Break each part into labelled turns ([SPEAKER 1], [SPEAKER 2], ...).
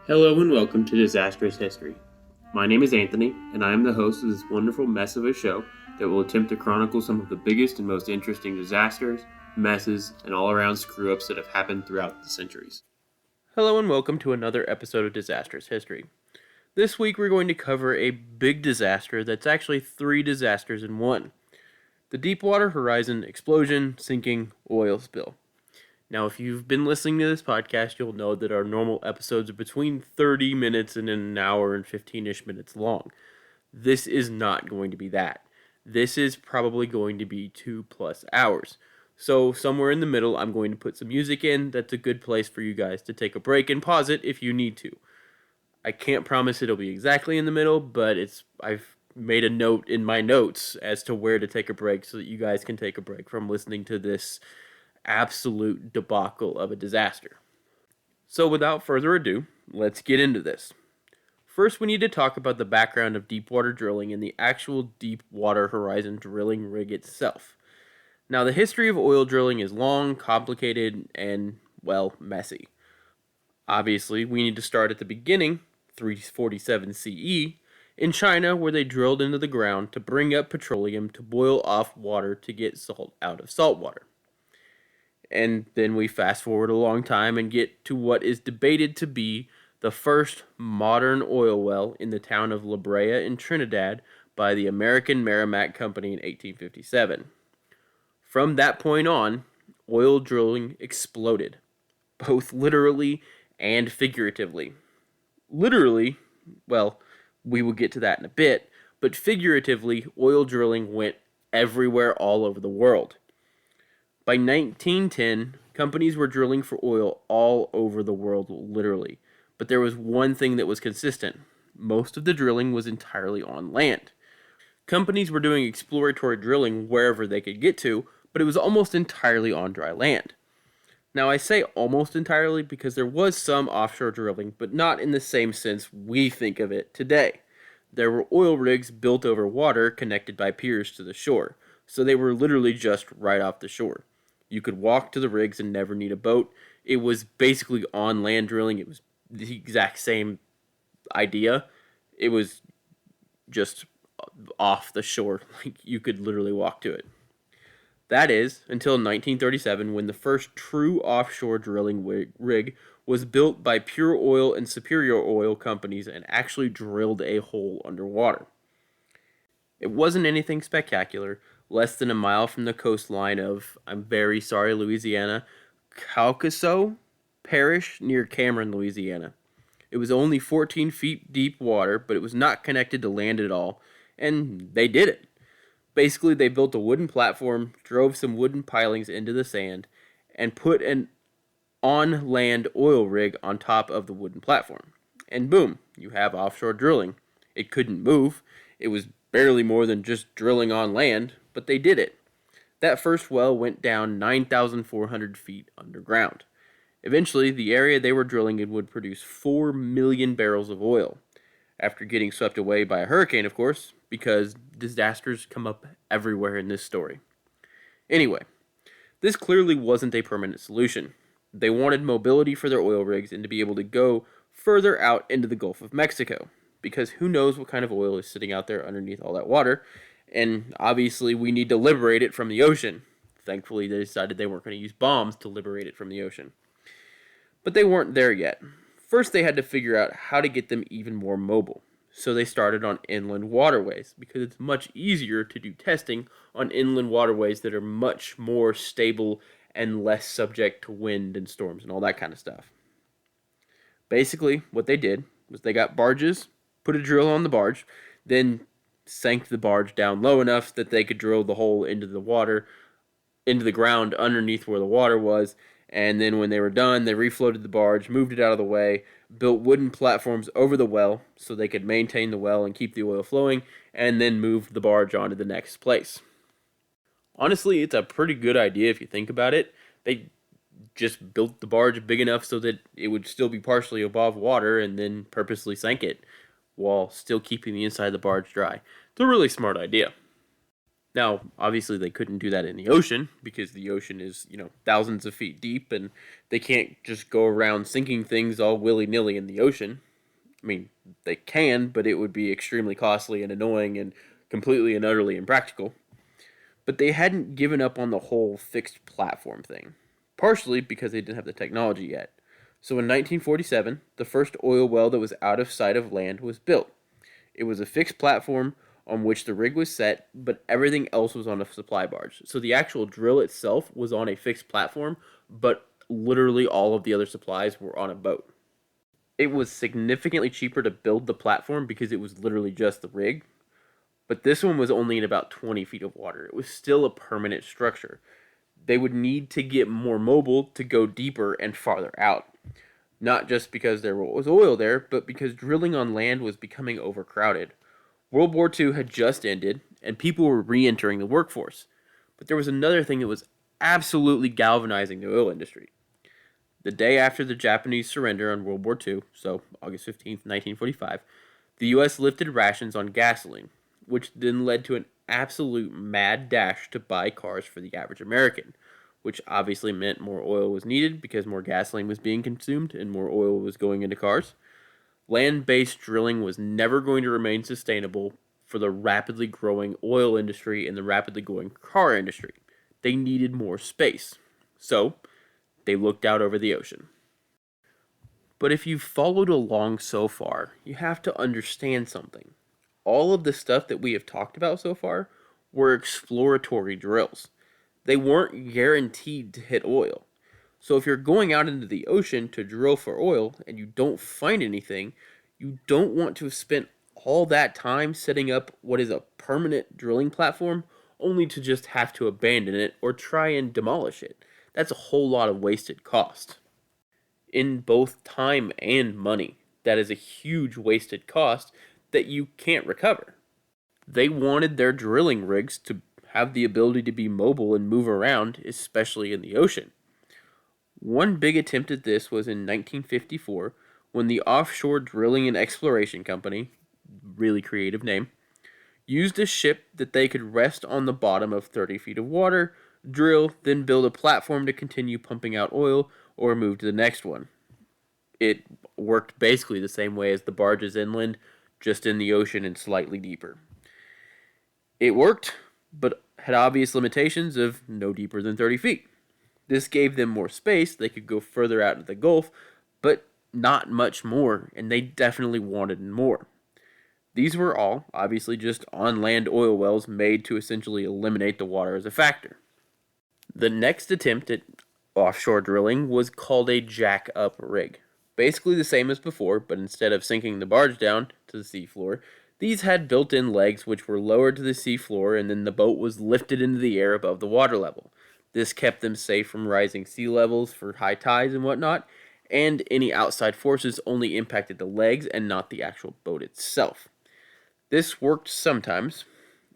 [SPEAKER 1] Hello and welcome to Disastrous History. My name is Anthony, and I am the host of this wonderful mess of a show that will attempt to chronicle some of the biggest and most interesting disasters, messes, and all-around screw-ups that have happened throughout the centuries.
[SPEAKER 2] Hello and welcome to another episode of Disastrous History. This week we're going to cover a big disaster that's actually three disasters in one. The Deepwater Horizon explosion, sinking, oil spill. Now, if you've been listening to this podcast, you'll know that our normal episodes are between 30 minutes and an hour and 15-ish minutes long. This is not going to be that. This is probably going to be 2+ hours. So somewhere in the middle, I'm going to put some music in. That's a good place for you guys to take a break and pause it if you need to. I can't promise it'll be exactly in the middle, but I've made a note in my notes as to where to take a break so that you guys can take a break from listening to this absolute debacle of a disaster. So without further ado, let's get into this. First, we need to talk about the background of deepwater drilling and the actual Deepwater Horizon drilling rig itself. Now, the history of oil drilling is long, complicated, and, well, messy. Obviously, we need to start at the beginning, 347 CE, in China, where they drilled into the ground to bring up petroleum to boil off water to get salt out of salt water. And then we fast forward a long time and get to what is debated to be the first modern oil well in the town of La Brea in Trinidad by the American Merrimack Company in 1857. From that point on, oil drilling exploded, both literally and figuratively. Literally, well, we will get to that in a bit, but figuratively, oil drilling went everywhere all over the world. By 1910, companies were drilling for oil all over the world, literally. But there was one thing that was consistent. Most of the drilling was entirely on land. Companies were doing exploratory drilling wherever they could get to, but it was almost entirely on dry land. Now, I say almost entirely because there was some offshore drilling, but not in the same sense we think of it today. There were oil rigs built over water connected by piers to the shore, so they were literally just right off the shore. You could walk to the rigs and never need a boat. It was basically on land drilling. It was the exact same idea. It was just off the shore. Like, you could literally walk to it. That is, until 1937, when the first true offshore drilling rig was built by Pure Oil and Superior Oil companies and actually drilled a hole underwater. It wasn't anything spectacular. Less than a mile from the coastline of, I'm very sorry, Louisiana, Caucaso Parish near Cameron, Louisiana. It was only 14 feet deep water, but it was not connected to land at all, and they did it. Basically, they built a wooden platform, drove some wooden pilings into the sand, and put an on-land oil rig on top of the wooden platform. And boom, you have offshore drilling. It couldn't move. It was barely more than just drilling on land, but they did it. That first well went down 9,400 feet underground. Eventually, the area they were drilling in would produce 4 million barrels of oil. After getting swept away by a hurricane, of course, because disasters come up everywhere in this story. Anyway, this clearly wasn't a permanent solution. They wanted mobility for their oil rigs and to be able to go further out into the Gulf of Mexico, because who knows what kind of oil is sitting out there underneath all that water, and obviously we need to liberate it from the ocean. Thankfully, they decided they weren't going to use bombs to liberate it from the ocean. But they weren't there yet. First, they had to figure out how to get them even more mobile. So they started on inland waterways, because it's much easier to do testing on inland waterways that are much more stable and less subject to wind and storms and all that kind of stuff. Basically, what they did was they got barges, put a drill on the barge, then sank the barge down low enough that they could drill the hole into the water, into the ground underneath where the water was, and then when they were done, they refloated the barge, moved it out of the way, built wooden platforms over the well so they could maintain the well and keep the oil flowing, and then moved the barge on to the next place. Honestly, it's a pretty good idea if you think about it. They just built the barge big enough so that it would still be partially above water and then purposely sank it while still keeping the inside of the barge dry. It's a really smart idea. Now, obviously, they couldn't do that in the ocean because the ocean is, thousands of feet deep, and they can't just go around sinking things all willy nilly in the ocean. I mean, they can, but it would be extremely costly and annoying and completely and utterly impractical. But they hadn't given up on the whole fixed platform thing, partially because they didn't have the technology yet. So in 1947, the first oil well that was out of sight of land was built. It was a fixed platform on which the rig was set, but everything else was on a supply barge. So the actual drill itself was on a fixed platform, but literally all of the other supplies were on a boat. It was significantly cheaper to build the platform because it was literally just the rig, but this one was only in about 20 feet of water. It was still a permanent structure. They would need to get more mobile to go deeper and farther out. Not just because there was oil there, but because drilling on land was becoming overcrowded. World War II had just ended, and people were re entering the workforce. But there was another thing that was absolutely galvanizing the oil industry. The day after the Japanese surrender on World War II, so August 15th, 1945, the U.S. lifted rations on gasoline, which then led to an absolute mad dash to buy cars for the average American, which obviously meant more oil was needed because more gasoline was being consumed and more oil was going into cars. Land-based drilling was never going to remain sustainable for the rapidly growing oil industry and the rapidly growing car industry. They needed more space. So, they looked out over the ocean. But if you've followed along so far, you have to understand something. All of the stuff that we have talked about so far were exploratory drills. They weren't guaranteed to hit oil. So if you're going out into the ocean to drill for oil and you don't find anything, you don't want to have spent all that time setting up what is a permanent drilling platform only to just have to abandon it or try and demolish it. That's a whole lot of wasted cost. In both time and money, that is a huge wasted cost that you can't recover. They wanted their drilling rigs to have the ability to be mobile and move around, especially in the ocean. One big attempt at this was in 1954 when the Offshore Drilling and Exploration Company, really creative name, used a ship that they could rest on the bottom of 30 feet of water, drill, then build a platform to continue pumping out oil or move to the next one. It worked basically the same way as the barges inland, just in the ocean and slightly deeper. It worked, but had obvious limitations of no deeper than 30 feet. This gave them more space, they could go further out into the Gulf, but not much more, and they definitely wanted more. These were all, obviously, just on-land oil wells made to essentially eliminate the water as a factor. The next attempt at offshore drilling was called a jack-up rig. Basically the same as before, but instead of sinking the barge down to the seafloor, these had built-in legs which were lowered to the seafloor and then the boat was lifted into the air above the water level. This kept them safe from rising sea levels for high tides and whatnot, and any outside forces only impacted the legs and not the actual boat itself. This worked sometimes,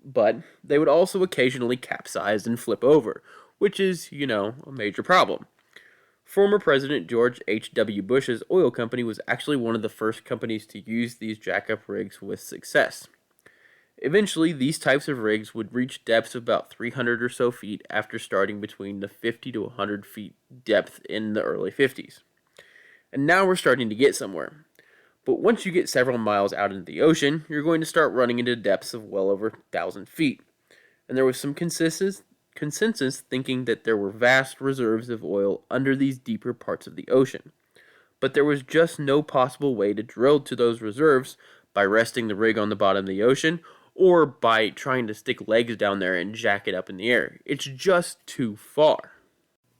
[SPEAKER 2] but they would also occasionally capsize and flip over, which is, a major problem. Former President George H.W. Bush's oil company was actually one of the first companies to use these jackup rigs with success. Eventually, these types of rigs would reach depths of about 300 or so feet after starting between the 50 to 100 feet depth in the early 50s. And now we're starting to get somewhere. But once you get several miles out into the ocean, you're going to start running into depths of well over 1,000 feet. And there was some consensus thinking that there were vast reserves of oil under these deeper parts of the ocean. But there was just no possible way to drill to those reserves by resting the rig on the bottom of the ocean or by trying to stick legs down there and jack it up in the air. It's just too far.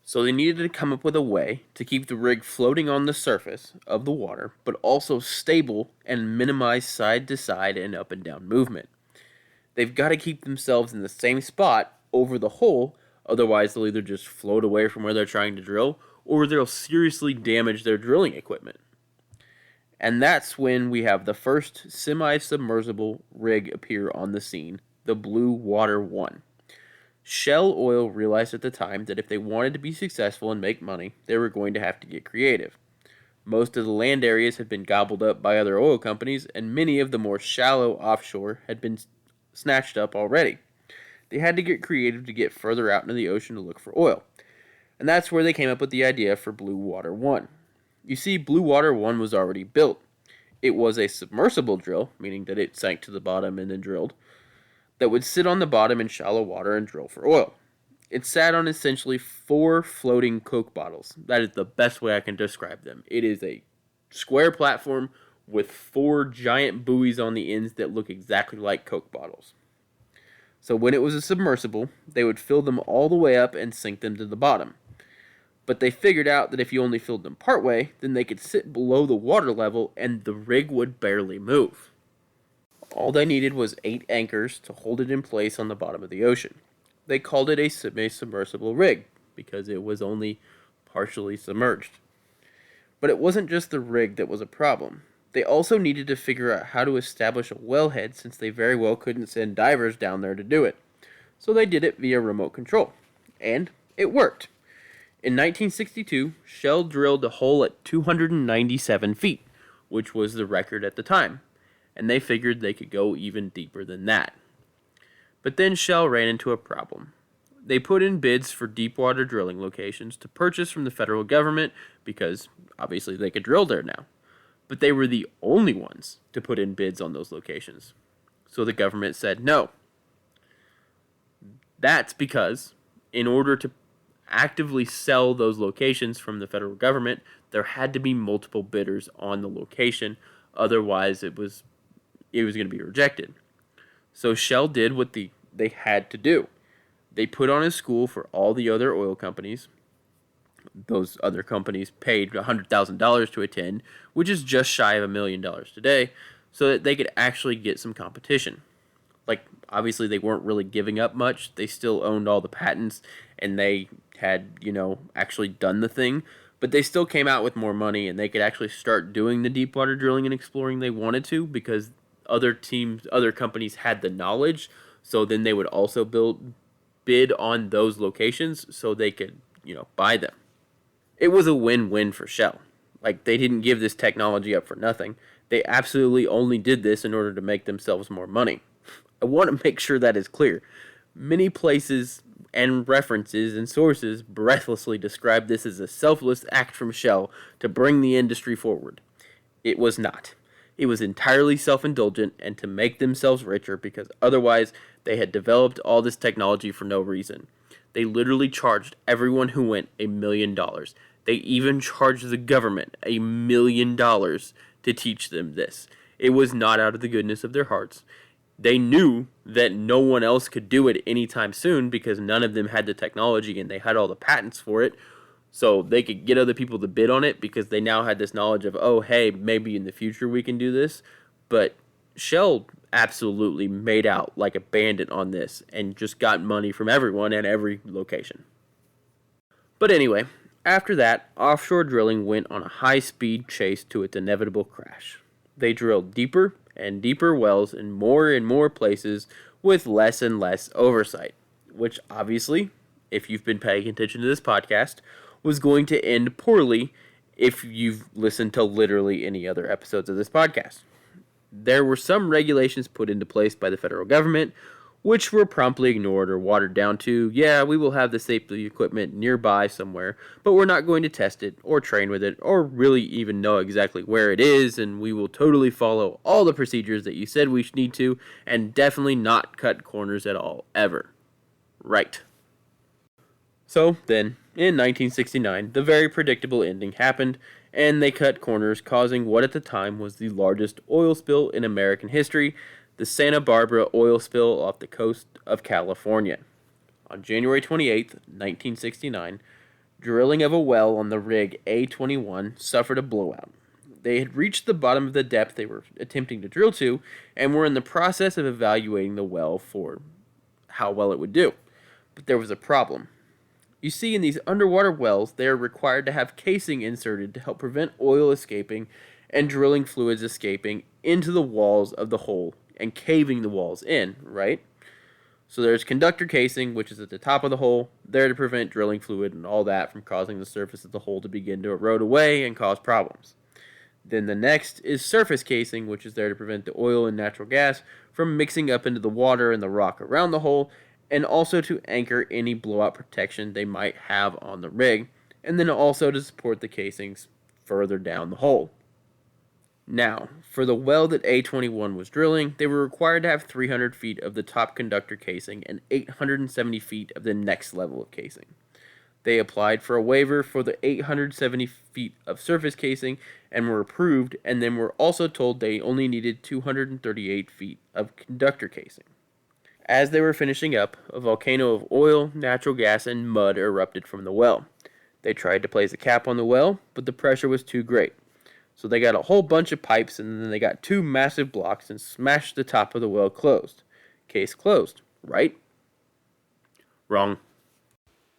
[SPEAKER 2] So they needed to come up with a way to keep the rig floating on the surface of the water, but also stable and minimize side to side and up and down movement. They've got to keep themselves in the same spot over the hole, otherwise they'll either just float away from where they're trying to drill, or they'll seriously damage their drilling equipment. And that's when we have the first semi-submersible rig appear on the scene, the Blue Water 1. Shell Oil realized at the time that if they wanted to be successful and make money, they were going to have to get creative. Most of the land areas had been gobbled up by other oil companies, and many of the more shallow offshore had been snatched up already. they had to get creative to get further out into the ocean to look for oil. And that's where they came up with the idea for Blue Water 1. You see, Blue Water 1 was already built. It was a submersible drill, meaning that it sank to the bottom and then drilled, that would sit on the bottom in shallow water and drill for oil. It sat on essentially 4 floating Coke bottles. That is the best way I can describe them. It is a square platform with 4 giant buoys on the ends that look exactly like Coke bottles. So when it was a submersible, they would fill them all the way up and sink them to the bottom. But they figured out that if you only filled them partway, then they could sit below the water level and the rig would barely move. All they needed was 8 anchors to hold it in place on the bottom of the ocean. They called it a semi-submersible rig because it was only partially submerged. But it wasn't just the rig that was a problem. They also needed to figure out how to establish a wellhead since they very well couldn't send divers down there to do it. So they did it via remote control. And it worked. In 1962, Shell drilled a hole at 297 feet, which was the record at the time, and they figured they could go even deeper than that. But then Shell ran into a problem. They put in bids for deepwater drilling locations to purchase from the federal government because obviously they could drill there now. But they were the only ones to put in bids on those locations. So the government said no. That's because in order to actively sell those locations from the federal government, there had to be multiple bidders on the location. Otherwise, it was going to be rejected. So Shell did what they had to do. They put on a school for all the other oil companies. Those other companies paid $100,000 to attend, which is just shy of $1 million today, so that they could actually get some competition. Like, obviously, they weren't really giving up much. They still owned all the patents, and they had, actually done the thing. But they still came out with more money, and they could actually start doing the deep water drilling and exploring they wanted to because other companies had the knowledge. So then they would also bid on those locations so they could, buy them. It was a win-win for Shell. Like, they didn't give this technology up for nothing. They absolutely only did this in order to make themselves more money. I want to make sure that is clear. Many places and references and sources breathlessly describe this as a selfless act from Shell to bring the industry forward. It was not. It was entirely self-indulgent and to make themselves richer because otherwise they had developed all this technology for no reason. They literally charged everyone who went $1 million. They even charged the government $1 million to teach them this. It was not out of the goodness of their hearts. They knew that no one else could do it anytime soon because none of them had the technology and they had all the patents for it. So they could get other people to bid on it because they now had this knowledge of, oh, hey, maybe in the future we can do this. But Shell absolutely made out like a bandit on this and just got money from everyone at every location. But anyway, after that, offshore drilling went on a high-speed chase to its inevitable crash. They drilled deeper and deeper wells in more and more places with less and less oversight, which obviously, if you've been paying attention to this podcast, was going to end poorly if you've listened to literally any other episodes of this podcast. There were some regulations put into place by the federal government, which were promptly ignored or watered down to, yeah, we will have the safety equipment nearby somewhere, but we're not going to test it or train with it or really even know exactly where it is, and we will totally follow all the procedures that you said we need to, and definitely not cut corners at all, ever. Right. So then, in 1969, the very predictable ending happened, and they cut corners, causing what at the time was the largest oil spill in American history, the Santa Barbara oil spill off the coast of California. On January 28, 1969, drilling of a well on the rig A-21 suffered a blowout. They had reached the bottom of the depth they were attempting to drill to, and were in the process of evaluating the well for how well it would do. But there was a problem. You see, in these underwater wells, they are required to have casing inserted to help prevent oil escaping and drilling fluids escaping into the walls of the hole and caving the walls in, right? So there's conductor casing, which is at the top of the hole, there to prevent drilling fluid and all that from causing the surface of the hole to begin to erode away and cause problems. Then the next is surface casing, which is there to prevent the oil and natural gas from mixing up into the water and the rock around the hole and also to anchor any blowout protection they might have on the rig, and then also to support the casings further down the hole. Now, for the well that A21 was drilling, they were required to have 300 feet of the top conductor casing and 870 feet of the next level of casing. They applied for a waiver for the 870 feet of surface casing and were approved, and then were also told they only needed 238 feet of conductor casing. As they were finishing up, a volcano of oil, natural gas, and mud erupted from the well. They tried to place a cap on the well, but the pressure was too great. So they got a whole bunch of pipes, and then they got two massive blocks and smashed the top of the well closed. Case closed, right? Wrong.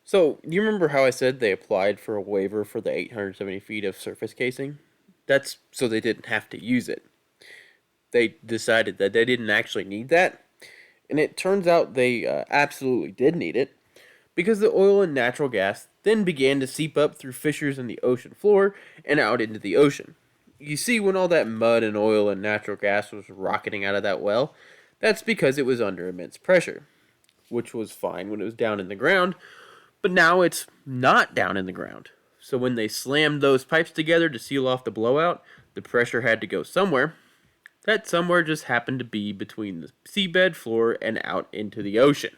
[SPEAKER 2] So, do you remember how I said they applied for a waiver for the 870 feet of surface casing? That's so they didn't have to use it. They decided that they didn't actually need that, and it turns out they absolutely did need it, because the oil and natural gas then began to seep up through fissures in the ocean floor and out into the ocean. You see, when all that mud and oil and natural gas was rocketing out of that well, that's because it was under immense pressure, which was fine when it was down in the ground, but now it's not down in the ground. So when they slammed those pipes together to seal off the blowout, the pressure had to go somewhere. That somewhere just happened to be between the seabed floor and out into the ocean.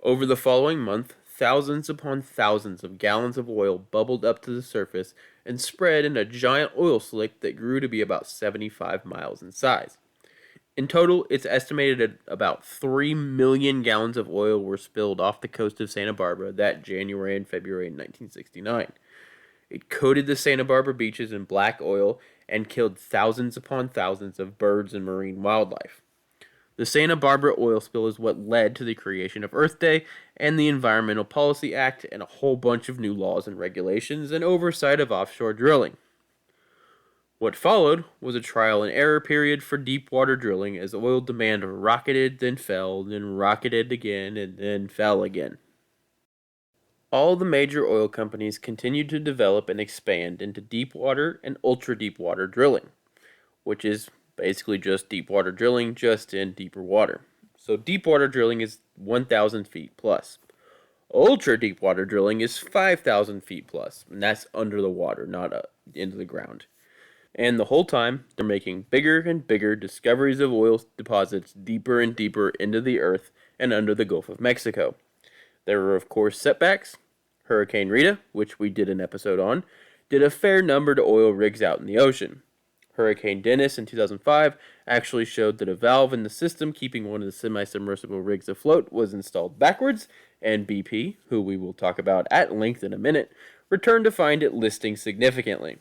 [SPEAKER 2] Over the following month, thousands upon thousands of gallons of oil bubbled up to the surface and spread in a giant oil slick that grew to be about 75 miles in size. In total, it's estimated that about 3 million gallons of oil were spilled off the coast of Santa Barbara that January and February 1969. It coated the Santa Barbara beaches in black oil and killed thousands upon thousands of birds and marine wildlife. The Santa Barbara oil spill is what led to the creation of Earth Day and the Environmental Policy Act and a whole bunch of new laws and regulations and oversight of offshore drilling. What followed was a trial and error period for deep water drilling as oil demand rocketed, then fell, then rocketed again, and then fell again. All the major oil companies continued to develop and expand into deep water and ultra deep water drilling, which is basically just deep water drilling, just in deeper water. So deep water drilling is 1,000 feet plus. Ultra deep water drilling is 5,000 feet plus, and that's under the water, not into the ground. And the whole time, they're making bigger and bigger discoveries of oil deposits deeper and deeper into the earth and under the Gulf of Mexico. There were, of course, setbacks. Hurricane Rita, which we did an episode on, did a fair number to oil rigs out in the ocean. Hurricane Dennis in 2005 actually showed that a valve in the system keeping one of the semi-submersible rigs afloat was installed backwards, and BP, who we will talk about at length in a minute, returned to find it listing significantly.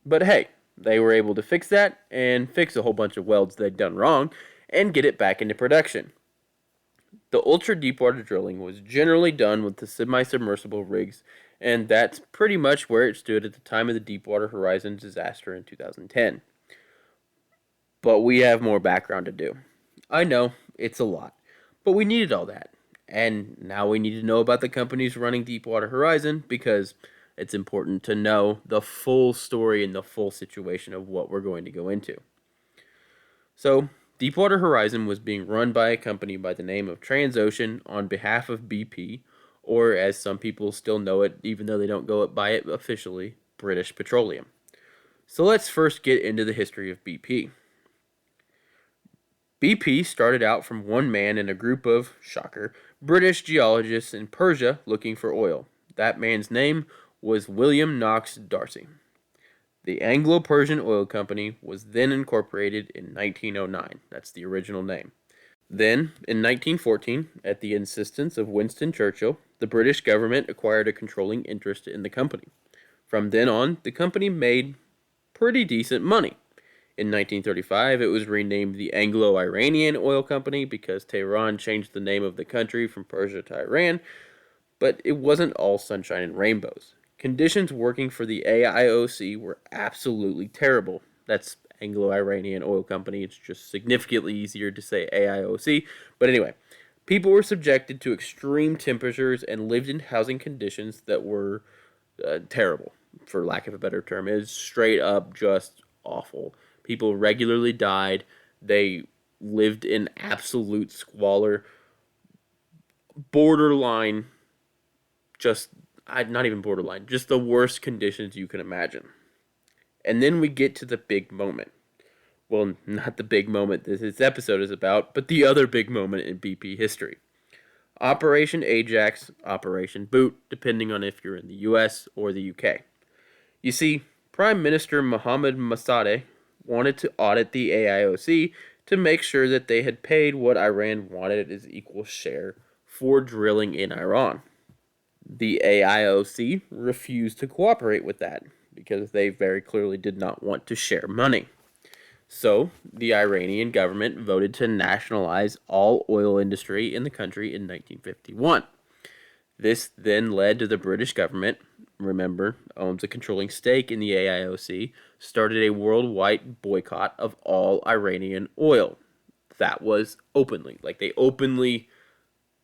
[SPEAKER 2] But hey, they were able to fix that, and fix a whole bunch of welds they'd done wrong, and get it back into production. The ultra-deepwater drilling was generally done with the semi-submersible rigs, and that's pretty much where it stood at the time of the Deepwater Horizon disaster in 2010. But we have more background to do. I know, it's a lot, but we needed all that. And now we need to know about the companies running Deepwater Horizon, because it's important to know the full story and the full situation of what we're going to go into. So, Deepwater Horizon was being run by a company by the name of Transocean on behalf of BP, or as some people still know it, even though they don't go by it officially, British Petroleum. So let's first get into the history of BP. BP started out from one man and a group of, shocker, British geologists in Persia looking for oil. That man's name was William Knox D'Arcy. The Anglo-Persian Oil Company was then incorporated in 1909. That's the original name. Then, in 1914, at the insistence of Winston Churchill, the British government acquired a controlling interest in the company. From then on, the company made pretty decent money. In 1935, it was renamed the Anglo-Iranian Oil Company because Tehran changed the name of the country from Persia to Iran, but it wasn't all sunshine and rainbows. Conditions working for the AIOC were absolutely terrible. That's Anglo-Iranian Oil Company. It's just significantly easier to say AIOC. But anyway, people were subjected to extreme temperatures and lived in housing conditions that were terrible, for lack of a better term. It was straight up just awful. People regularly died. They lived in absolute squalor. borderline, just not even borderline, just the worst conditions you can imagine. And then we get to the big moment. Well, not the big moment this episode is about, but the other big moment in BP history. Operation Ajax, Operation Boot, depending on if you're in the US or the UK. You see, Prime Minister Mohammad Mossadegh wanted to audit the AIOC to make sure that they had paid what Iran wanted as equal share for drilling in Iran. The AIOC refused to cooperate with that because they very clearly did not want to share money. So, the Iranian government voted to nationalize all oil industry in the country in 1951. This then led to the British government, remember, owns a controlling stake in the AIOC, started a worldwide boycott of all Iranian oil. That was openly. Like, they openly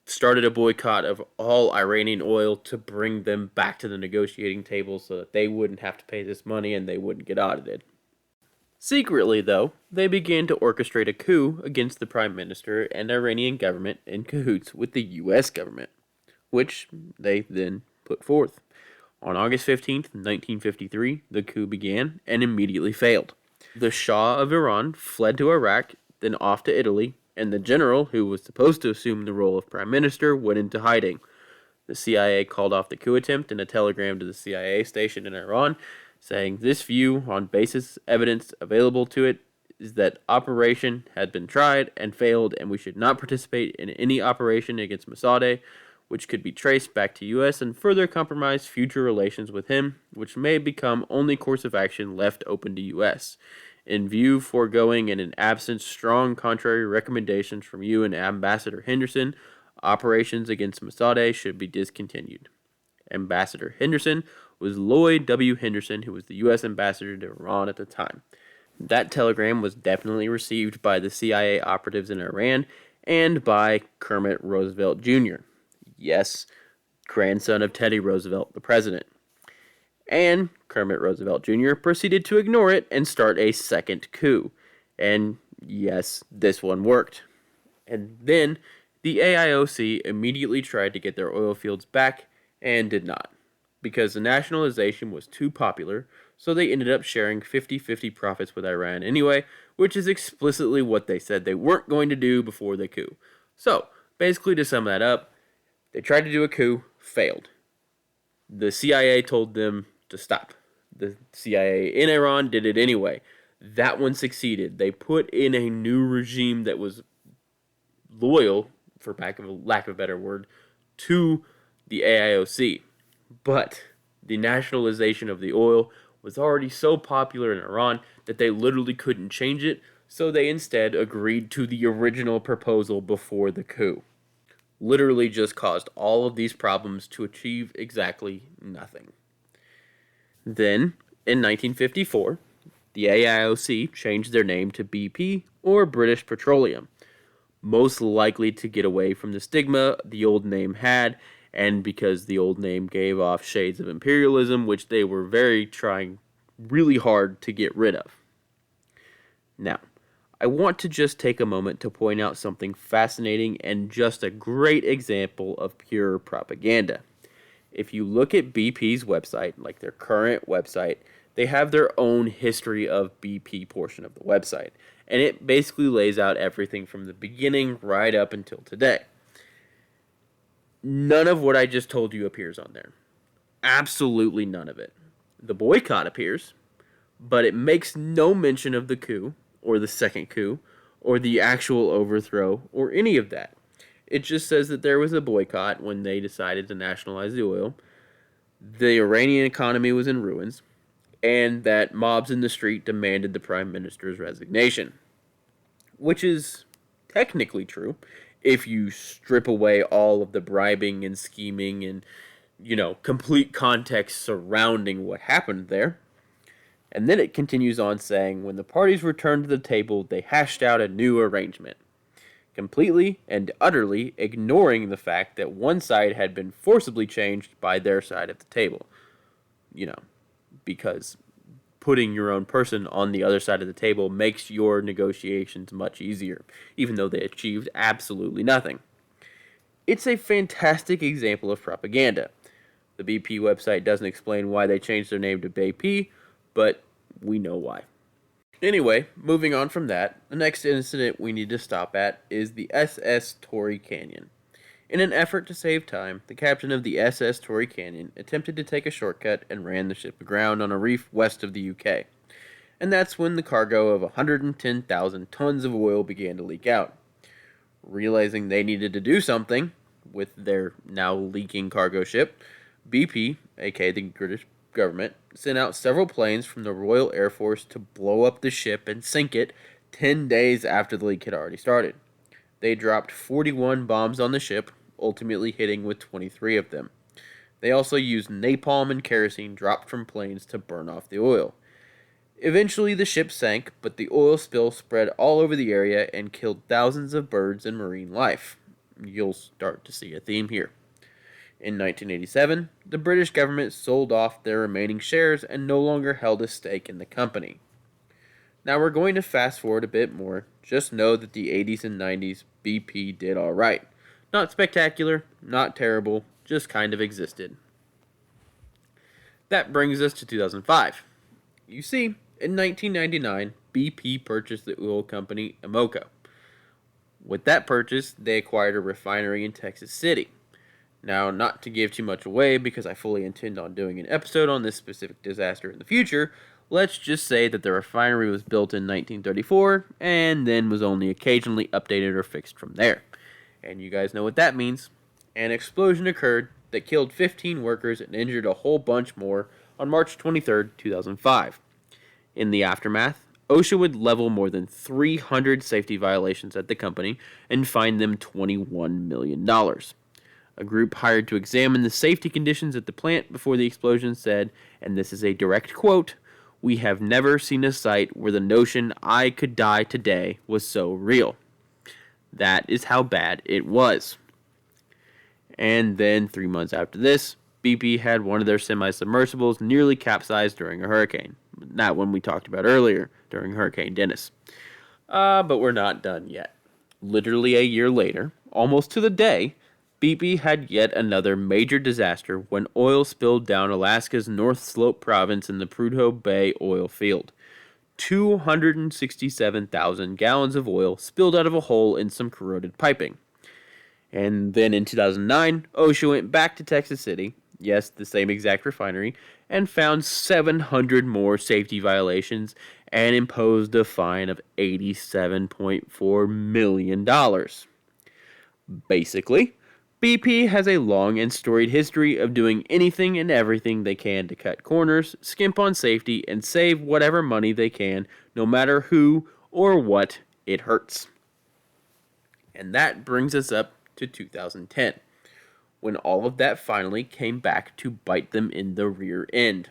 [SPEAKER 2] started a boycott of all Iranian oil to bring them back to the negotiating table so that they wouldn't have to pay this money and they wouldn't get audited. Secretly, though, they began to orchestrate a coup against the Prime Minister and Iranian government in cahoots with the US government, which they then put forth. On August 15th, 1953, the coup began and immediately failed. The Shah of Iran fled to Iraq, then off to Italy, and the general, who was supposed to assume the role of Prime Minister, went into hiding. The CIA called off the coup attempt in a telegram to the CIA station in Iran, saying this view, on basis evidence available to it, is that operation had been tried and failed, and we should not participate in any operation against Mossadegh, which could be traced back to U.S. and further compromise future relations with him, which may become only course of action left open to U.S. In view foregoing and in absence strong contrary recommendations from you and Ambassador Henderson, operations against Mossadegh should be discontinued. Ambassador Henderson was Lloyd W. Henderson, who was the U.S. ambassador to Iran at the time. That telegram was definitely received by the CIA operatives in Iran and by Kermit Roosevelt Jr. Yes, grandson of Teddy Roosevelt, the president. And Kermit Roosevelt Jr. proceeded to ignore it and start a second coup. And yes, this one worked. And then the AIOC immediately tried to get their oil fields back and did not, because the nationalization was too popular, so they ended up sharing 50-50 profits with Iran anyway, which is explicitly what they said they weren't going to do before the coup. So, basically to sum that up, they tried to do a coup, failed. The CIA told them to stop. The CIA in Iran did it anyway. That one succeeded. They put in a new regime that was loyal, for lack of a better word, to the AIOC. But the nationalization of the oil was already so popular in Iran that they literally couldn't change it, so they instead agreed to the original proposal before the coup. Literally just caused all of these problems to achieve exactly nothing. Then, in 1954, the AIOC changed their name to BP, or British Petroleum, most likely to get away from the stigma the old name had, and because the old name gave off shades of imperialism, which they were trying really hard to get rid of. Now, I want to just take a moment to point out something fascinating and just a great example of pure propaganda. If you look at BP's website, like their current website, they have their own history of BP portion of the website, and it basically lays out everything from the beginning right up until today. None of what I just told you appears on there. Absolutely none of it. The boycott appears, but it makes no mention of the coup, or the second coup, or the actual overthrow, or any of that. It just says that there was a boycott when they decided to nationalize the oil, the Iranian economy was in ruins, and that mobs in the street demanded the Prime Minister's resignation. Which is technically true, if you strip away all of the bribing and scheming and, complete context surrounding what happened there. And then it continues on saying, when the parties returned to the table, they hashed out a new arrangement, completely and utterly ignoring the fact that one side had been forcibly changed by their side of the table. Because putting your own person on the other side of the table makes your negotiations much easier, even though they achieved absolutely nothing. It's a fantastic example of propaganda. The BP website doesn't explain why they changed their name to BP, but we know why. Anyway, moving on from that, the next incident we need to stop at is the SS Torrey Canyon. In an effort to save time, the captain of the SS Torrey Canyon attempted to take a shortcut and ran the ship aground on a reef west of the UK. And that's when the cargo of 110,000 tons of oil began to leak out. Realizing they needed to do something with their now leaking cargo ship, BP, aka the British government, sent out several planes from the Royal Air Force to blow up the ship and sink it 10 days after the leak had already started. They dropped 41 bombs on the ship, ultimately hitting with 23 of them. They also used napalm and kerosene dropped from planes to burn off the oil. Eventually, the ship sank, but the oil spill spread all over the area and killed thousands of birds and marine life. You'll start to see a theme here. In 1987, the British government sold off their remaining shares and no longer held a stake in the company. Now we're going to fast forward a bit more. Just know that the 80s and 90s, BP did alright. Not spectacular, not terrible, just kind of existed. That brings us to 2005. You see, in 1999, BP purchased the oil company Amoco. With that purchase, they acquired a refinery in Texas City. Now, not to give too much away, because I fully intend on doing an episode on this specific disaster in the future, let's just say that the refinery was built in 1934, and then was only occasionally updated or fixed from there. And you guys know what that means. An explosion occurred that killed 15 workers and injured a whole bunch more on March 23, 2005. In the aftermath, OSHA would level more than 300 safety violations at the company and fine them $21 million. A group hired to examine the safety conditions at the plant before the explosion said, and this is a direct quote, "We have never seen a site where the notion I could die today was so real." That is how bad it was. And then 3 months after this, BP had one of their semi-submersibles nearly capsized during a hurricane. That one we talked about earlier, during Hurricane Dennis. But we're not done yet. Literally a year later, almost to the day, BP had yet another major disaster when oil spilled down Alaska's North Slope province in the Prudhoe Bay oil field. 267,000 gallons of oil spilled out of a hole in some corroded piping. And then in 2009, OSHA went back to Texas City, yes, the same exact refinery, and found 700 more safety violations and imposed a fine of $87.4 million. Basically, BP has a long and storied history of doing anything and everything they can to cut corners, skimp on safety, and save whatever money they can, no matter who or what it hurts. And that brings us up to 2010, when all of that finally came back to bite them in the rear end.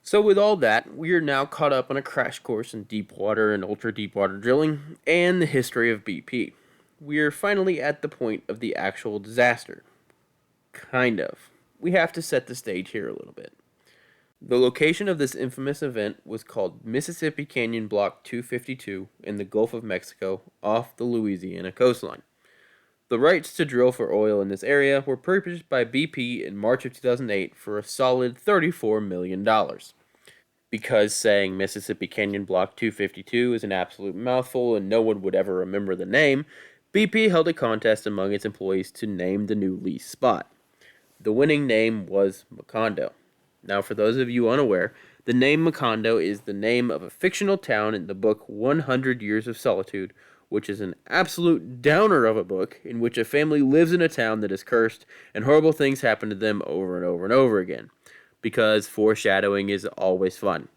[SPEAKER 2] So with all that, we are now caught up on a crash course in deepwater and ultra-deepwater drilling and the history of BP. We are finally at the point of the actual disaster. Kind of. We have to set the stage here a little bit. The location of this infamous event was called Mississippi Canyon Block 252 in the Gulf of Mexico off the Louisiana coastline. The rights to drill for oil in this area were purchased by BP in March of 2008 for a solid $34 million. Because saying Mississippi Canyon Block 252 is an absolute mouthful and no one would ever remember the name, BP held a contest among its employees to name the new lease spot. The winning name was Macondo. Now, for those of you unaware, the name Macondo is the name of a fictional town in the book 100 Years of Solitude, which is an absolute downer of a book in which a family lives in a town that is cursed and horrible things happen to them over and over and over again, because foreshadowing is always fun.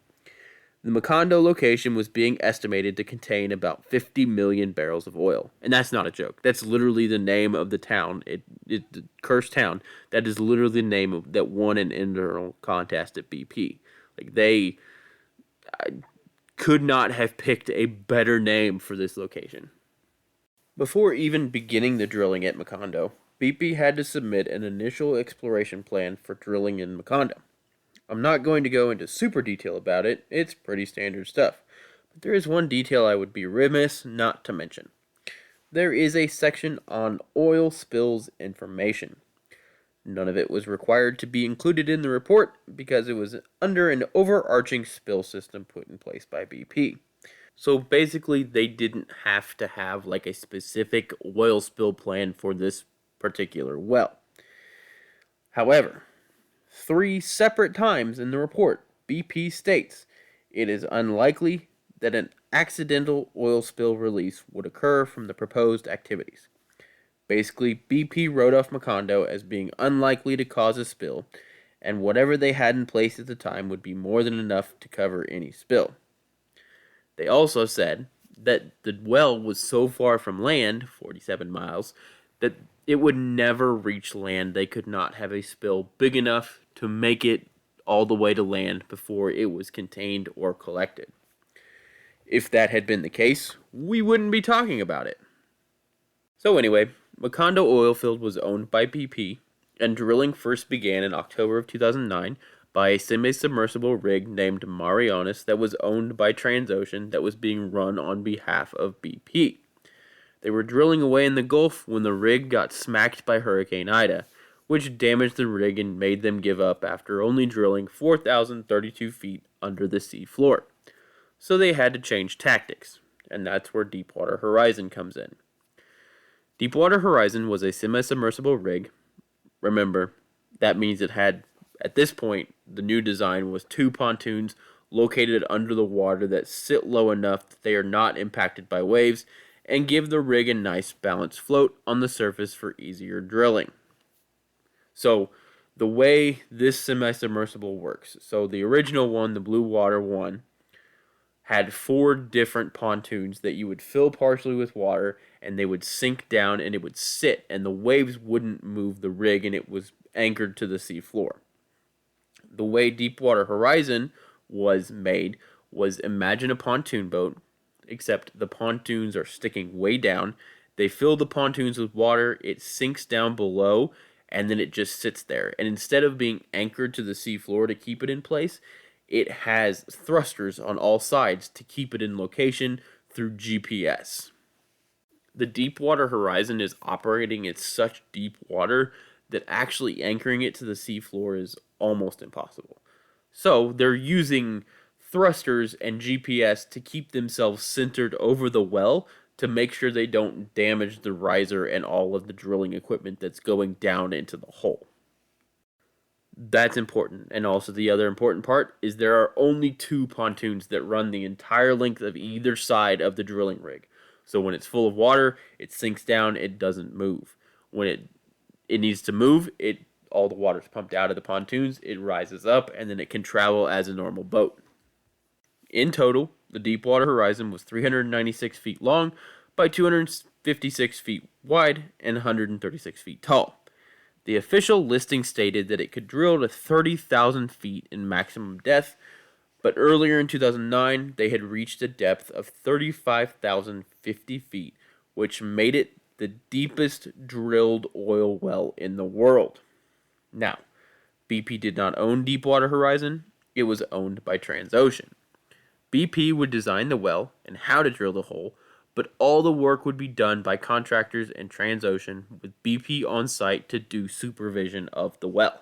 [SPEAKER 2] The Macondo location was being estimated to contain about 50 million barrels of oil, and that's not a joke. That's literally the name of the town, the cursed town. That is literally the name of that won an internal contest at BP. Like they could not have picked a better name for this location. Before even beginning the drilling at Macondo, BP had to submit an initial exploration plan for drilling in Macondo. I'm not going to go into super detail about it, it's pretty standard stuff, but there is one detail I would be remiss not to mention. there is a section on oil spills information. None of it was required to be included in the report because it was under an overarching spill system put in place by BP. So basically, they didn't have to have like a specific oil spill plan for this particular well. However, 3 separate times in the report, BP states it is unlikely that an accidental oil spill release would occur from the proposed activities. Basically, BP wrote off Macondo as being unlikely to cause a spill, and whatever they had in place at the time would be more than enough to cover any spill. They also said that the well was so far from land, 47 miles, that it would never reach land. They could not have a spill big enough to make it all the way to land before it was contained or collected. If that had been the case, we wouldn't be talking about it. So anyway, Macondo Oilfield was owned by BP, and drilling first began in October of 2009 by a semi-submersible rig named Marianas that was owned by Transocean that was being run on behalf of BP. They were drilling away in the Gulf when the rig got smacked by Hurricane Ida, which damaged the rig and made them give up after only drilling 4,032 feet under the sea floor. So they had to change tactics, and that's where Deepwater Horizon comes in. Deepwater Horizon was a semi-submersible rig. Remember, that means it had, at this point, the new design was 2 pontoons located under the water that sit low enough that they are not impacted by waves and give the rig a nice balanced float on the surface for easier drilling. So, the way this semi-submersible works, so the original one, the Blue Water one, had 4 different pontoons that you would fill partially with water and they would sink down and it would sit and the waves wouldn't move the rig and it was anchored to the sea floor. The way Deepwater Horizon was made was imagine a pontoon boat, except the pontoons are sticking way down. They fill the pontoons with water, it sinks down below, and then it just sits there. And instead of being anchored to the sea floor to keep it in place, it has thrusters on all sides to keep it in location through GPS. The Deepwater Horizon is operating in such deep water that actually anchoring it to the seafloor is almost impossible. So they're using thrusters and GPS to keep themselves centered over the well to make sure they don't damage the riser and all of the drilling equipment that's going down into the hole. That's important. And also the other important part is there are only 2 pontoons that run the entire length of either side of the drilling rig. So when it's full of water, it sinks down, it doesn't move. When it needs to move, all the water's pumped out of the pontoons, it rises up, and then it can travel as a normal boat. In total, the Deepwater Horizon was 396 feet long by 256 feet wide and 136 feet tall. The official listing stated that it could drill to 30,000 feet in maximum depth, but earlier in 2009, they had reached a depth of 35,050 feet, which made it the deepest drilled oil well in the world. Now, BP did not own Deepwater Horizon, it was owned by Transocean. BP would design the well and how to drill the hole, but all the work would be done by contractors and Transocean with BP on site to do supervision of the well.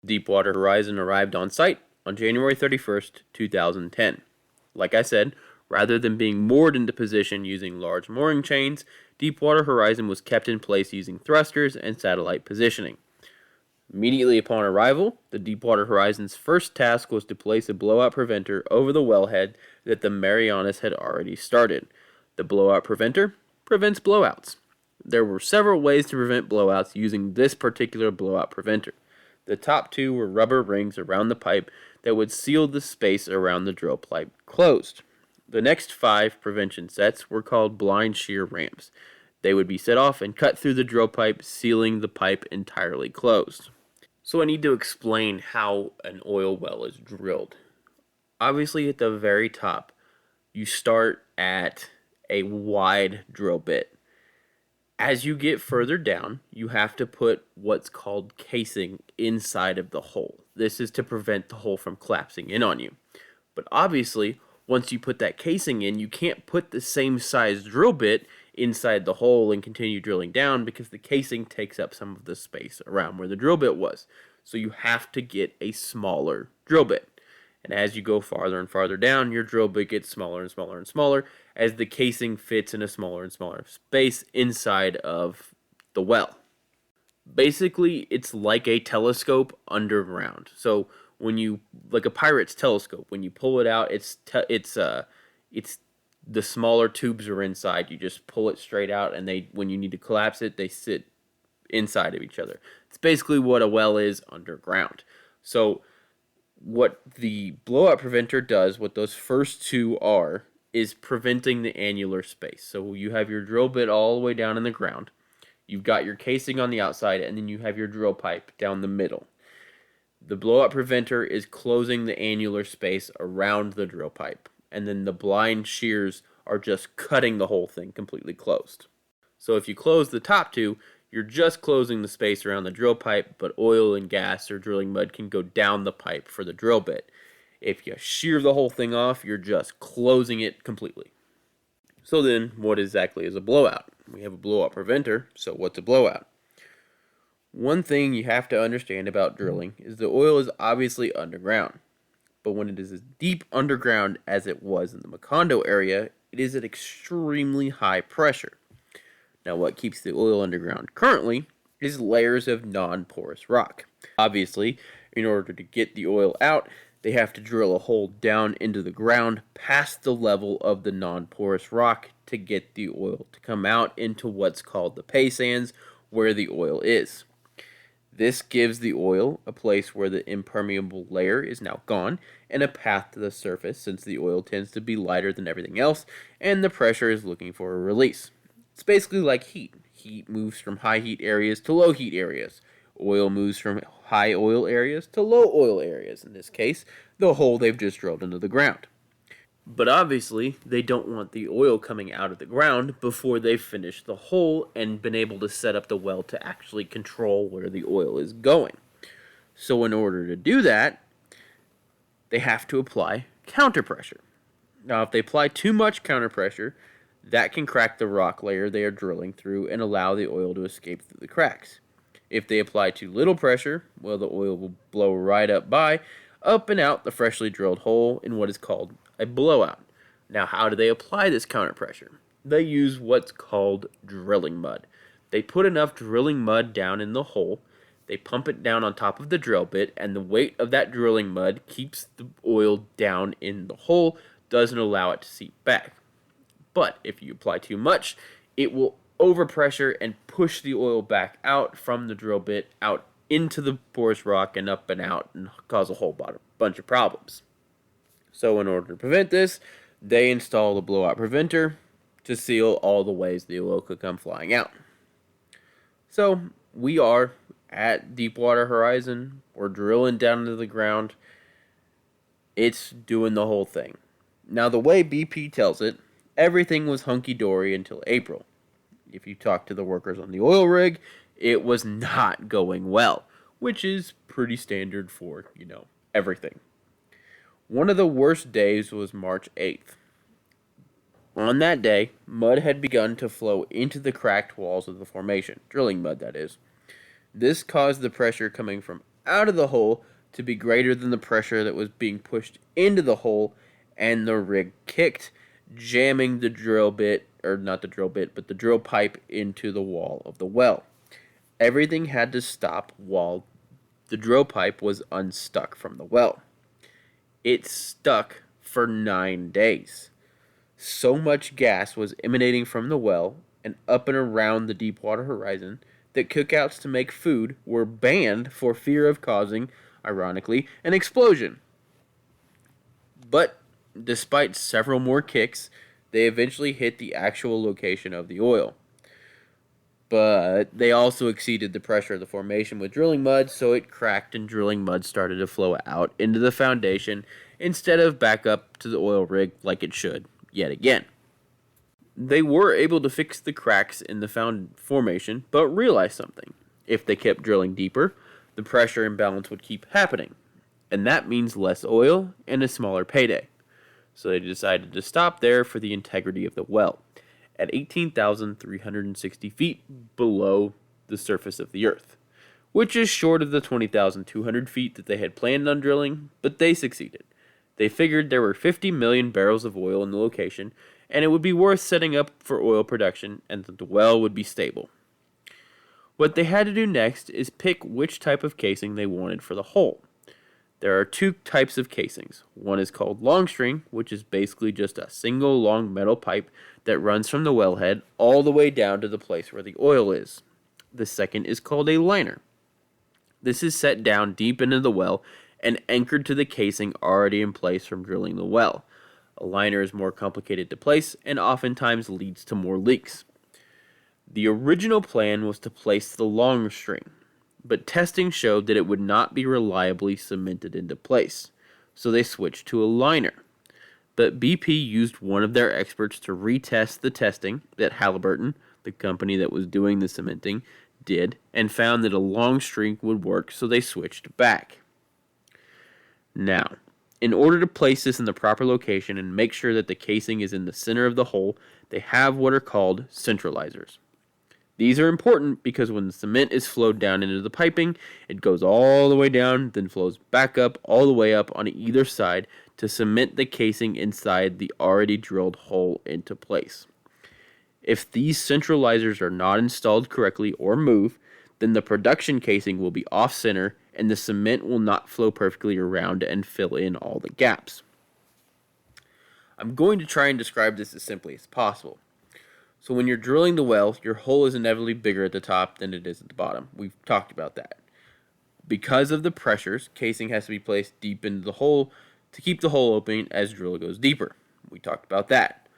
[SPEAKER 2] Deepwater Horizon arrived on site on January 31st, 2010. Like I said, rather than being moored into position using large mooring chains, Deepwater Horizon was kept in place using thrusters and satellite positioning. Immediately upon arrival, the Deepwater Horizon's first task was to place a blowout preventer over the wellhead that the Marianas had already started. The blowout preventer prevents blowouts. There were several ways to prevent blowouts using this particular blowout preventer. The top 2 were rubber rings around the pipe that would seal the space around the drill pipe closed. The next 5 prevention sets were called blind shear ramps. They would be set off and cut through the drill pipe, sealing the pipe entirely closed. So I need to explain how an oil well is drilled. Obviously, at the very top, you start at a wide drill bit. As you get further down, you have to put what's called casing inside of the hole. This is to prevent the hole from collapsing in on you. But obviously, once you put that casing in, you can't put the same size drill bit inside the hole and continue drilling down because the casing takes up some of the space around where the drill bit was. So you have to get a smaller drill bit. And as you go farther and farther down, your drill bit gets smaller and smaller and smaller as the casing fits in a smaller and smaller space inside of the well. Basically, it's like a telescope underground. So when you, like a pirate's telescope, when you pull it out, it's the smaller tubes are inside. You just pull it straight out, and when you need to collapse it, they sit inside of each other. It's basically what a well is underground. So what the blowout preventer does, what those first two are, is preventing the annular space. So you have your drill bit all the way down in the ground. You've got your casing on the outside, and then you have your drill pipe down the middle. The blowout preventer is closing the annular space around the drill pipe, and then the blind shears are just cutting the whole thing completely closed. So if you close the top two, you're just closing the space around the drill pipe, but oil and gas or drilling mud can go down the pipe for the drill bit. If you shear the whole thing off, you're just closing it completely. So then, what exactly is a blowout? We have a blowout preventer, so what's a blowout? One thing you have to understand about drilling is the oil is obviously underground. But when it is as deep underground as it was in the Macondo area, it is at extremely high pressure. Now, what keeps the oil underground currently is layers of non-porous rock. Obviously, in order to get the oil out, they have to drill a hole down into the ground past the level of the non-porous rock to get the oil to come out into what's called the pay sands, where the oil is. This gives the oil a place where the impermeable layer is now gone and a path to the surface, since the oil tends to be lighter than everything else and the pressure is looking for a release. It's basically like heat. Heat moves from high heat areas to low heat areas. Oil moves from high oil areas to low oil areas. In this case, the hole they've just drilled into the ground. But obviously, they don't want the oil coming out of the ground before they've finished the hole and been able to set up the well to actually control where the oil is going. So in order to do that, they have to apply counterpressure. Now, if they apply too much counterpressure, that can crack the rock layer they are drilling through and allow the oil to escape through the cracks. If they apply too little pressure, well, the oil will blow right up and out the freshly drilled hole in what is called a blowout. Now, how do they apply this counterpressure? They use what's called drilling mud. They put enough drilling mud down in the hole, they pump it down on top of the drill bit, and the weight of that drilling mud keeps the oil down in the hole, doesn't allow it to seep back. But if you apply too much, it will overpressure and push the oil back out from the drill bit out into the porous rock and up and out and cause a whole bunch of problems. So in order to prevent this, they install the blowout preventer to seal all the ways the oil could come flying out. So we are at Deepwater Horizon. We're drilling down into the ground. It's doing the whole thing. Now, the way BP tells it, everything was hunky-dory until April. If you talk to the workers on the oil rig, it was not going well, which is pretty standard for, everything. One of the worst days was March 8th. On that day, mud had begun to flow into the cracked walls of the formation, drilling mud, that is. This caused the pressure coming from out of the hole to be greater than the pressure that was being pushed into the hole, and the rig kicked, jamming the drill bit, or not the drill bit, but the drill pipe into the wall of the well. Everything had to stop while the drill pipe was unstuck from the well. It stuck for 9 days. So much gas was emanating from the well and up and around the Deepwater Horizon that cookouts to make food were banned for fear of causing, ironically, an explosion. But despite several more kicks, they eventually hit the actual location of the oil. But they also exceeded the pressure of the formation with drilling mud, so it cracked and drilling mud started to flow out into the foundation instead of back up to the oil rig like it should, yet again. They were able to fix the cracks in the formation, but realized something. If they kept drilling deeper, the pressure imbalance would keep happening, and that means less oil and a smaller payday. So they decided to stop there for the integrity of the well. at 18,360 feet below the surface of the Earth, which is short of the 20,200 feet that they had planned on drilling, but they succeeded. They figured there were 50 million barrels of oil in the location, and it would be worth setting up for oil production, and that the well would be stable. What they had to do next is pick which type of casing they wanted for the hole. There are two types of casings. One is called long string, which is basically just a single long metal pipe that runs from the wellhead all the way down to the place where the oil is. The second is called a liner. This is set down deep into the well and anchored to the casing already in place from drilling the well. A liner is more complicated to place and oftentimes leads to more leaks. The original plan was to place the long string, but testing showed that it would not be reliably cemented into place, so they switched to a liner. But BP used one of their experts to retest the testing that Halliburton, the company that was doing the cementing, did, and found that a long string would work, so they switched back. Now, in order to place this in the proper location and make sure that the casing is in the center of the hole, they have what are called centralizers. These are important because when the cement is flowed down into the piping, it goes all the way down, then flows back up, all the way up on either side to cement the casing inside the already drilled hole into place. If these centralizers are not installed correctly or move, then the production casing will be off-center and the cement will not flow perfectly around and fill in all the gaps. I'm going to try and describe this as simply as possible. So when you're drilling the well, your hole is inevitably bigger at the top than it is at the bottom. We've talked about that. Because of the pressures, casing has to be placed deep into the hole to keep the hole open as drill goes deeper. We talked about that.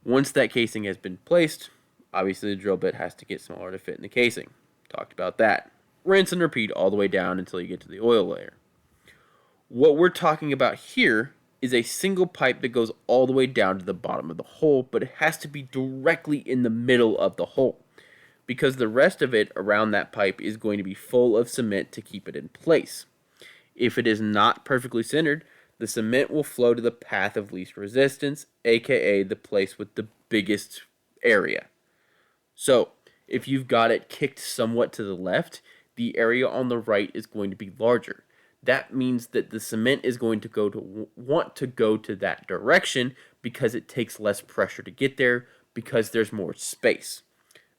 [SPEAKER 2] Once that casing has been placed, obviously the drill bit has to get smaller to fit in the casing. Talked about that. Rinse and repeat all the way down until you get to the oil layer. What we're talking about here is a single pipe that goes all the way down to the bottom of the hole, but it has to be directly in the middle of the hole, because the rest of it around that pipe is going to be full of cement to keep it in place. If it is not perfectly centered, the cement will flow to the path of least resistance, aka the place with the biggest area. So, if you've got it kicked somewhat to the left, the area on the right is going to be larger. That means that the cement is going to want to go to that direction because it takes less pressure to get there because there's more space.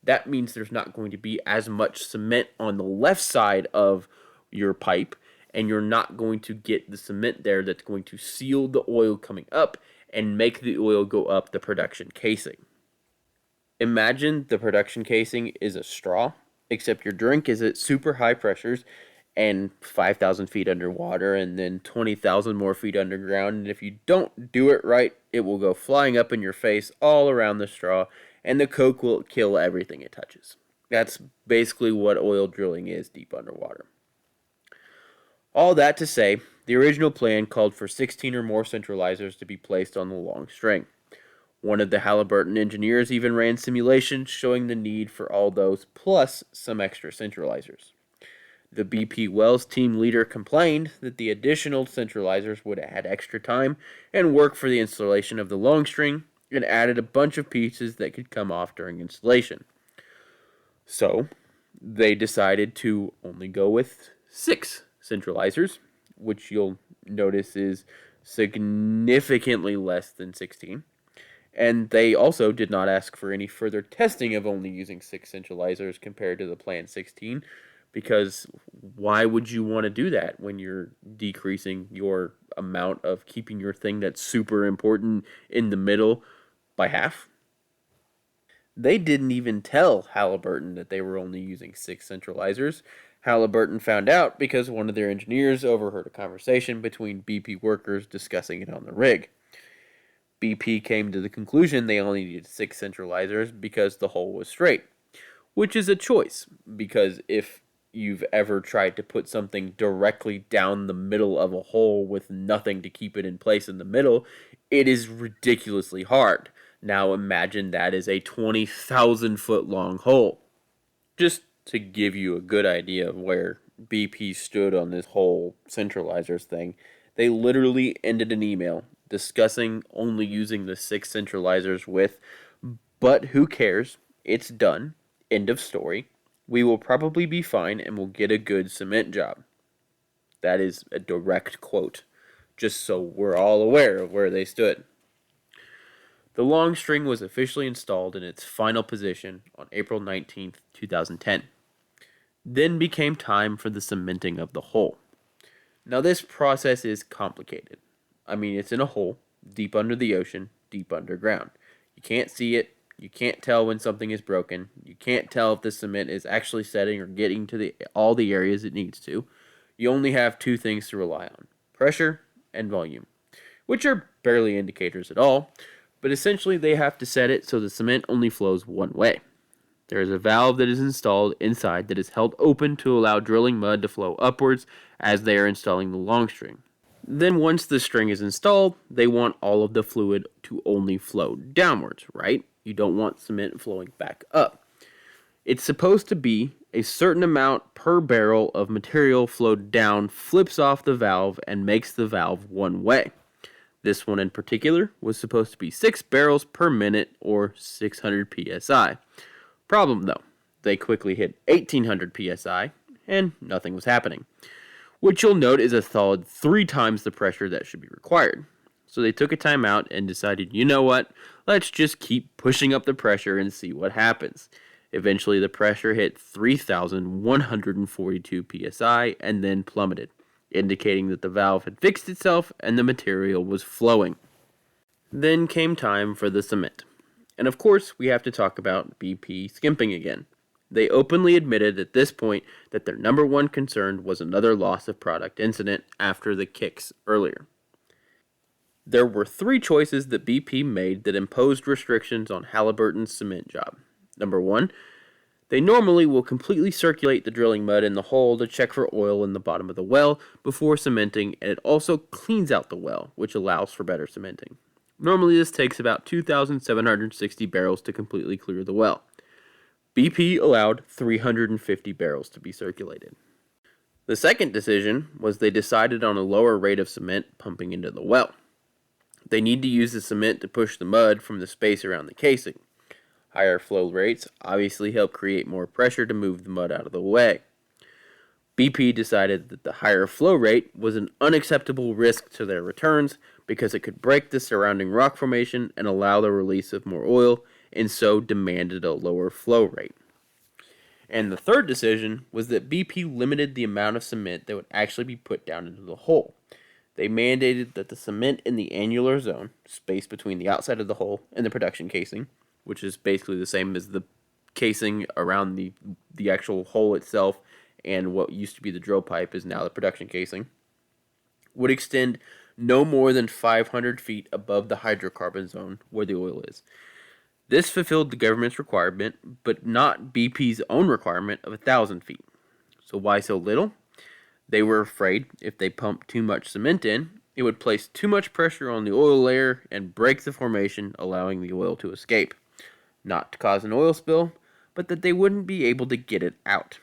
[SPEAKER 2] That means there's not going to be as much cement on the left side of your pipe, and you're not going to get the cement there that's going to seal the oil coming up and make the oil go up the production casing. Imagine the production casing is a straw, except your drink is at super high pressures and 5,000 feet underwater and then 20,000 more feet underground. And if you don't do it right, it will go flying up in your face all around the straw, and the coke will kill everything it touches. That's basically what oil drilling is deep underwater. All that to say, the original plan called for 16 or more centralizers to be placed on the long string. One of the Halliburton engineers even ran simulations showing the need for all those plus some extra centralizers. The BP Wells team leader complained that the additional centralizers would add extra time and work for the installation of the long string, and added a bunch of pieces that could come off during installation. So, they decided to only go with 6 centralizers, which you'll notice is significantly less than 16. And they also did not ask for any further testing of only using 6 centralizers compared to the planned 16, because why would you want to do that when you're decreasing your amount of keeping your thing that's super important in the middle by half? They didn't even tell Halliburton that they were only using 6 centralizers. Halliburton found out because one of their engineers overheard a conversation between BP workers discussing it on the rig. BP came to the conclusion they only needed 6 centralizers because the hole was straight, which is a choice, because if you've ever tried to put something directly down the middle of a hole with nothing to keep it in place in the middle, it is ridiculously hard. Now imagine that is a 20,000 foot long hole. Just to give you a good idea of where BP stood on this whole centralizers thing, they literally ended an email discussing only using the 6 centralizers with But who cares? It's done. End of story. We will probably be fine and will get a good cement job. That is a direct quote, just so we're all aware of where they stood. The long string was officially installed in its final position on April 19th, 2010. Then became time for the cementing of the hole. Now this process is complicated. I mean, it's in a hole, deep under the ocean, deep underground. You can't see it. You can't tell when something is broken. You can't tell if the cement is actually setting or getting to all the areas it needs to. You only have two things to rely on: pressure and volume, which are barely indicators at all, but essentially they have to set it so the cement only flows one way. There is a valve that is installed inside that is held open to allow drilling mud to flow upwards as they are installing the long string. Then once the string is installed, they want all of the fluid to only flow downwards, right? You don't want cement flowing back up. It's supposed to be a certain amount per barrel of material flowed down flips off the valve and makes the valve one way. This one in particular was supposed to be 6 barrels per minute or 600 psi. Problem though, they quickly hit 1800 psi and nothing was happening, which you'll note is a solid 3 times the pressure that should be required. So they took a time out and decided, you know what, let's just keep pushing up the pressure and see what happens. Eventually the pressure hit 3,142 psi and then plummeted, indicating that the valve had fixed itself and the material was flowing. Then came time for the cement. And of course, we have to talk about BP skimping again. They openly admitted at this point that their number one concern was another loss of product incident after the kicks earlier. There were 3 choices that BP made that imposed restrictions on Halliburton's cement job. Number 1, they normally will completely circulate the drilling mud in the hole to check for oil in the bottom of the well before cementing, and it also cleans out the well, which allows for better cementing. Normally this takes about 2,760 barrels to completely clear the well. BP allowed 350 barrels to be circulated. The second decision was they decided on a lower rate of cement pumping into the well. They need to use the cement to push the mud from the space around the casing. Higher flow rates obviously help create more pressure to move the mud out of the way. BP decided that the higher flow rate was an unacceptable risk to their returns because it could break the surrounding rock formation and allow the release of more oil, and so demanded a lower flow rate. And the third decision was that BP limited the amount of cement that would actually be put down into the hole. They mandated that the cement in the annular zone, space between the outside of the hole and the production casing, which is basically the same as the casing around the actual hole itself, and what used to be the drill pipe is now the production casing, would extend no more than 500 feet above the hydrocarbon zone where the oil is. This fulfilled the government's requirement, but not BP's own requirement of 1,000 feet. So why so little? They were afraid if they pumped too much cement in, it would place too much pressure on the oil layer and break the formation, allowing the oil to escape. Not to cause an oil spill, but that they wouldn't be able to get it out.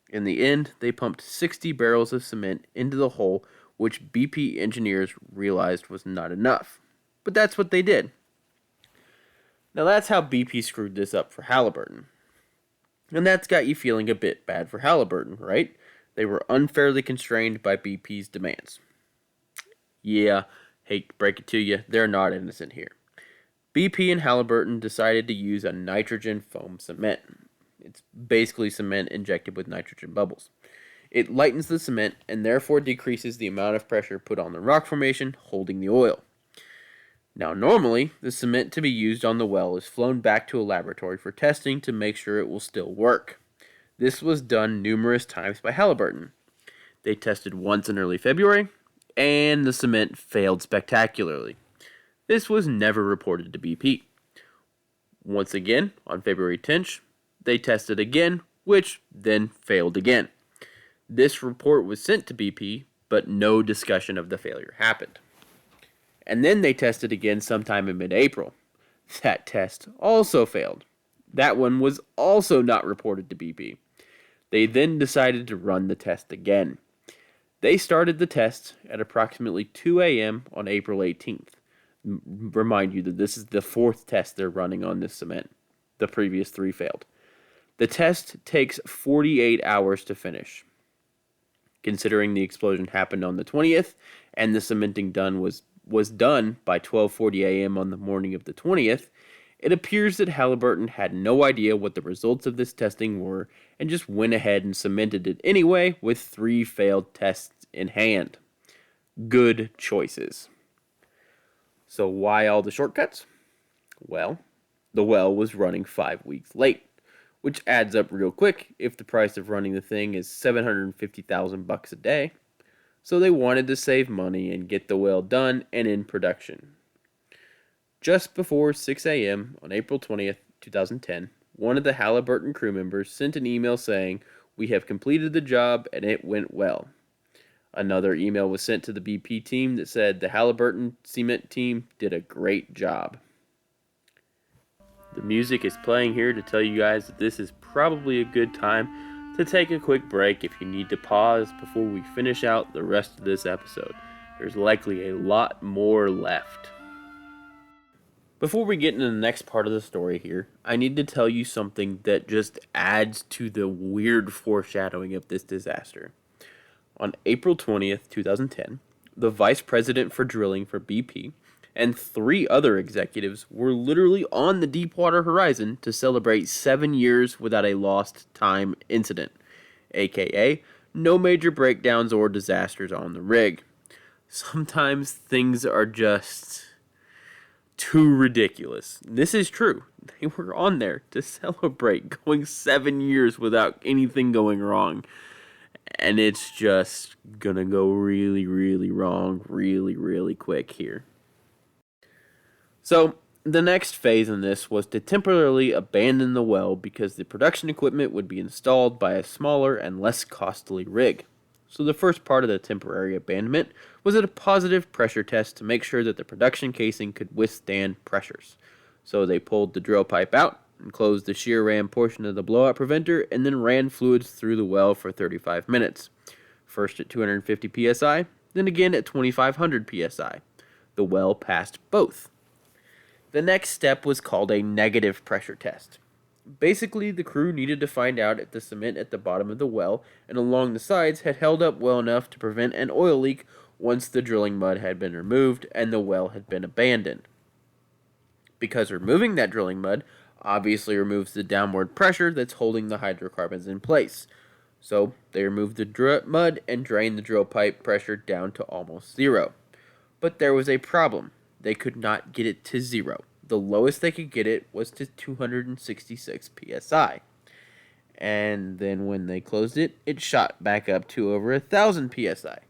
[SPEAKER 2] In the end, they pumped 60 barrels of cement into the hole, which BP engineers realized was not enough. But that's what they did. Now that's how BP screwed this up for Halliburton. And that's got you feeling a bit bad for Halliburton, right? They were unfairly constrained by BP's demands. Yeah, hate to break it to you, they're not innocent here. BP and Halliburton decided to use a nitrogen foam cement. It's basically cement injected with nitrogen bubbles. It lightens the cement and therefore decreases the amount of pressure put on the rock formation holding the oil. Now normally, the cement to be used on the well is flown back to a laboratory for testing to make sure it will still work. This was done numerous times by Halliburton. They tested once in early February, and the cement failed spectacularly. This was never reported to BP. Once again, on February 10th, they tested again, which then failed again. This report was sent to BP, but no discussion of the failure happened. And then they tested again sometime in mid-April. That test also failed. That one was also not reported to BP. They then decided to run the test again. They started the test at approximately 2 a.m. on April 18th. Remind you that this is the 4th test they're running on this cement. The previous 3 failed. The test takes 48 hours to finish. Considering the explosion happened on the 20th and the cementing was done by 12:40 a.m. on the morning of the 20th, it appears that Halliburton had no idea what the results of this testing were and just went ahead and cemented it anyway with 3 failed tests in hand. Good choices. So why all the shortcuts? Well, the well was running 5 weeks late, which adds up real quick if the price of running the thing is $750,000 a day. So they wanted to save money and get the well done and in production. Just before 6 a.m. on April 20th, 2010, one of the Halliburton crew members sent an email saying, "We have completed the job and it went well." Another email was sent to the BP team that said the Halliburton cement team did a great job. The music is playing here to tell you guys that this is probably a good time to take a quick break if you need to pause before we finish out the rest of this episode. There's likely a lot more left. Before we get into the next part of the story here, I need to tell you something that just adds to the weird foreshadowing of this disaster. On April 20th, 2010, the vice president for drilling for BP and 3 other executives were literally on the Deepwater Horizon to celebrate 7 years without a lost time incident, aka no major breakdowns or disasters on the rig. Sometimes things are just too ridiculous. This is true. They were on there to celebrate going 7 years without anything going wrong. And it's just gonna go really, really wrong really, really quick here. So, the next phase in this was to temporarily abandon the well because the production equipment would be installed by a smaller and less costly rig. So the first part of the temporary abandonment was a positive pressure test to make sure that the production casing could withstand pressures. So they pulled the drill pipe out and closed the shear ram portion of the blowout preventer and then ran fluids through the well for 35 minutes. First at 250 psi, then again at 2500 psi. The well passed both. The next step was called a negative pressure test. Basically, the crew needed to find out if the cement at the bottom of the well and along the sides had held up well enough to prevent an oil leak once the drilling mud had been removed and the well had been abandoned. Because removing that drilling mud obviously removes the downward pressure that's holding the hydrocarbons in place. So they removed the mud and drained the drill pipe pressure down to almost 0. But there was a problem. They could not get it to 0. The lowest they could get it was to 266 psi. And then when they closed it, it shot back up to over 1000 psi.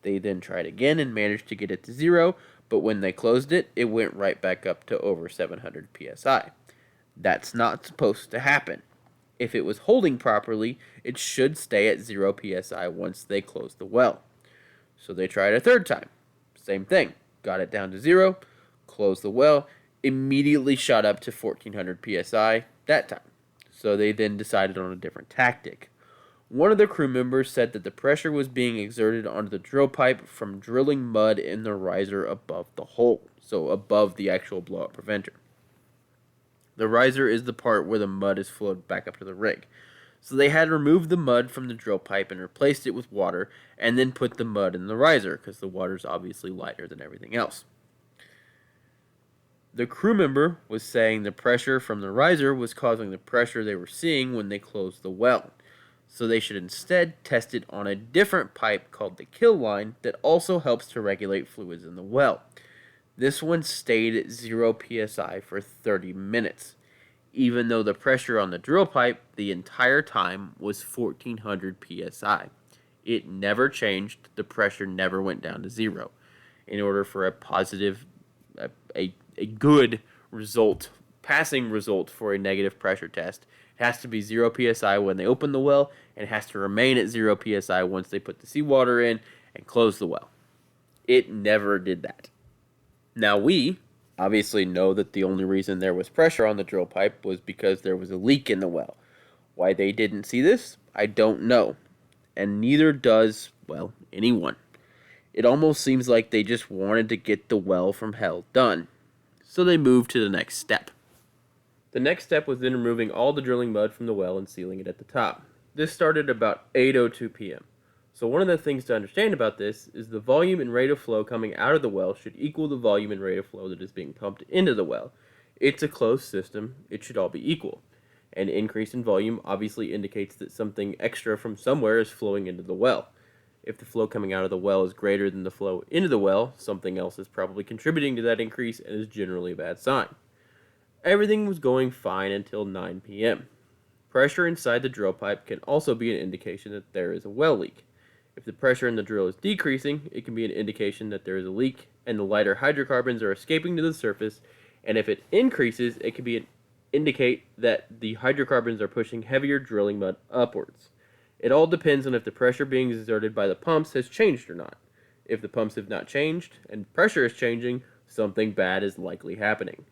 [SPEAKER 2] They then tried again and managed to get it to 0, but when they closed it, it went right back up to over 700 psi. That's not supposed to happen. If it was holding properly, it should stay at 0 psi once they close the well. So they tried a third time. Same thing. Got it down to 0, closed the well, immediately shot up to 1400 psi that time. So they then decided on a different tactic. One of the crew members said that the pressure was being exerted onto the drill pipe from drilling mud in the riser above the hole, so above the actual blowout preventer. The riser is the part where the mud is flowed back up to the rig. So they had removed the mud from the drill pipe and replaced it with water, and then put the mud in the riser, because the water is obviously lighter than everything else. The crew member was saying the pressure from the riser was causing the pressure they were seeing when they closed the well. So they should instead test it on a different pipe called the kill line that also helps to regulate fluids in the well. This one stayed at 0 psi for 30 minutes, even though the pressure on the drill pipe the entire time was 1400 psi. It never changed, the pressure never went down to 0. In order for a positive, a good result, passing result for a negative pressure test, it has to be 0 psi when they open the well, and it has to remain at 0 psi once they put the seawater in and close the well. It never did that. Now we obviously know that the only reason there was pressure on the drill pipe was because there was a leak in the well. Why they didn't see this, I don't know. And neither does, well, anyone. It almost seems like they just wanted to get the well from hell done. So they moved to the next step. The next step was then removing all the drilling mud from the well and sealing it at the top. This started about 8:02 p.m. So one of the things to understand about this is the volume and rate of flow coming out of the well should equal the volume and rate of flow that is being pumped into the well. It's a closed system, it should all be equal. An increase in volume obviously indicates that something extra from somewhere is flowing into the well. If the flow coming out of the well is greater than the flow into the well, something else is probably contributing to that increase and is generally a bad sign. Everything was going fine until 9 p.m. Pressure inside the drill pipe can also be an indication that there is a well leak. If the pressure in the drill is decreasing, it can be an indication that there is a leak and the lighter hydrocarbons are escaping to the surface, and if it increases, it can indicate that the hydrocarbons are pushing heavier drilling mud upwards. It all depends on if the pressure being exerted by the pumps has changed or not. If the pumps have not changed and pressure is changing, something bad is likely happening.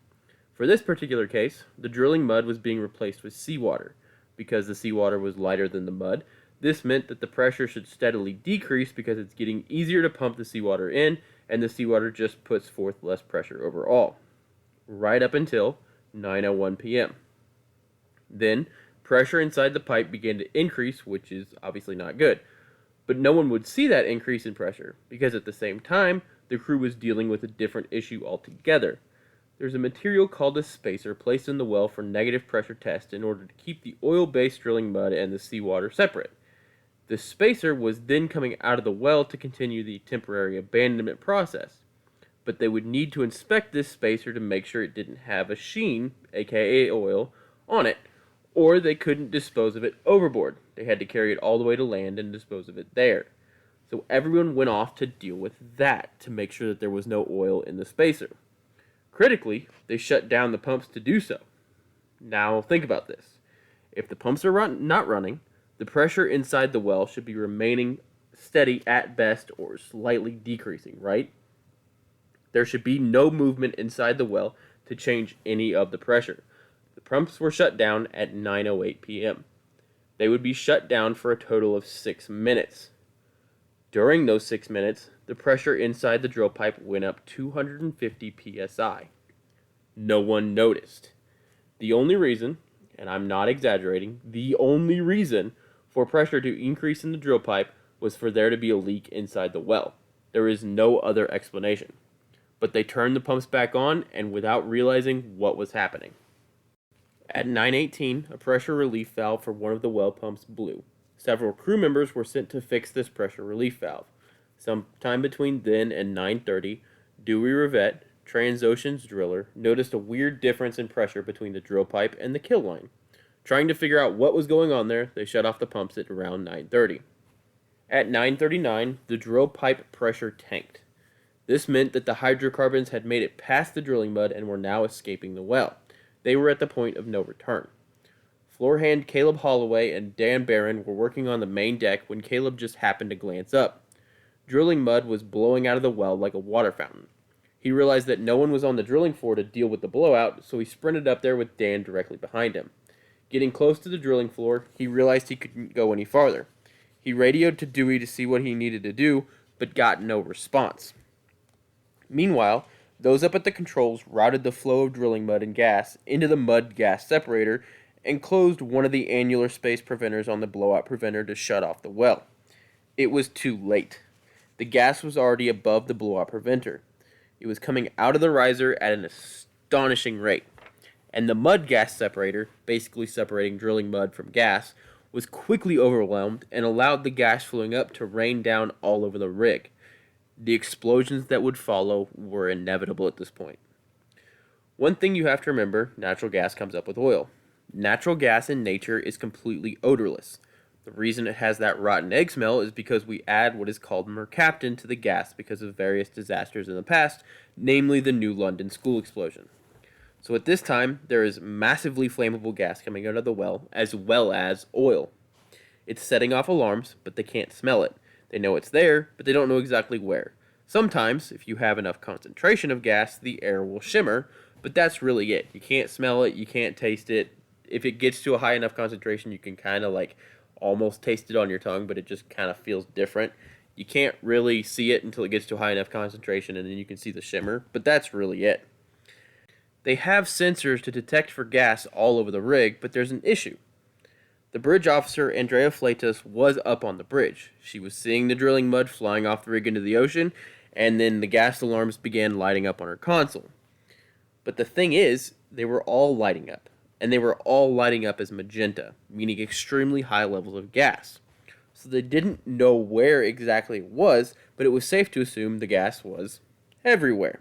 [SPEAKER 2] For this particular case, the drilling mud was being replaced with seawater. Because the seawater was lighter than the mud, this meant that the pressure should steadily decrease because it's getting easier to pump the seawater in, and the seawater just puts forth less pressure overall. Right up until 9:01 p.m. Then, pressure inside the pipe began to increase, which is obviously not good. But no one would see that increase in pressure, because at the same time, the crew was dealing with a different issue altogether. There's a material called a spacer placed in the well for negative pressure test in order to keep the oil-based drilling mud and the seawater separate. The spacer was then coming out of the well to continue the temporary abandonment process, but they would need to inspect this spacer to make sure it didn't have a sheen, aka oil, on it, or they couldn't dispose of it overboard. They had to carry it all the way to land and dispose of it there. So everyone went off to deal with that to make sure that there was no oil in the spacer. Critically, they shut down the pumps to do so. Now think about this. If the pumps are not running, the pressure inside the well should be remaining steady at best or slightly decreasing, right? There should be no movement inside the well to change any of the pressure. The pumps were shut down at 9:08 p.m. They would be shut down for a total of 6 minutes. During those 6 minutes, the pressure inside the drill pipe went up 250 psi. No one noticed. The only reason, and I'm not exaggerating, the only reason for pressure to increase in the drill pipe was for there to be a leak inside the well. There is no other explanation. But they turned the pumps back on and without realizing what was happening. At 9:18, a pressure relief valve for one of the well pumps blew. Several crew members were sent to fix this pressure relief valve. Sometime between then and 9:30, Dewey Rivette, Transocean's driller, noticed a weird difference in pressure between the drill pipe and the kill line. Trying to figure out what was going on there, they shut off the pumps at around 9:30. At 9:39, the drill pipe pressure tanked. This meant that the hydrocarbons had made it past the drilling mud and were now escaping the well. They were at the point of no return. Floor hand Caleb Holloway and Dan Barron were working on the main deck when Caleb just happened to glance up. Drilling mud was blowing out of the well like a water fountain. He realized that no one was on the drilling floor to deal with the blowout, so he sprinted up there with Dan directly behind him. Getting close to the drilling floor, he realized he couldn't go any farther. He radioed to Dewey to see what he needed to do, but got no response. Meanwhile, those up at the controls routed the flow of drilling mud and gas into the mud-gas separator and closed one of the annular space preventers on the blowout preventer to shut off the well. It was too late. The gas was already above the blowout preventer. It was coming out of the riser at an astonishing rate. And the mud gas separator, basically separating drilling mud from gas, was quickly overwhelmed and allowed the gas flowing up to rain down all over the rig. The explosions that would follow were inevitable at this point. One thing you have to remember, natural gas comes up with oil. Natural gas in nature is completely odorless. The reason it has that rotten egg smell is because we add what is called mercaptan to the gas because of various disasters in the past, namely the New London school explosion. So at this time, there is massively flammable gas coming out of the well, as well as oil. It's setting off alarms, but they can't smell it. They know it's there, but they don't know exactly where. Sometimes, if you have enough concentration of gas, the air will shimmer, but that's really it. You can't smell it, you can't taste it. If it gets to a high enough concentration, you can kind of almost taste it on your tongue, but it just kind of feels different. You can't really see it until it gets to a high enough concentration, and then you can see the shimmer, but that's really it. They have sensors to detect for gas all over the rig, but there's an issue. The bridge officer, Andrea Fleitas, was up on the bridge. She was seeing the drilling mud flying off the rig into the ocean, and then the gas alarms began lighting up on her console. But the thing is, they were all lighting up, and they were all lighting up as magenta, meaning extremely high levels of gas. So they didn't know where exactly it was, but it was safe to assume the gas was everywhere.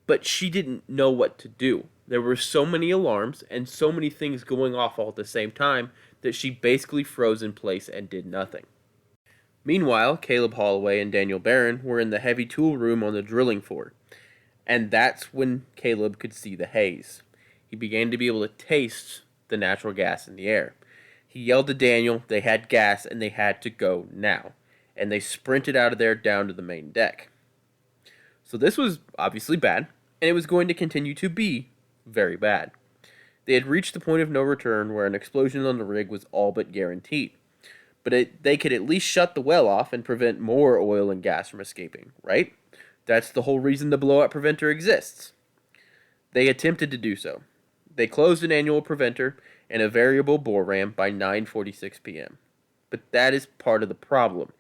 [SPEAKER 2] But she didn't know what to do. There were so many alarms and so many things going off all at the same time that she basically froze in place and did nothing. Meanwhile, Caleb Holloway and Daniel Barron were in the heavy tool room on the drilling floor, and that's when Caleb could see the haze. He began to be able to taste the natural gas in the air. He yelled to Daniel they had gas and they had to go now, and they sprinted out of there down to the main deck. So this was obviously bad, and it was going to continue to be very bad. They had reached the point of no return where an explosion on the rig was all but guaranteed. But they could at least shut the well off and prevent more oil and gas from escaping, right? That's the whole reason the blowout preventer exists. They attempted to do so. They closed an annual preventer and a variable bore ram by 9:46 p.m. But that is part of the problem.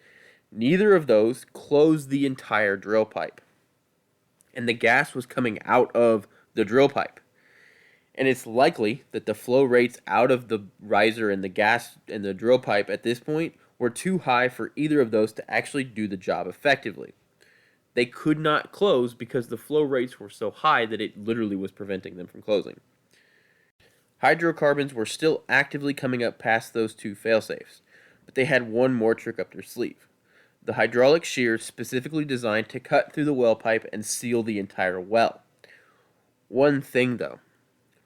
[SPEAKER 2] Neither of those closed the entire drill pipe. And the gas was coming out of the drill pipe. And it's likely that the flow rates out of the riser and the gas and the drill pipe at this point were too high for either of those to actually do the job effectively. They could not close because the flow rates were so high that it literally was preventing them from closing. Hydrocarbons were still actively coming up past those two failsafes, but they had one more trick up their sleeve. The hydraulic shears specifically designed to cut through the well pipe and seal the entire well. One thing though,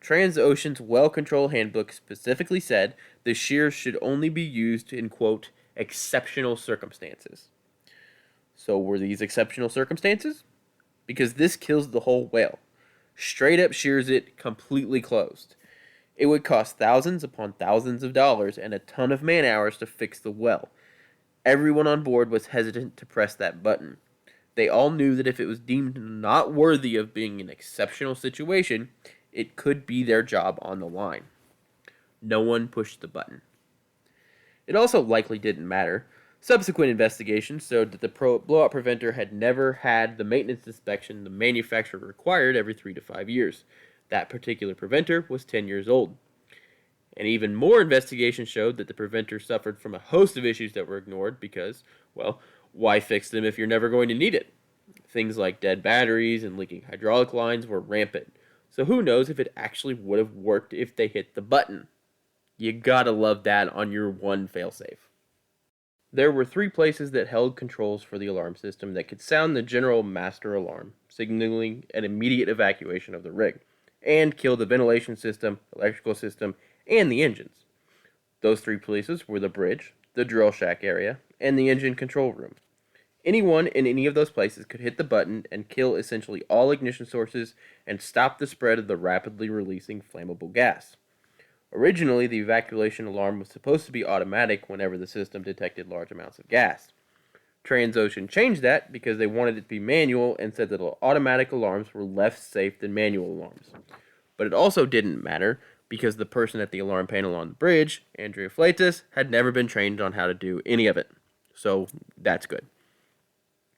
[SPEAKER 2] Transocean's well control handbook specifically said the shears should only be used in, quote, exceptional circumstances. So were these exceptional circumstances? Because this kills the whole whale. Straight up shears it completely closed. It would cost thousands upon thousands of dollars and a ton of man hours to fix the well. Everyone on board was hesitant to press that button. They all knew that if it was deemed not worthy of being an exceptional situation, it could be their job on the line. No one pushed the button. It also likely didn't matter. Subsequent investigations showed that the blowout preventer had never had the maintenance inspection the manufacturer required every 3 to 5 years. That particular preventer was 10 years old. And even more investigations showed that the preventer suffered from a host of issues that were ignored because, well, why fix them if you're never going to need it? Things like dead batteries and leaking hydraulic lines were rampant. So who knows if it actually would have worked if they hit the button. You gotta love that on your one failsafe. There were 3 places that held controls for the alarm system that could sound the general master alarm, signaling an immediate evacuation of the rig, and kill the ventilation system, electrical system, and the engines. Those 3 places were the bridge, the drill shack area, and the engine control room. Anyone in any of those places could hit the button and kill essentially all ignition sources and stop the spread of the rapidly releasing flammable gas. Originally, the evacuation alarm was supposed to be automatic whenever the system detected large amounts of gas. Transocean changed that because they wanted it to be manual and said that automatic alarms were less safe than manual alarms. But it also didn't matter because the person at the alarm panel on the bridge, Andrea Fleitas, had never been trained on how to do any of it. So that's good.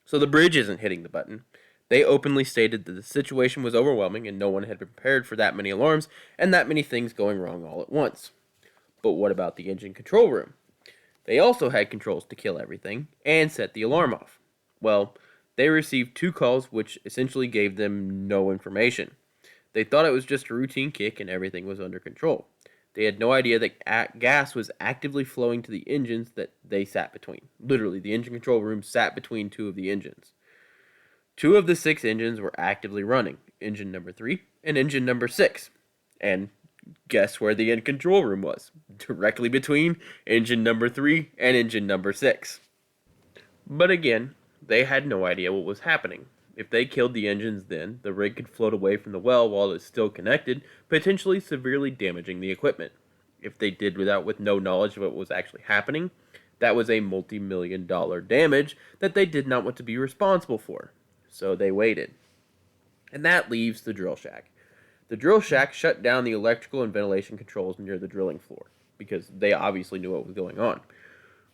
[SPEAKER 2] So the bridge isn't hitting the button. They openly stated that the situation was overwhelming and no one had prepared for that many alarms and that many things going wrong all at once. But what about the engine control room? They also had controls to kill everything and set the alarm off. Well, they received 2 calls which essentially gave them no information. They thought it was just a routine kick and everything was under control. They had no idea that gas was actively flowing to the engines that they sat between. Literally, the engine control room sat between 2 of the engines. 2 of the 6 engines were actively running, engine number 3 and engine number 6. And guess where the control room was? Directly between engine number 3 and engine number 6. But again, they had no idea what was happening. If they killed the engines then, the rig could float away from the well while it's still connected, potentially severely damaging the equipment. If they did with no knowledge of what was actually happening, that was a multi-million-dollar damage that they did not want to be responsible for. So they waited. And that leaves the drill shack. The drill shack shut down the electrical and ventilation controls near the drilling floor, because they obviously knew what was going on.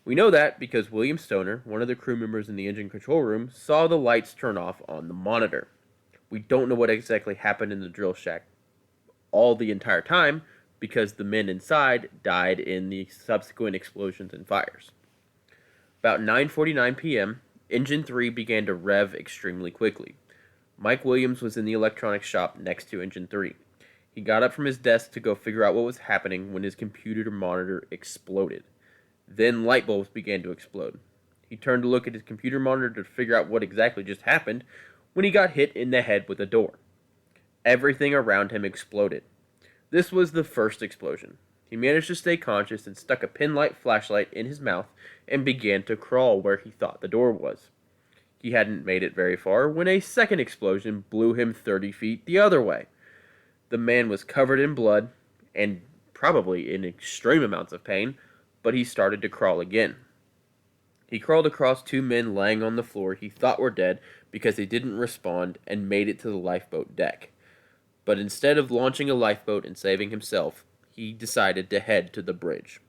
[SPEAKER 2] We know that because William Stoner, one of the crew members in the engine control room, saw the lights turn off on the monitor. We don't know what exactly happened in the drill shack all the entire time, because the men inside died in the subsequent explosions and fires. About 9:49 p.m., Engine 3 began to rev extremely quickly. Mike Williams was in the electronics shop next to Engine 3. He got up from his desk to go figure out what was happening when his computer monitor exploded. Then light bulbs began to explode. He turned to look at his computer monitor to figure out what exactly just happened when he got hit in the head with a door. Everything around him exploded. This was the first explosion. He managed to stay conscious and stuck a pinlight flashlight in his mouth and began to crawl where he thought the door was. He hadn't made it very far when a second explosion blew him 30 feet the other way. The man was covered in blood and probably in extreme amounts of pain, but he started to crawl again. He crawled across two men laying on the floor he thought were dead because they didn't respond and made it to the lifeboat deck. But instead of launching a lifeboat and saving himself, he decided to head to the bridge.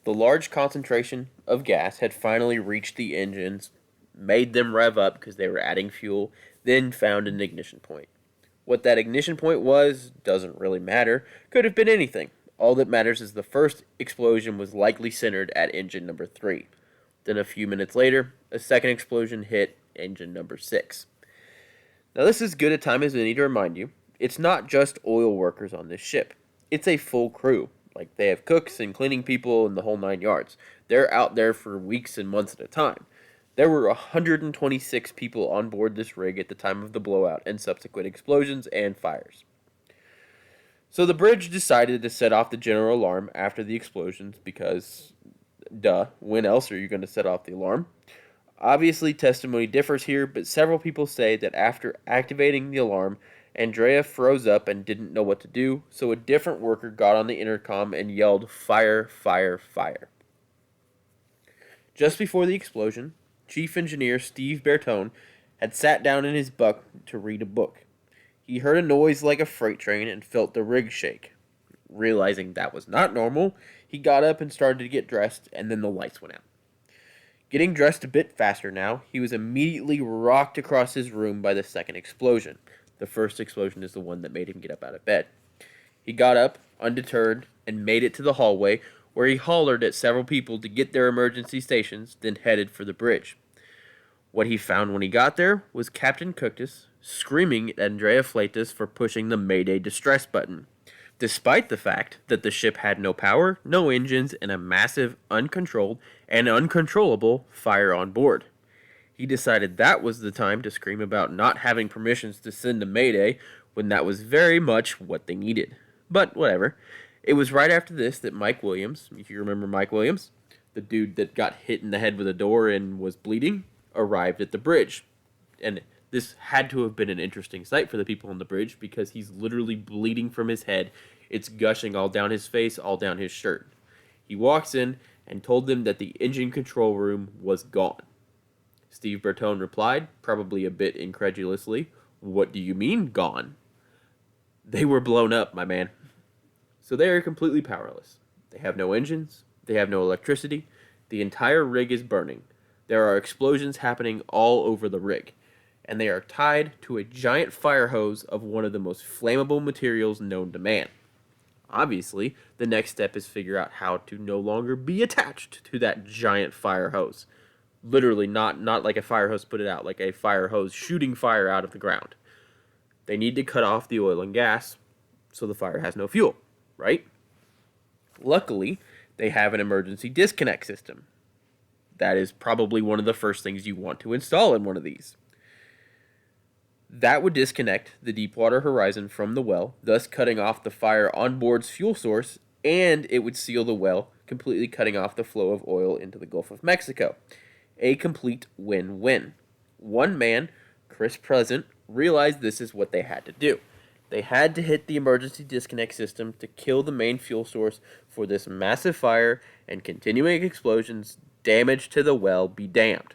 [SPEAKER 2] The large concentration of gas had finally reached the engines, made them rev up because they were adding fuel, then found an ignition point. What that ignition point was doesn't really matter. Could have been anything. All that matters is the first explosion was likely centered at engine number 3. Then a few minutes later, a second explosion hit engine number 6. Now this is good a time as any to remind you, it's not just oil workers on this ship. It's a full crew. Like, they have cooks and cleaning people and the whole 9 yards. They're out there for weeks and months at a time. There were 126 people on board this rig at the time of the blowout and subsequent explosions and fires. So the bridge decided to set off the general alarm after the explosions because, when else are you going to set off the alarm? Obviously, testimony differs here, but several people say that after activating the alarm, Andrea froze up and didn't know what to do, so a different worker got on the intercom and yelled, "Fire, fire, fire." Just before the explosion, Chief Engineer Steve Bertone had sat down in his bunk to read a book. He heard a noise like a freight train and felt the rig shake. Realizing that was not normal, he got up and started to get dressed, and then the lights went out. Getting dressed a bit faster now, he was immediately rocked across his room by the second explosion. The first explosion is the one that made him get up out of bed. He got up, undeterred, and made it to the hallway, where he hollered at several people to get their emergency stations, then headed for the bridge. What he found when he got there was Captain Cookus screaming at Andrea Fleitas for pushing the Mayday distress button, despite the fact that the ship had no power, no engines, and a massive, uncontrolled, and uncontrollable fire on board. He decided that was the time to scream about not having permissions to send a Mayday when that was very much what they needed. But whatever. It was right after this that Mike Williams, if you remember Mike Williams, the dude that got hit in the head with a door and was bleeding, arrived at the bridge. And this had to have been an interesting sight for the people on the bridge because he's literally bleeding from his head. It's gushing all down his face, all down his shirt. He walks in and told them that the engine control room was gone. Steve Bertone replied, probably a bit incredulously, "What do you mean, gone?" "They were blown up, my man." So they are completely powerless. They have no engines. They have no electricity. The entire rig is burning. There are explosions happening all over the rig. And they are tied to a giant fire hose of one of the most flammable materials known to man. Obviously, the next step is figure out how to no longer be attached to that giant fire hose. Literally, not like a fire hose put it out, like a fire hose shooting fire out of the ground. They need to cut off the oil and gas so the fire has no fuel, right? Luckily, they have an emergency disconnect system. That is probably one of the first things you want to install in one of these. That would disconnect the Deepwater Horizon from the well, thus cutting off the fire on board's fuel source, and it would seal the well, completely cutting off the flow of oil into the Gulf of Mexico. A complete win-win. One man, Chris Present, realized this is what they had to do. They had to hit the emergency disconnect system to kill the main fuel source for this massive fire and continuing explosions, damage to the well be damned.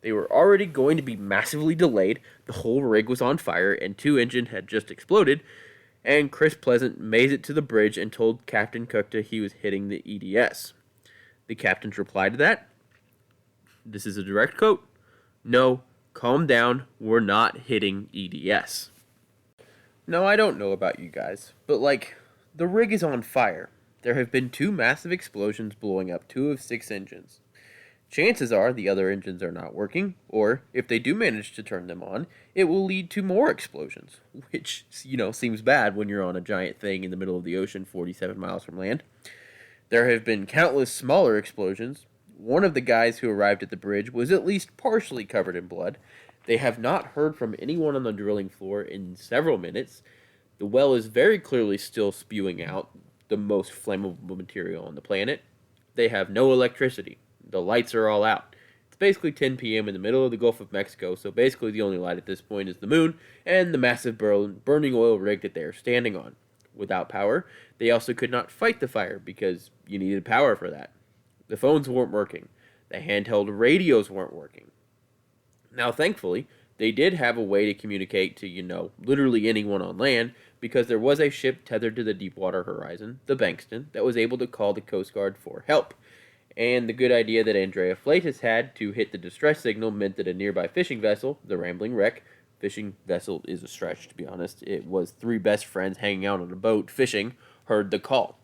[SPEAKER 2] They were already going to be massively delayed, the whole rig was on fire, and 2 engines had just exploded, and Chris Pleasant made it to the bridge and told Captain Cookta he was hitting the EDS. The captain's reply to that, this is a direct quote, "No, calm down, we're not hitting EDS." Now, I don't know about you guys, but the rig is on fire. There have been 2 massive explosions blowing up 2 of 6 engines. Chances are the other engines are not working, or if they do manage to turn them on, it will lead to more explosions, which, seems bad when you're on a giant thing in the middle of the ocean 47 miles from land. There have been countless smaller explosions. One of the guys who arrived at the bridge was at least partially covered in blood. They have not heard from anyone on the drilling floor in several minutes. The well is very clearly still spewing out the most flammable material on the planet. They have no electricity. The lights are all out. It's basically 10 p.m. in the middle of the Gulf of Mexico, so basically the only light at this point is the moon and the massive burning oil rig that they are standing on. Without power, they also could not fight the fire because you needed power for that. The phones weren't working. The handheld radios weren't working. Now, thankfully, they did have a way to communicate to, literally anyone on land because there was a ship tethered to the Deepwater Horizon, the Bankston, that was able to call the Coast Guard for help. And the good idea that Andrea Flatus had to hit the distress signal meant that a nearby fishing vessel, the Rambling Wreck, fishing vessel is a stretch to be honest, it was 3 best friends hanging out on a boat fishing, heard the call.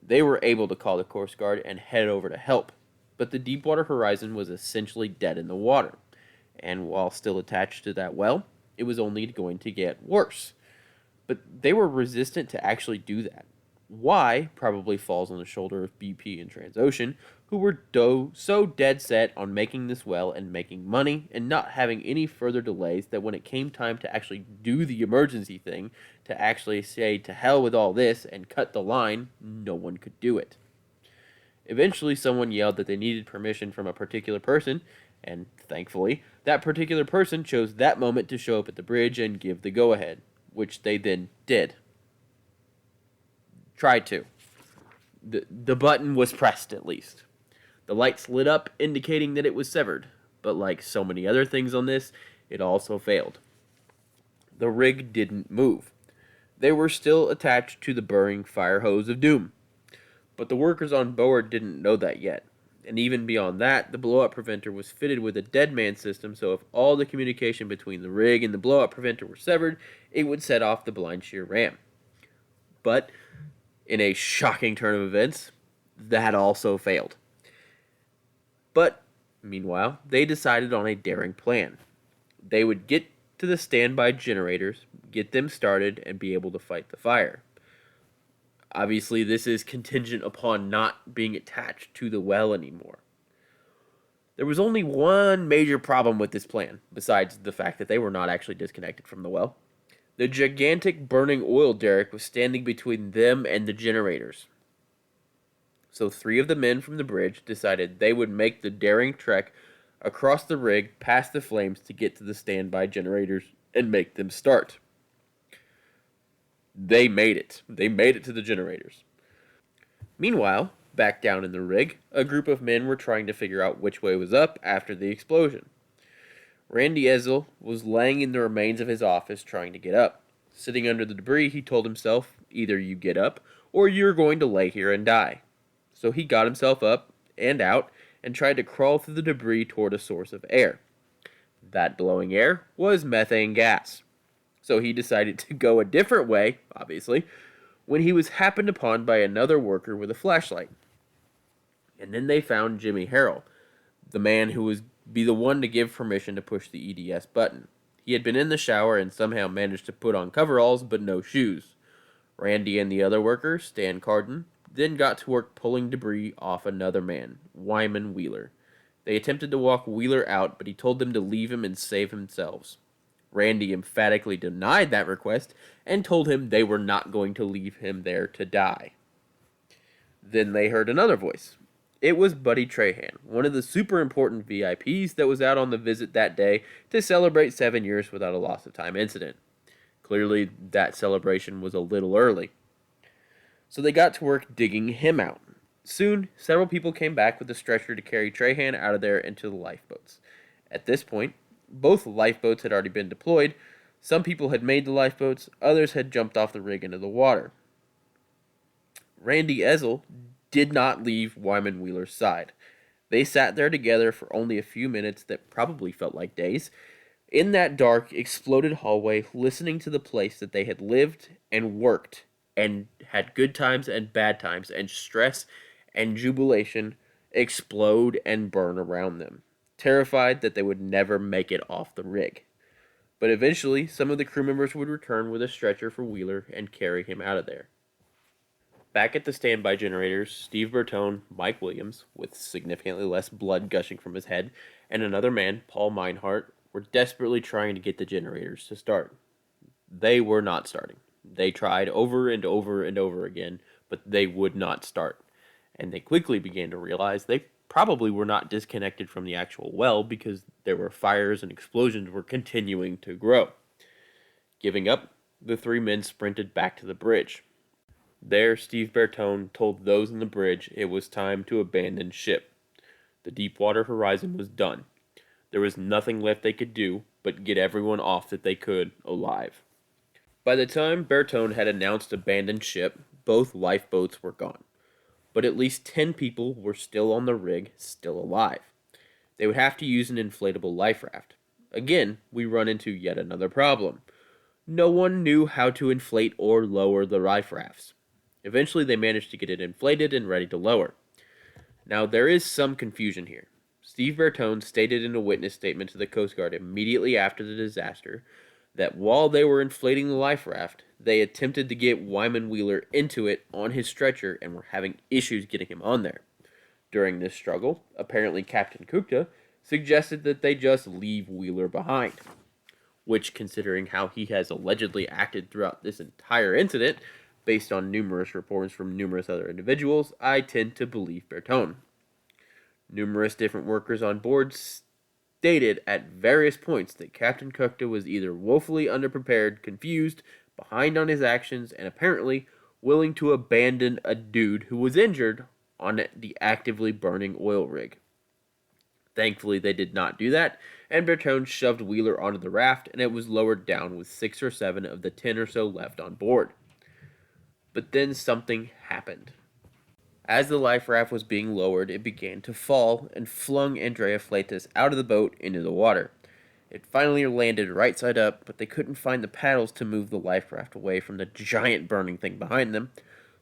[SPEAKER 2] They were able to call the Coast Guard and head over to help, but the Deepwater Horizon was essentially dead in the water, and while still attached to that well, it was only going to get worse. But they were resistant to actually do that. Why probably falls on the shoulder of BP and Transocean, who were so dead set on making this well and making money and not having any further delays that when it came time to actually do the emergency thing, to actually say to hell with all this and cut the line, no one could do it. Eventually, someone yelled that they needed permission from a particular person, and thankfully, that particular person chose that moment to show up at the bridge and give the go-ahead, which they then did. Tried to. The button was pressed, at least. The lights lit up, indicating that it was severed, but like so many other things on this, it also failed. The rig didn't move. They were still attached to the burning fire hose of doom. But the workers on board didn't know that yet. And even beyond that, the blowout preventer was fitted with a dead man system, so if all the communication between the rig and the blowout preventer were severed, it would set off the blind shear ram. But in a shocking turn of events, that also failed. But, meanwhile, they decided on a daring plan. They would get to the standby generators, get them started, and be able to fight the fire. Obviously, this is contingent upon not being attached to the well anymore. There was only one major problem with this plan, besides the fact that they were not actually disconnected from the well. The gigantic burning oil derrick was standing between them and the generators. So 3 of the men from the bridge decided they would make the daring trek across the rig past the flames to get to the standby generators and make them start. They made it. They made it to the generators. Meanwhile, back down in the rig, a group of men were trying to figure out which way was up after the explosion. Randy Ezel was laying in the remains of his office trying to get up. Sitting under the debris, he told himself, either you get up, or you're going to lay here and die. So he got himself up and out and tried to crawl through the debris toward a source of air. That blowing air was methane gas. So he decided to go a different way, obviously, when he was happened upon by another worker with a flashlight. And then they found Jimmy Harrell, the man who was be the one to give permission to push the EDS button. He had been in the shower and somehow managed to put on coveralls but no shoes. Randy and the other worker, Stan Carden, then got to work pulling debris off another man, Wyman Wheeler. They attempted to walk Wheeler out, but he told them to leave him and save themselves. Randy emphatically denied that request and told him they were not going to leave him there to die. Then they heard another voice. It was Buddy Trahan, one of the super important VIPs that was out on the visit that day to celebrate 7 years without a loss of time incident. Clearly, that celebration was a little early. So they got to work digging him out. Soon, several people came back with a stretcher to carry Trahan out of there into the lifeboats. At this point, both lifeboats had already been deployed. Some people had made the lifeboats, others had jumped off the rig into the water. Randy Ezel did not leave Wyman Wheeler's side. They sat there together for only a few minutes that probably felt like days, in that dark, exploded hallway, listening to the place that they had lived and worked and had good times and bad times and stress and jubilation explode and burn around them, terrified that they would never make it off the rig. But eventually, some of the crew members would return with a stretcher for Wheeler and carry him out of there. Back at the standby generators, Steve Bertone, Mike Williams, with significantly less blood gushing from his head, and another man, Paul Meinhardt, were desperately trying to get the generators to start. They were not starting. They tried over and over and over again, but they would not start. And they quickly began to realize they probably were not disconnected from the actual well because there were fires and explosions were continuing to grow. Giving up, the three men sprinted back to the bridge. There, Steve Bertone told those on the bridge it was time to abandon ship. The Deepwater Horizon was done. There was nothing left they could do but get everyone off that they could alive. By the time Bertone had announced abandon ship, both lifeboats were gone. But at least 10 people were still on the rig, still alive. They would have to use an inflatable life raft. Again, we run into yet another problem. No one knew how to inflate or lower the life rafts. Eventually, they managed to get it inflated and ready to lower. Now, there is some confusion here. Steve Bertone stated in a witness statement to the Coast Guard immediately after the disaster that while they were inflating the life raft, they attempted to get Wyman Wheeler into it on his stretcher and were having issues getting him on there. During this struggle, apparently Captain Kukta suggested that they just leave Wheeler behind, which, considering how he has allegedly acted throughout this entire incident, based on numerous reports from numerous other individuals, I tend to believe Bertone. Numerous different workers on board stated at various points that Captain Kukta was either woefully underprepared, confused, behind on his actions, and apparently willing to abandon a dude who was injured on the actively burning oil rig. Thankfully, they did not do that, and Bertone shoved Wheeler onto the raft, and it was lowered down with 6 or 7 of the 10 or so left on board. But then something happened. As the life raft was being lowered, it began to fall and flung Andrea Fleitas out of the boat into the water. It finally landed right side up, but they couldn't find the paddles to move the life raft away from the giant burning thing behind them,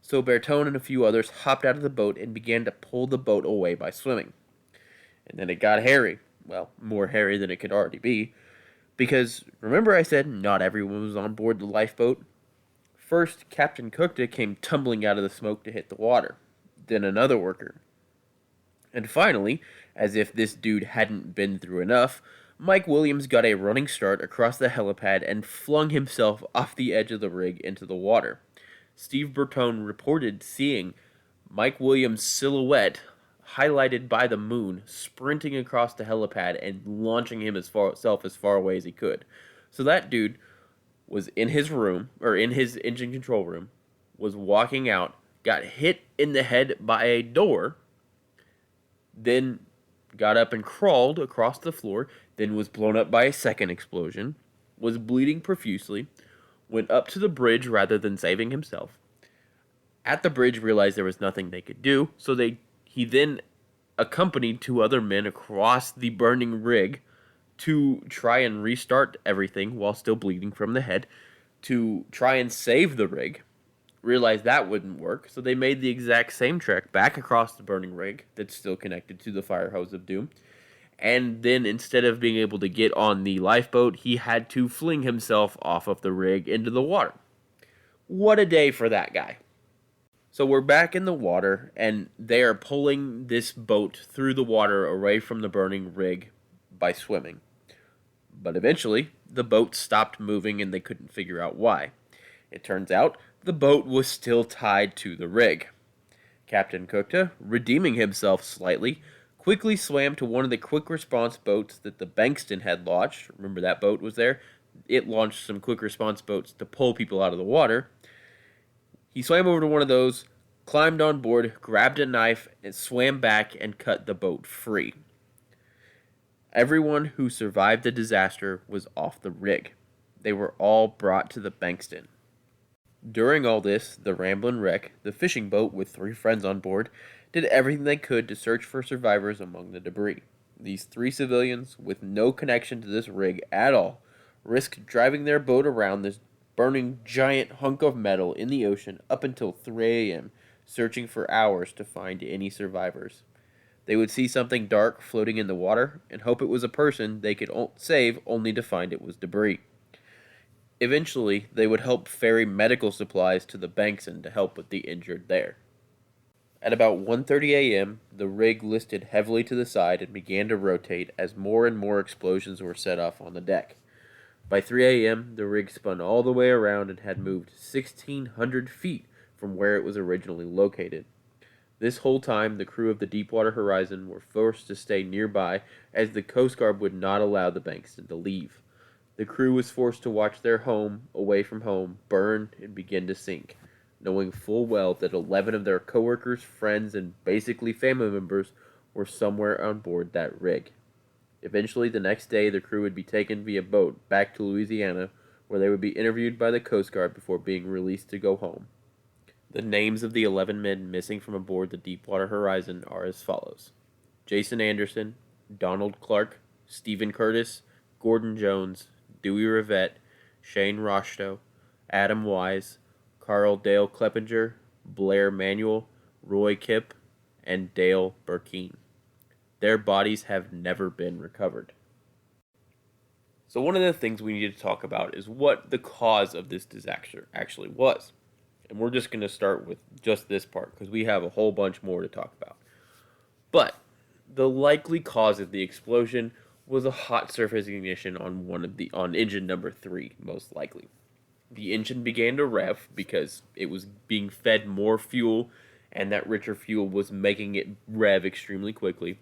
[SPEAKER 2] so Bertone and a few others hopped out of the boat and began to pull the boat away by swimming. And then it got hairy. Well, more hairy than it could already be, because remember I said not everyone was on board the lifeboat? First, Captain Kukta came tumbling out of the smoke to hit the water. Then another worker. And finally, as if this dude hadn't been through enough, Mike Williams got a running start across the helipad and flung himself off the edge of the rig into the water. Steve Bertone reported seeing Mike Williams' silhouette highlighted by the moon sprinting across the helipad and launching himself as far away as he could. So that dude was in his room, or in his engine control room, was walking out, got hit in the head by a door, then got up and crawled across the floor, then was blown up by a second explosion, was bleeding profusely, went up to the bridge rather than saving himself. At the bridge, realized there was nothing they could do, so he then accompanied 2 other men across the burning rig to try and restart everything while still bleeding from the head, to try and save the rig. Realized that wouldn't work, so they made the exact same trek back across the burning rig that's still connected to the fire hose of doom. And then instead of being able to get on the lifeboat, he had to fling himself off of the rig into the water. What a day for that guy. So we're back in the water, and they are pulling this boat through the water away from the burning rig by swimming. But eventually, the boat stopped moving and they couldn't figure out why. It turns out the boat was still tied to the rig. Captain Kukta, redeeming himself slightly, quickly swam to one of the quick response boats that the Bankston had launched. Remember that boat was there? It launched some quick response boats to pull people out of the water. He swam over to one of those, climbed on board, grabbed a knife, and swam back and cut the boat free. Everyone who survived the disaster was off the rig. They were all brought to the Bankston. During all this, the Ramblin' Wreck, the fishing boat with 3 friends on board, did everything they could to search for survivors among the debris. These 3 civilians, with no connection to this rig at all, risked driving their boat around this burning giant hunk of metal in the ocean up until 3 a.m., searching for hours to find any survivors. They would see something dark floating in the water and hope it was a person they could save only to find it was debris. Eventually, they would help ferry medical supplies to the Bankson to help with the injured there. At about 1:30 a.m., the rig listed heavily to the side and began to rotate as more and more explosions were set off on the deck. By 3 a.m., the rig spun all the way around and had moved 1,600 feet from where it was originally located. This whole time, the crew of the Deepwater Horizon were forced to stay nearby as the Coast Guard would not allow the Bankston to leave. The crew was forced to watch their home, away from home, burn and begin to sink, knowing full well that 11 of their coworkers, friends, and basically family members were somewhere on board that rig. Eventually, the next day, the crew would be taken via boat back to Louisiana, where they would be interviewed by the Coast Guard before being released to go home. The names of the 11 men missing from aboard the Deepwater Horizon are as follows: Jason Anderson, Donald Clark, Stephen Curtis, Gordon Jones, Dewey Rivette, Shane Rostow, Adam Wise, Carl Dale Kleppinger, Blair Manuel, Roy Kipp, and Dale Burkeen. Their bodies have never been recovered. So one of the things we need to talk about is what the cause of this disaster actually was. And we're just going to start with just this part because we have a whole bunch more to talk about. But the likely cause of the explosion was a hot surface ignition on engine number 3, most likely. The engine began to rev because it was being fed more fuel, and that richer fuel was making it rev extremely quickly.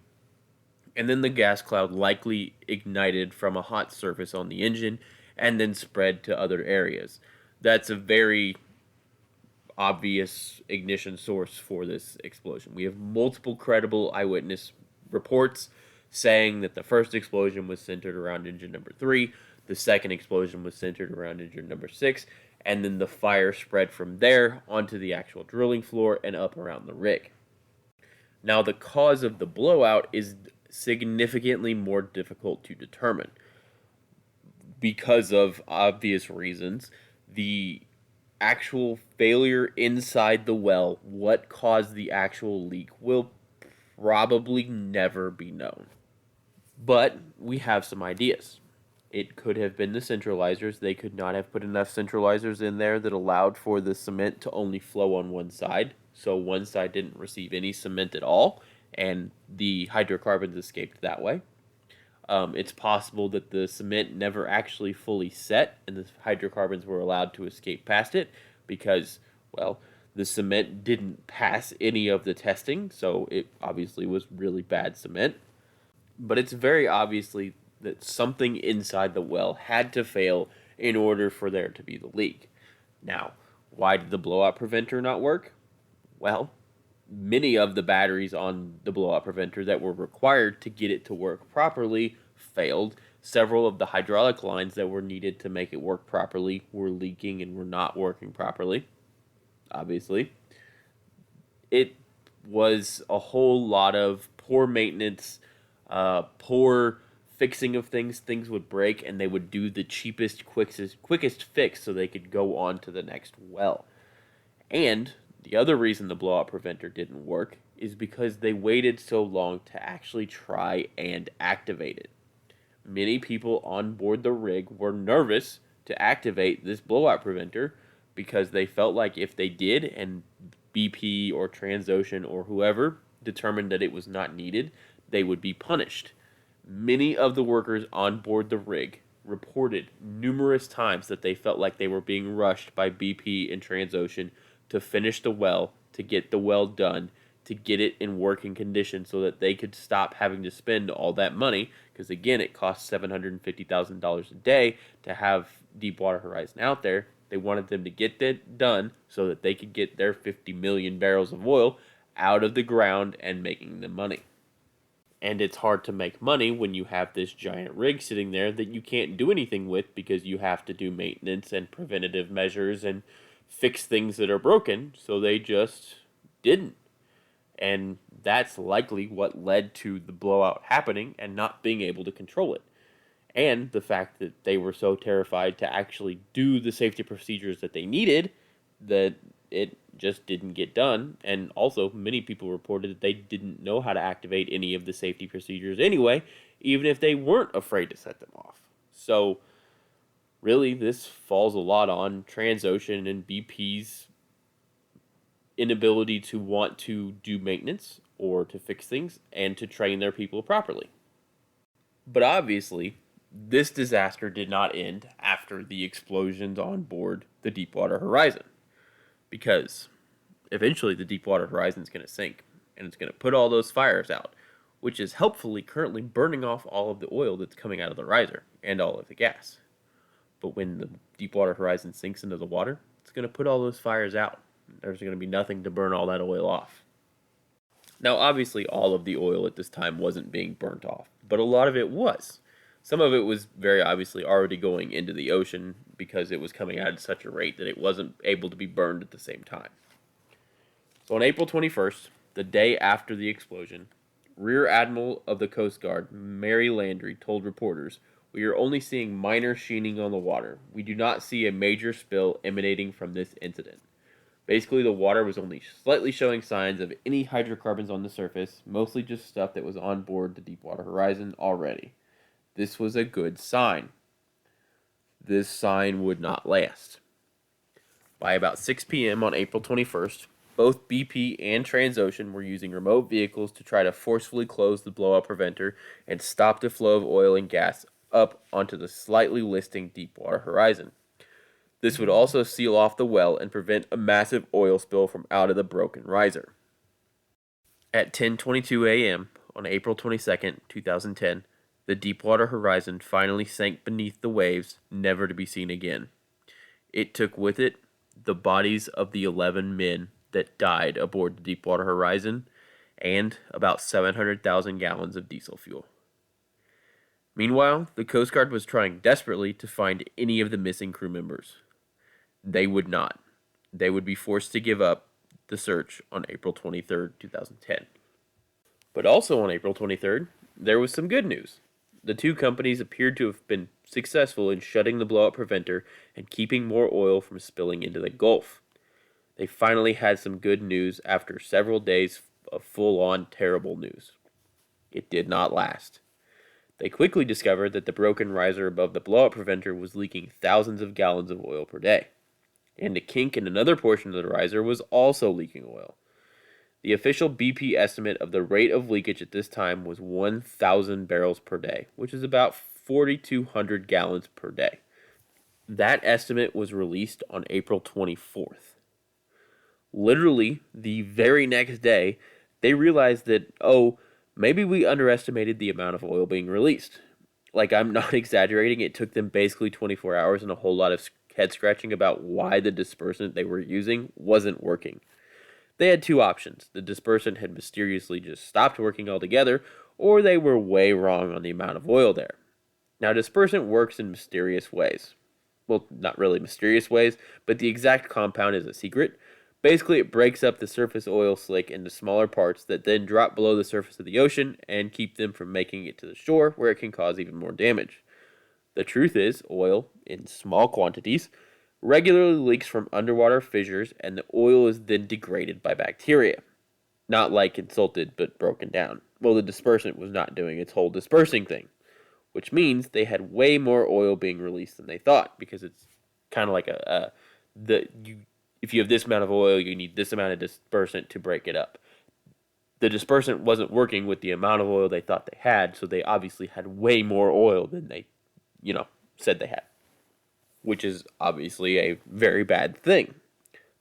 [SPEAKER 2] And then the gas cloud likely ignited from a hot surface on the engine and then spread to other areas. That's a very obvious ignition source for this explosion. We have multiple credible eyewitness reports saying that the first explosion was centered around engine number 3, the second explosion was centered around engine number 6, and then the fire spread from there onto the actual drilling floor and up around the rig. Now, the cause of the blowout is significantly more difficult to determine because of obvious reasons. The actual failure inside the well, what caused the actual leak, will probably never be known. But we have some ideas. It could have been the centralizers. They could not have put enough centralizers in there that allowed for the cement to only flow on one side. So one side didn't receive any cement at all, and the hydrocarbons escaped that way. It's possible that the cement never actually fully set, and the hydrocarbons were allowed to escape past it because, well, the cement didn't pass any of the testing, so it obviously was really bad cement. But it's very obviously that something inside the well had to fail in order for there to be the leak. Now, why did the blowout preventer not work? Well, many of the batteries on the blowout preventer that were required to get it to work properly failed. Several of the hydraulic lines that were needed to make it work properly were leaking and were not working properly, obviously. It was a whole lot of poor maintenance, poor fixing of things. Things would break and they would do the cheapest, quickest fix so they could go on to the next well. And the other reason the blowout preventer didn't work is because they waited so long to actually try and activate it. Many people on board the rig were nervous to activate this blowout preventer because they felt like if they did and BP or Transocean or whoever determined that it was not needed, they would be punished. Many of the workers on board the rig reported numerous times that they felt like they were being rushed by BP and Transocean to finish the well, to get the well done, to get it in working condition so that they could stop having to spend all that money, because again, it costs $750,000 a day to have Deepwater Horizon out there. They wanted them to get that done so that they could get their 50 million barrels of oil out of the ground and making the money. And it's hard to make money when you have this giant rig sitting there that you can't do anything with because you have to do maintenance and preventative measures and fix things that are broken. So they just didn't. And that's likely what led to the blowout happening and not being able to control it. And the fact that they were so terrified to actually do the safety procedures that they needed that it just didn't get done. And also, many people reported that they didn't know how to activate any of the safety procedures anyway, even if they weren't afraid to set them off. So, really, this falls a lot on Transocean and BP's inability to want to do maintenance or to fix things and to train their people properly. But obviously, this disaster did not end after the explosions on board the Deepwater Horizon, because eventually the Deepwater Horizon is going to sink and it's going to put all those fires out, which is helpfully currently burning off all of the oil that's coming out of the riser and all of the gas. But when the Deepwater Horizon sinks into the water, it's going to put all those fires out. There's going to be nothing to burn all that oil off. Now, obviously, all of the oil at this time wasn't being burnt off, but a lot of it was. Some of it was very obviously already going into the ocean because it was coming out at such a rate that it wasn't able to be burned at the same time. So on April 21st, the day after the explosion, Rear Admiral of the Coast Guard, Mary Landry, told reporters, "We are only seeing minor sheening on the water. We do not see a major spill emanating from this incident." Basically, the water was only slightly showing signs of any hydrocarbons on the surface, mostly just stuff that was on board the Deepwater Horizon already. This was a good sign. This sign would not last. By about 6 p.m. on April 21st, both BP and Transocean were using remote vehicles to try to forcefully close the blowout preventer and stop the flow of oil and gas up onto the slightly listing Deepwater Horizon. This would also seal off the well and prevent a massive oil spill from out of the broken riser. At 10:22 a.m. on April 22nd, 2010, the Deepwater Horizon finally sank beneath the waves, never to be seen again. It took with it the bodies of the 11 men that died aboard the Deepwater Horizon and about 700,000 gallons of diesel fuel. Meanwhile, the Coast Guard was trying desperately to find any of the missing crew members. They would not. They would be forced to give up the search on April 23rd, 2010. But also on April 23rd, there was some good news. The two companies appeared to have been successful in shutting the blowout preventer and keeping more oil from spilling into the Gulf. They finally had some good news after several days of full-on terrible news. It did not last. They quickly discovered that the broken riser above the blowout preventer was leaking thousands of gallons of oil per day, and a kink in another portion of the riser was also leaking oil. The official BP estimate of the rate of leakage at this time was 1,000 barrels per day, which is about 4,200 gallons per day. That estimate was released on April 24th. Literally, the very next day, they realized that, maybe we underestimated the amount of oil being released. Like, I'm not exaggerating, it took them basically 24 hours and a whole lot of head scratching about why the dispersant they were using wasn't working. They had two options. The dispersant had mysteriously just stopped working altogether, or they were way wrong on the amount of oil there. Now, dispersant works in mysterious ways. Well, not really mysterious ways, but the exact compound is a secret. Basically, it breaks up the surface oil slick into smaller parts that then drop below the surface of the ocean and keep them from making it to the shore, where it can cause even more damage. The truth is, oil, in small quantities, regularly leaks from underwater fissures, and the oil is then degraded by bacteria. Not like insulted, but broken down. Well, the dispersant was not doing its whole dispersing thing, which means they had way more oil being released than they thought, because it's kind of like if you have this amount of oil, you need this amount of dispersant to break it up. The dispersant wasn't working with the amount of oil they thought they had, so they obviously had way more oil than they, said they had, which is obviously a very bad thing.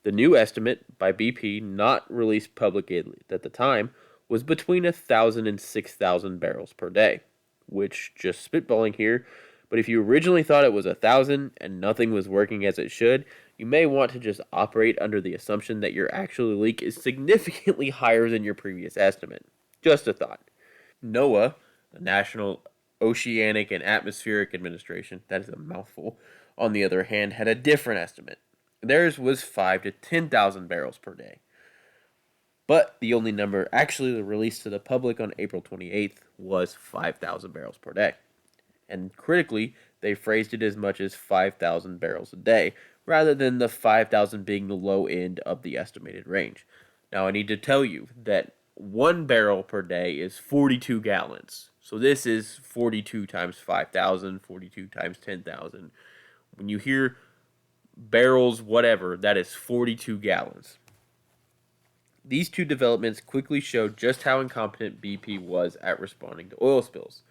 [SPEAKER 2] The new estimate by BP, not released publicly at the time, was between 1,000 and 6,000 barrels per day, which, just spitballing here, but if you originally thought it was 1,000 and nothing was working as it should, you may want to just operate under the assumption that your actual leak is significantly higher than your previous estimate. Just a thought. NOAA, the National Oceanic and Atmospheric Administration, that is a mouthful, on the other hand, had a different estimate. Theirs was 5 to 10,000 barrels per day. But the only number actually released to the public on April 28th was 5,000 barrels per day. And critically, they phrased it as much as 5,000 barrels a day, rather than the 5,000 being the low end of the estimated range. Now, I need to tell you that 1 barrel per day is 42 gallons. So this is 42 times 5,000, 42 times 10,000. When you hear barrels, whatever, that is 42 gallons. These two developments quickly showed just how incompetent BP was at responding to oil spills.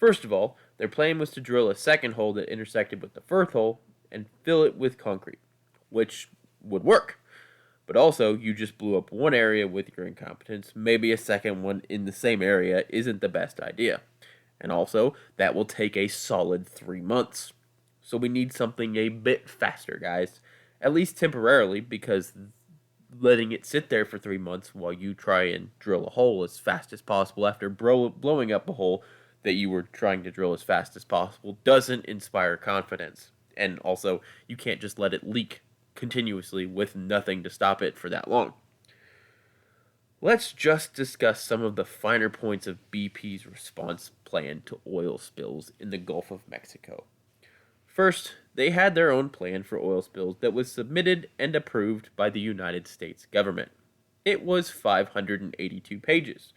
[SPEAKER 2] First of all, their plan was to drill a second hole that intersected with the first hole and fill it with concrete, which would work. But also, you just blew up one area with your incompetence. Maybe a second one in the same area isn't the best idea. And also, that will take a solid 3 months. So we need something a bit faster, guys. At least temporarily, because letting it sit there for 3 months while you try and drill a hole as fast as possible after blowing up a hole that you were trying to drill as fast as possible doesn't inspire confidence. And also, you can't just let it leak continuously with nothing to stop it for that long. Let's just discuss some of the finer points of BP's response plan to oil spills in the Gulf of Mexico. First, they had their own plan for oil spills that was submitted and approved by the United States government. It was 582 pages.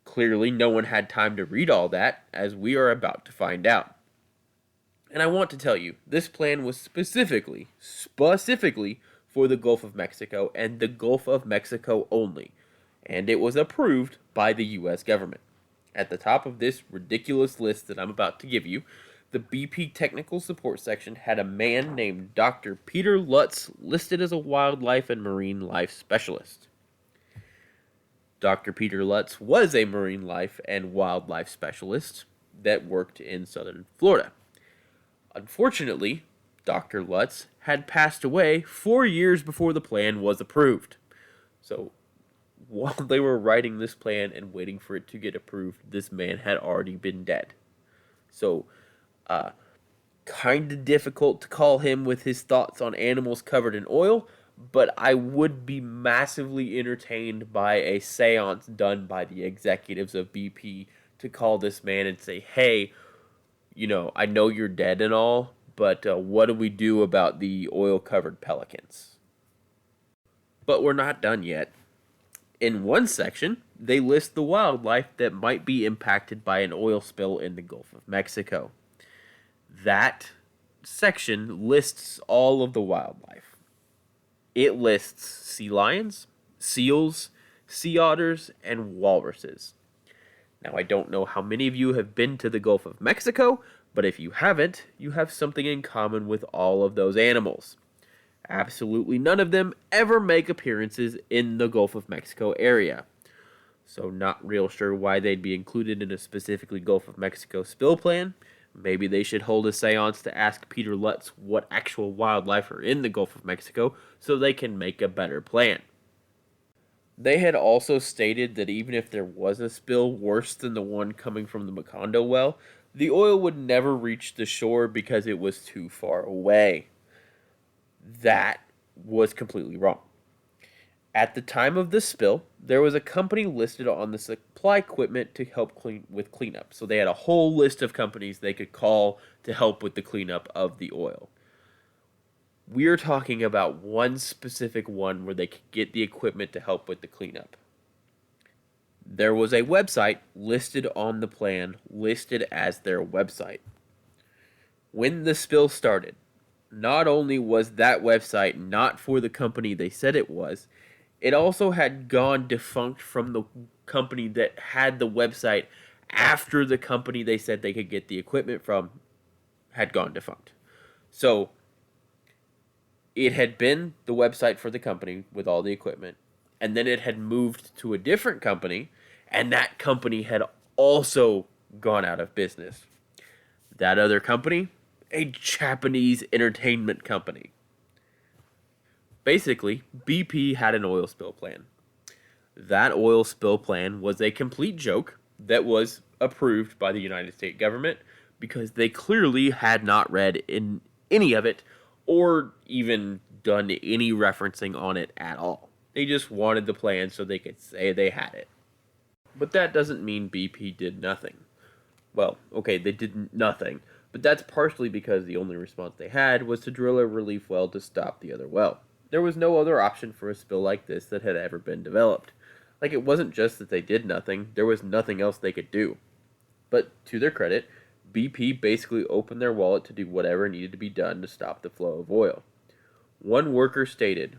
[SPEAKER 2] Clearly, no one had time to read all that, as we are about to find out. And I want to tell you, this plan was specifically for the Gulf of Mexico and the Gulf of Mexico only, and it was approved by the U.S. government. At the top of this ridiculous list that I'm about to give you, the BP Technical Support section had a man named Dr. Peter Lutz listed as a wildlife and marine life specialist. Dr. Peter Lutz was a marine life and wildlife specialist that worked in southern Florida. Unfortunately, Dr. Lutz had passed away 4 years before the plan was approved. So, while they were writing this plan and waiting for it to get approved, this man had already been dead. So, kind of difficult to call him with his thoughts on animals covered in oil, but I would be massively entertained by a seance done by the executives of BP to call this man and say, hey, I know you're dead and all, but what do we do about the oil-covered pelicans? But we're not done yet. In one section, they list the wildlife that might be impacted by an oil spill in the Gulf of Mexico. That section lists all of the wildlife. It lists sea lions, seals, sea otters, and walruses. Now, I don't know how many of you have been to the Gulf of Mexico, but if you haven't, you have something in common with all of those animals. Absolutely none of them ever make appearances in the Gulf of Mexico area. So not real sure why they'd be included in a specifically Gulf of Mexico spill plan. Maybe they should hold a seance to ask Peter Lutz what actual wildlife are in the Gulf of Mexico so they can make a better plan. They had also stated that even if there was a spill worse than the one coming from the Macondo well, the oil would never reach the shore because it was too far away. That was completely wrong. At the time of the spill, there was a company listed on the supply equipment to help with cleanup. So they had a whole list of companies they could call to help with the cleanup of the oil. We're talking about one specific one where they could get the equipment to help with the cleanup. There was a website listed on the plan, listed as their website. When the spill started, not only was that website not for the company they said it was, it also had gone defunct from the company that had the website after the company they said they could get the equipment from had gone defunct. So, it had been the website for the company with all the equipment, and then it had moved to a different company, and that company had also gone out of business. That other company, a Japanese entertainment company. Basically, BP had an oil spill plan. That oil spill plan was a complete joke that was approved by the United States government because they clearly had not read in any of it or even done any referencing on it at all. They just wanted the plan so they could say they had it. But that doesn't mean BP did nothing. Well, okay, they did nothing, but that's partially because the only response they had was to drill a relief well to stop the other well. There was no other option for a spill like this that had ever been developed. Like, it wasn't just that they did nothing, there was nothing else they could do. But to their credit, BP basically opened their wallet to do whatever needed to be done to stop the flow of oil. One worker stated,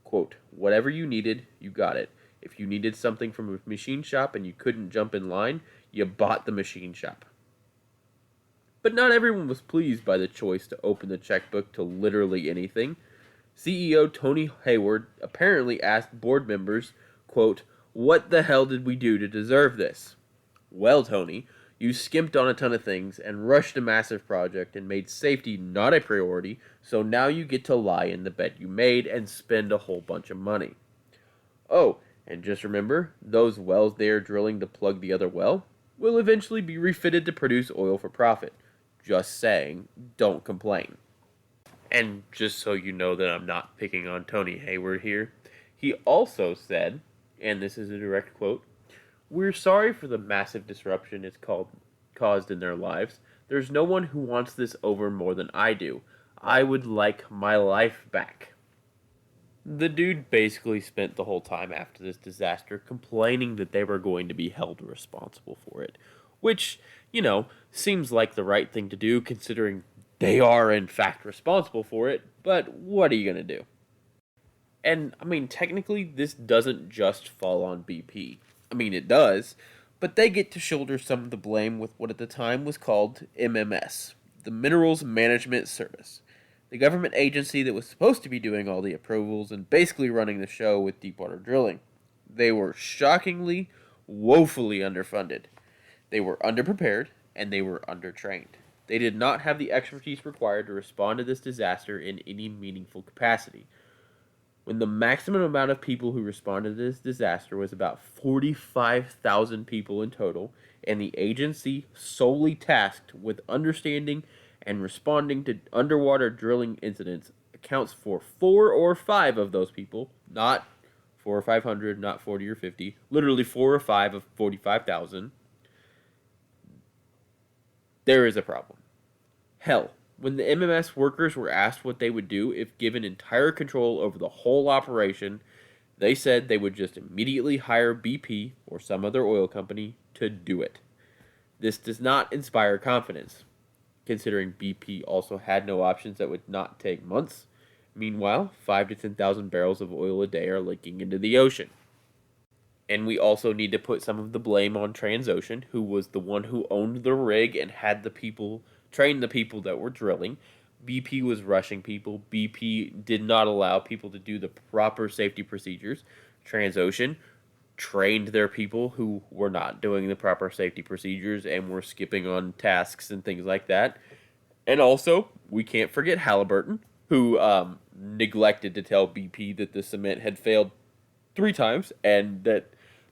[SPEAKER 2] quote, "Whatever you needed, you got it. If you needed something from a machine shop and you couldn't jump in line, you bought the machine shop." But not everyone was pleased by the choice to open the checkbook to literally anything. CEO Tony Hayward apparently asked board members, quote, "What the hell did we do to deserve this?" "Well, Tony, you skimped on a ton of things and rushed a massive project and made safety not a priority, so now you get to lie in the bed you made and spend a whole bunch of money. Oh, and just remember, those wells they are drilling to plug the other well will eventually be refitted to produce oil for profit. Just saying, don't complain." And just so you know that I'm not picking on Tony Hayward here, he also said, and this is a direct quote, "We're sorry for the massive disruption it's caused in their lives. There's no one who wants this over more than I do. I would like my life back." The dude basically spent the whole time after this disaster complaining that they were going to be held responsible for it. Which, seems like the right thing to do considering they are in fact responsible for it, but what are you going to do? And, technically, this doesn't just fall on BP. It does, but they get to shoulder some of the blame with what at the time was called MMS, the Minerals Management Service, the government agency that was supposed to be doing all the approvals and basically running the show with deepwater drilling. They were shockingly, woefully underfunded. They were underprepared, and they were undertrained. They did not have the expertise required to respond to this disaster in any meaningful capacity. When the maximum amount of people who responded to this disaster was about 45,000 people in total, and the agency solely tasked with understanding and responding to underwater drilling incidents accounts for 4 or 5 of those people, not 4 or 500, not 40 or 50, literally 4 or 5 of 45,000, there is a problem. Hell, when the MMS workers were asked what they would do if given entire control over the whole operation, they said they would just immediately hire BP or some other oil company to do it. This does not inspire confidence, considering BP also had no options that would not take months. Meanwhile, 5 to 10,000 barrels of oil a day are leaking into the ocean. And we also need to put some of the blame on Transocean, who was the one who owned the rig and had the people train the people that were drilling. BP was rushing people. BP did not allow people to do the proper safety procedures. Transocean trained their people who were not doing the proper safety procedures and were skipping on tasks and things like that. And also, we can't forget Halliburton, who neglected to tell BP that the cement had failed 3 times and that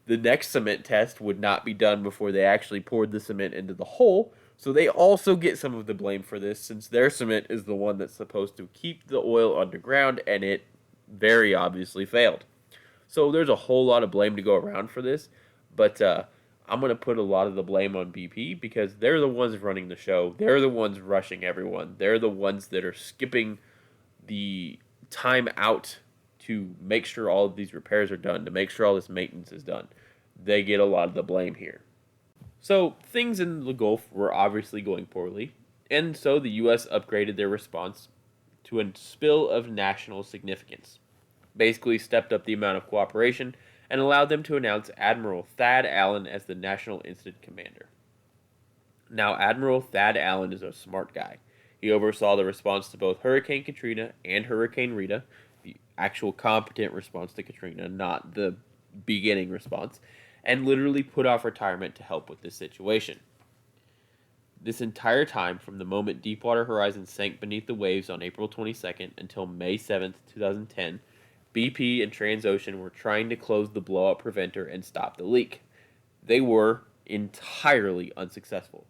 [SPEAKER 2] the next cement test would not be done before they actually poured the cement into the hole. So they also get some of the blame for this, since their cement is the one that's supposed to keep the oil underground, and it very obviously failed. So there's a whole lot of blame to go around for this, but I'm going to put a lot of the blame on BP because they're the ones running the show. They're the ones rushing everyone. They're the ones that are skipping the time out to make sure all of these repairs are done, to make sure all this maintenance is done. They get a lot of the blame here. So things in the Gulf were obviously going poorly, and so the U.S. upgraded their response to a spill of national significance. Basically stepped up the amount of cooperation and allowed them to announce Admiral Thad Allen as the National Incident Commander. Now, Admiral Thad Allen is a smart guy. He oversaw the response to both Hurricane Katrina and Hurricane Rita, the actual competent response to Katrina, not the beginning response, and literally put off retirement to help with this situation. This entire time, from the moment Deepwater Horizon sank beneath the waves on April 22nd until May 7th, 2010, BP and Transocean were trying to close the blowout preventer and stop the leak. They were, entirely unsuccessful.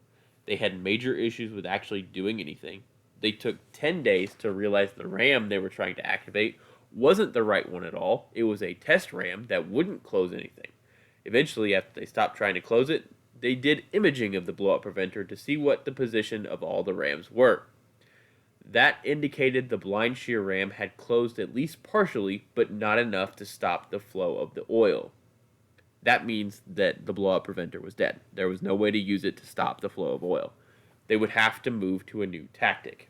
[SPEAKER 2] They had major issues with actually doing anything. They took 10 days to realize the ram they were trying to activate wasn't the right one at all. It was a test ram that wouldn't close anything. Eventually, after they stopped trying to close it, they did imaging of the blowout preventer to see what the position of all the rams were. That indicated the blind shear ram had closed at least partially, but not enough to stop the flow of the oil. That means that the blowout preventer was dead. There was no way to use it to stop the flow of oil. They would have to move to a new tactic.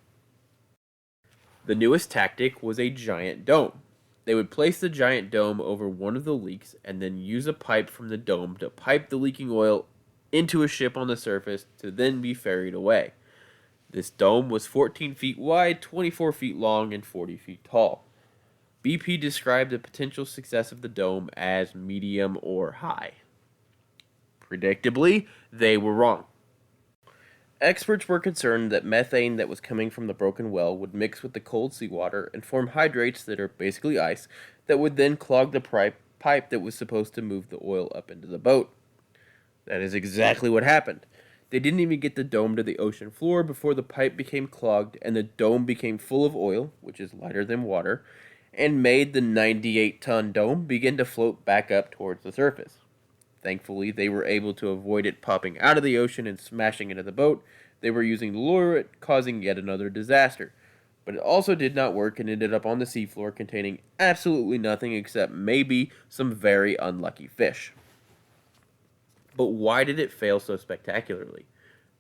[SPEAKER 2] The newest tactic was a giant dome. They would place the giant dome over one of the leaks and then use a pipe from the dome to pipe the leaking oil into a ship on the surface to then be ferried away. This dome was 14 feet wide, 24 feet long, and 40 feet tall. BP described the potential success of the dome as medium or high. Predictably, they were wrong. Experts were concerned that methane that was coming from the broken well would mix with the cold seawater and form hydrates that are basically ice that would then clog the pipe that was supposed to move the oil up into the boat. That is exactly what happened. They didn't even get the dome to the ocean floor before the pipe became clogged and the dome became full of oil, which is lighter than water, and made the 98-ton dome begin to float back up towards the surface. Thankfully, they were able to avoid it popping out of the ocean and smashing into the boat they were using to lower it, causing yet another disaster. But it also did not work and ended up on the seafloor containing absolutely nothing except maybe some very unlucky fish. But why did it fail so spectacularly?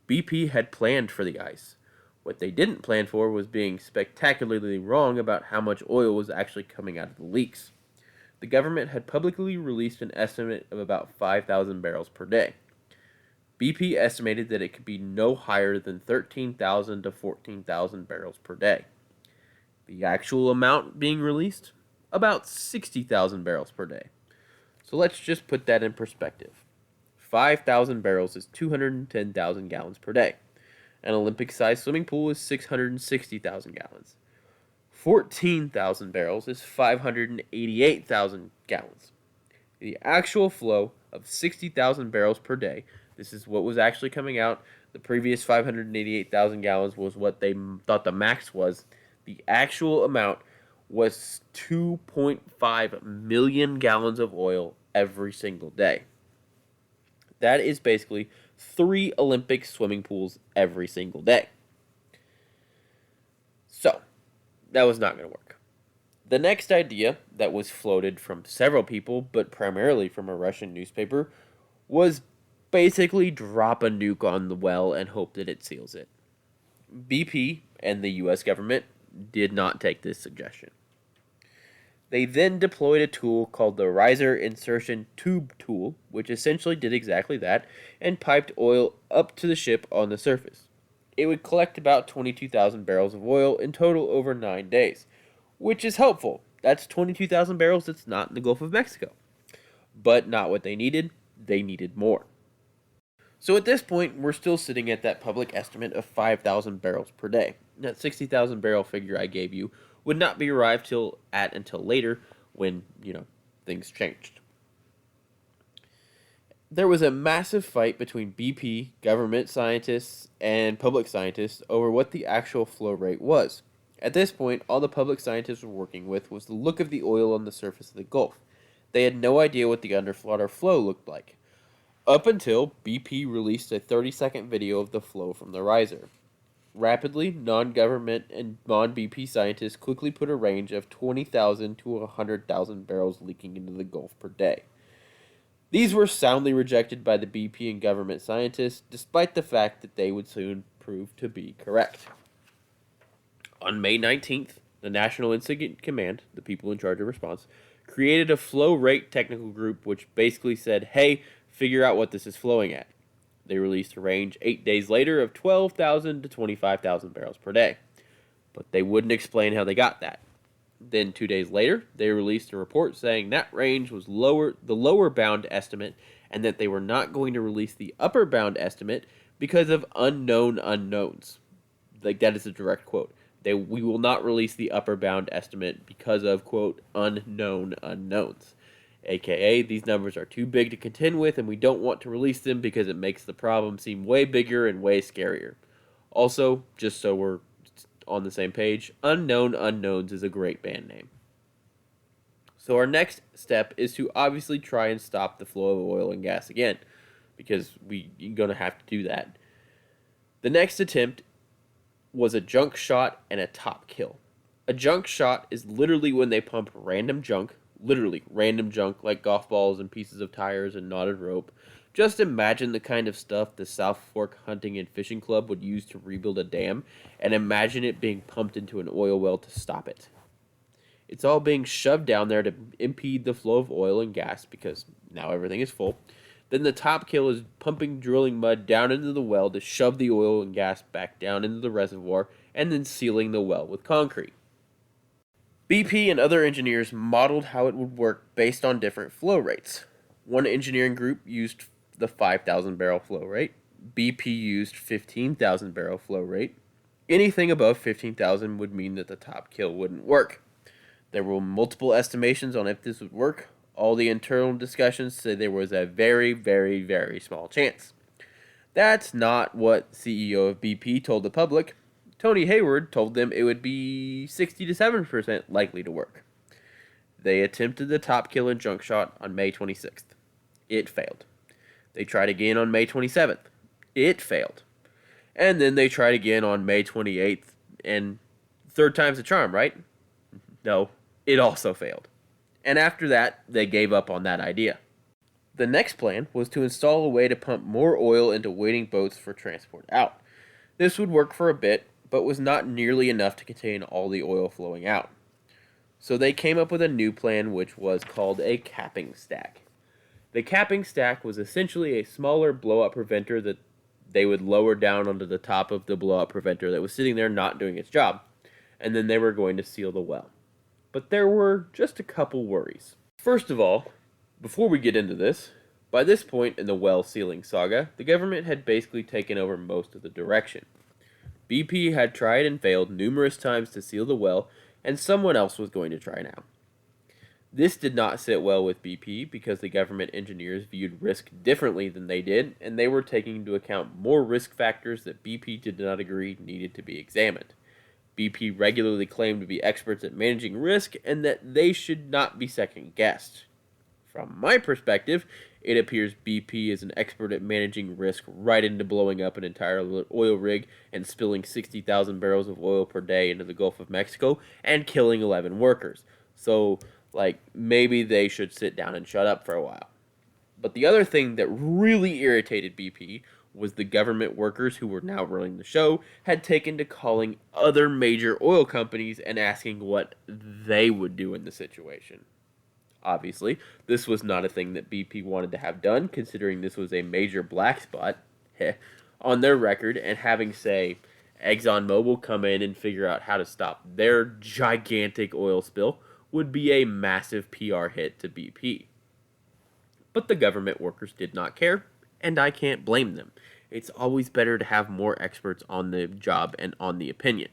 [SPEAKER 2] BP had planned for the ice. What they didn't plan for was being spectacularly wrong about how much oil was actually coming out of the leaks. The government had publicly released an estimate of about 5,000 barrels per day. BP estimated that it could be no higher than 13,000 to 14,000 barrels per day. The actual amount being released? About 60,000 barrels per day. So let's just put that in perspective. 5,000 barrels is 210,000 gallons per day. An Olympic-sized swimming pool is 660,000 gallons. 14,000 barrels is 588,000 gallons. The actual flow of 60,000 barrels per day, this is what was actually coming out. The previous 588,000 gallons was what they thought the max was. The actual amount was 2.5 million gallons of oil every single day. That is basically 3 Olympic swimming pools every single day. So, that was not going to work. The next idea that was floated from several people, but primarily from a Russian newspaper, was basically drop a nuke on the well and hope that it seals it. BP and the US government did not take this suggestion. They then deployed a tool called the riser insertion tube tool, which essentially did exactly that, and piped oil up to the ship on the surface. It would collect about 22,000 barrels of oil in total over 9 days, which is helpful. That's 22,000 barrels that's not in the Gulf of Mexico. But not what they needed. They needed more. So at this point, we're still sitting at that public estimate of 5,000 barrels per day. That 60,000 barrel figure I gave you would not be arrived until later when, things changed. There was a massive fight between BP, government scientists, and public scientists over what the actual flow rate was. At this point, all the public scientists were working with was the look of the oil on the surface of the Gulf. They had no idea what the underwater flow looked like. Up until BP released a 30-second video of the flow from the riser. Rapidly, non-government and non-BP scientists quickly put a range of 20,000 to 100,000 barrels leaking into the Gulf per day. These were soundly rejected by the BP and government scientists, despite the fact that they would soon prove to be correct. On May 19th, the National Incident Command, the people in charge of response, created a flow rate technical group which basically said, hey, figure out what this is flowing at. They released a range 8 days later of 12,000 to 25,000 barrels per day. But they wouldn't explain how they got that. Then 2 days later, they released a report saying that range was the lower bound estimate, and that they were not going to release the upper bound estimate because of unknown unknowns. Like, that is a direct quote. We will not release the upper bound estimate because of, quote, unknown unknowns. aka these numbers are too big to contend with and we don't want to release them because it makes the problem seem way bigger and way scarier. Also, just so we're on the same page, Unknown Unknowns is a great band name. So our next step is to obviously try and stop the flow of oil and gas again, because we're going to have to do that. The next attempt was a junk shot and a top kill. A junk shot is literally when they pump random junk, literally random junk like golf balls and pieces of tires and knotted rope. Just imagine the kind of stuff the South Fork Hunting and Fishing Club would use to rebuild a dam, and imagine it being pumped into an oil well to stop it. It's all being shoved down there to impede the flow of oil and gas because now everything is full. Then the top kill is pumping drilling mud down into the well to shove the oil and gas back down into the reservoir and then sealing the well with concrete. BP and other engineers modeled how it would work based on different flow rates. One engineering group used the 5,000 barrel flow rate. BP used 15,000 barrel flow rate. Anything above 15,000 would mean that the top kill wouldn't work. There were multiple estimations on if this would work. All the internal discussions said there was a very, very, very small chance. That's not what CEO of BP told the public. Tony Hayward told them it would be 60 to 7% likely to work. They attempted the top kill and junk shot on May 26th. It failed. They tried again on May 27th. It failed. And then they tried again on May 28th, and third time's the charm, right? No, it also failed. And after that, they gave up on that idea. The next plan was to install a way to pump more oil into waiting boats for transport out. This would work for a bit, but was not nearly enough to contain all the oil flowing out. So they came up with a new plan, which was called a capping stack. The capping stack was essentially a smaller blowout preventer that they would lower down onto the top of the blowout preventer that was sitting there not doing its job, and then they were going to seal the well. But there were just a couple worries. First of all, before we get into this, by this point in the well sealing saga, the government had basically taken over most of the direction. BP had tried and failed numerous times to seal the well, and someone else was going to try now. This did not sit well with BP because the government engineers viewed risk differently than they did, and they were taking into account more risk factors that BP did not agree needed to be examined. BP regularly claimed to be experts at managing risk and that they should not be second-guessed. From my perspective, it appears BP is an expert at managing risk right into blowing up an entire oil rig and spilling 60,000 barrels of oil per day into the Gulf of Mexico and killing 11 workers. So, maybe they should sit down and shut up for a while. But the other thing that really irritated BP was the government workers who were now running the show had taken to calling other major oil companies and asking what they would do in the situation. Obviously, this was not a thing that BP wanted to have done, considering this was a major black spot on their record, and having, say, ExxonMobil come in and figure out how to stop their gigantic oil spill would be a massive PR hit to BP. But the government workers did not care, and I can't blame them. It's always better to have more experts on the job and on the opinion.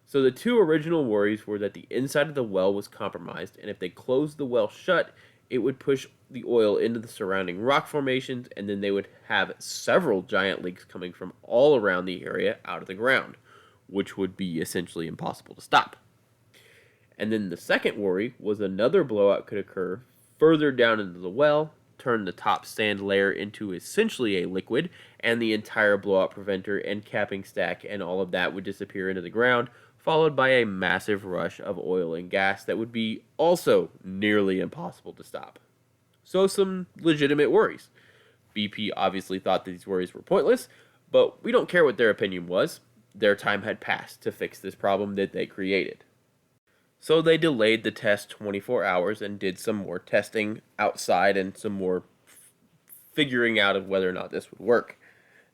[SPEAKER 2] So the two original worries were that the inside of the well was compromised, and if they closed the well shut, it would push the oil into the surrounding rock formations, and then they would have several giant leaks coming from all around the area out of the ground, which would be essentially impossible to stop. And then the second worry was another blowout could occur further down into the well, turn the top sand layer into essentially a liquid, and the entire blowout preventer and capping stack and all of that would disappear into the ground, followed by a massive rush of oil and gas that would be also nearly impossible to stop. So some legitimate worries. BP obviously thought that these worries were pointless, but we don't care what their opinion was. Their time had passed to fix this problem that they created. So they delayed the test 24 hours and did some more testing outside and some more figuring out of whether or not this would work.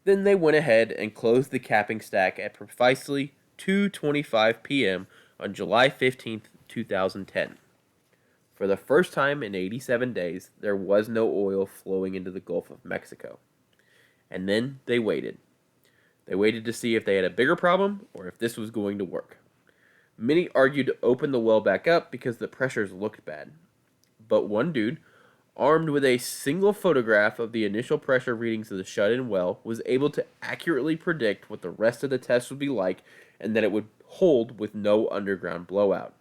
[SPEAKER 2] Then they went ahead and closed the capping stack at precisely 2:25 p.m. on July 15th, 2010. For the first time in 87 days, there was no oil flowing into the Gulf of Mexico. And then they waited. They waited to see if they had a bigger problem or if this was going to work. Many argued to open the well back up because the pressures looked bad. But one dude, armed with a single photograph of the initial pressure readings of the shut-in well, was able to accurately predict what the rest of the test would be like and that it would hold with no underground blowout.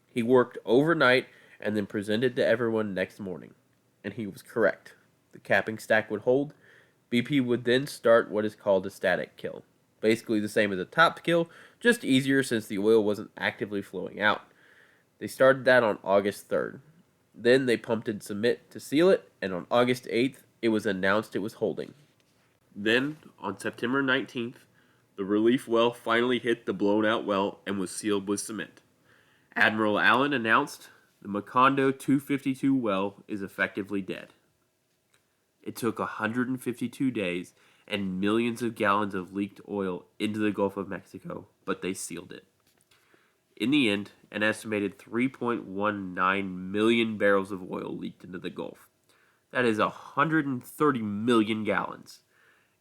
[SPEAKER 2] He worked overnight and then presented to everyone next morning, and he was correct. The capping stack would hold. BP would then start what is called a static kill. Basically the same as a topped kill, just easier since the oil wasn't actively flowing out. They started that on August 3rd. Then they pumped in cement to seal it, and on August 8th, it was announced it was holding. Then, on September 19th, the relief well finally hit the blown out well and was sealed with cement. Admiral Allen announced the Macondo 252 well is effectively dead. It took 152 days and millions of gallons of leaked oil into the Gulf of Mexico, but they sealed it. In the end, an estimated 3.19 million barrels of oil leaked into the Gulf. That is 130 million gallons.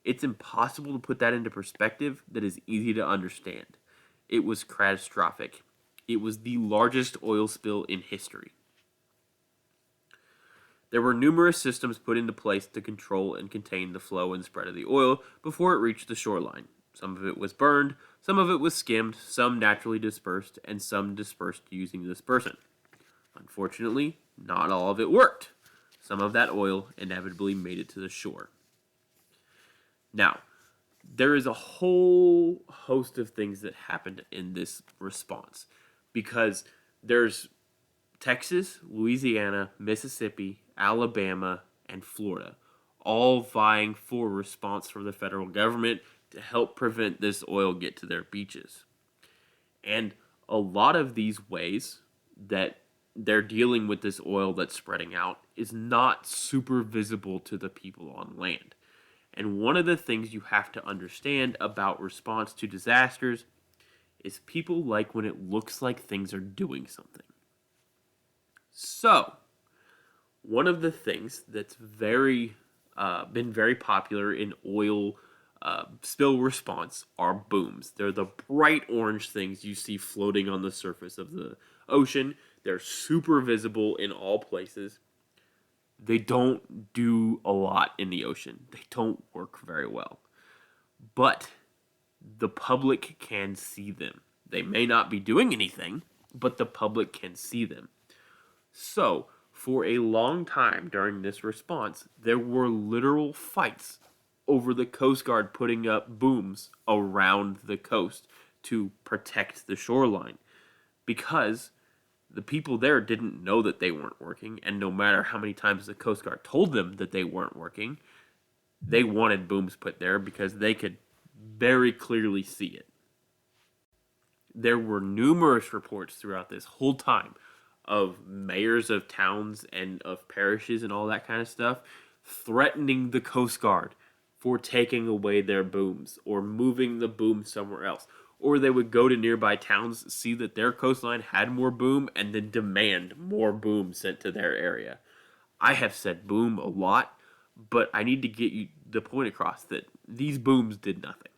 [SPEAKER 2] It's impossible to put that into perspective that is easy to understand. It was catastrophic. It was the largest oil spill in history. There were numerous systems put into place to control and contain the flow and spread of the oil before it reached the shoreline. Some of it was burned, some of it was skimmed, some naturally dispersed, and some dispersed using dispersant. Unfortunately, not all of it worked. Some of that oil inevitably made it to the shore. Now, there is a whole host of things that happened in this response because there's Texas, Louisiana, Mississippi, Alabama, and Florida, all vying for response from the federal government to help prevent this oil get to their beaches. And a lot of these ways that they're dealing with this oil that's spreading out is not super visible to the people on land. And one of the things you have to understand about response to disasters is people like when it looks like things are doing something. So, one of the things that's been very popular in oil spill response are booms. They're the bright orange things you see floating on the surface of the ocean. They're super visible in all places. They don't do a lot in the ocean. They don't work very well. But the public can see them. They may not be doing anything, but the public can see them. So, for a long time during this response, there were literal fights over the Coast Guard putting up booms around the coast to protect the shoreline because the people there didn't know that they weren't working, and no matter how many times the Coast Guard told them that they weren't working, they wanted booms put there because they could very clearly see it. There were numerous reports throughout this whole time of mayors of towns and of parishes and all that kind of stuff threatening the Coast Guard for taking away their booms or moving the boom somewhere else. Or they would go to nearby towns, see that their coastline had more boom, and then demand more boom sent to their area. I have said boom a lot, but I need to get you the point across that these booms did nothing.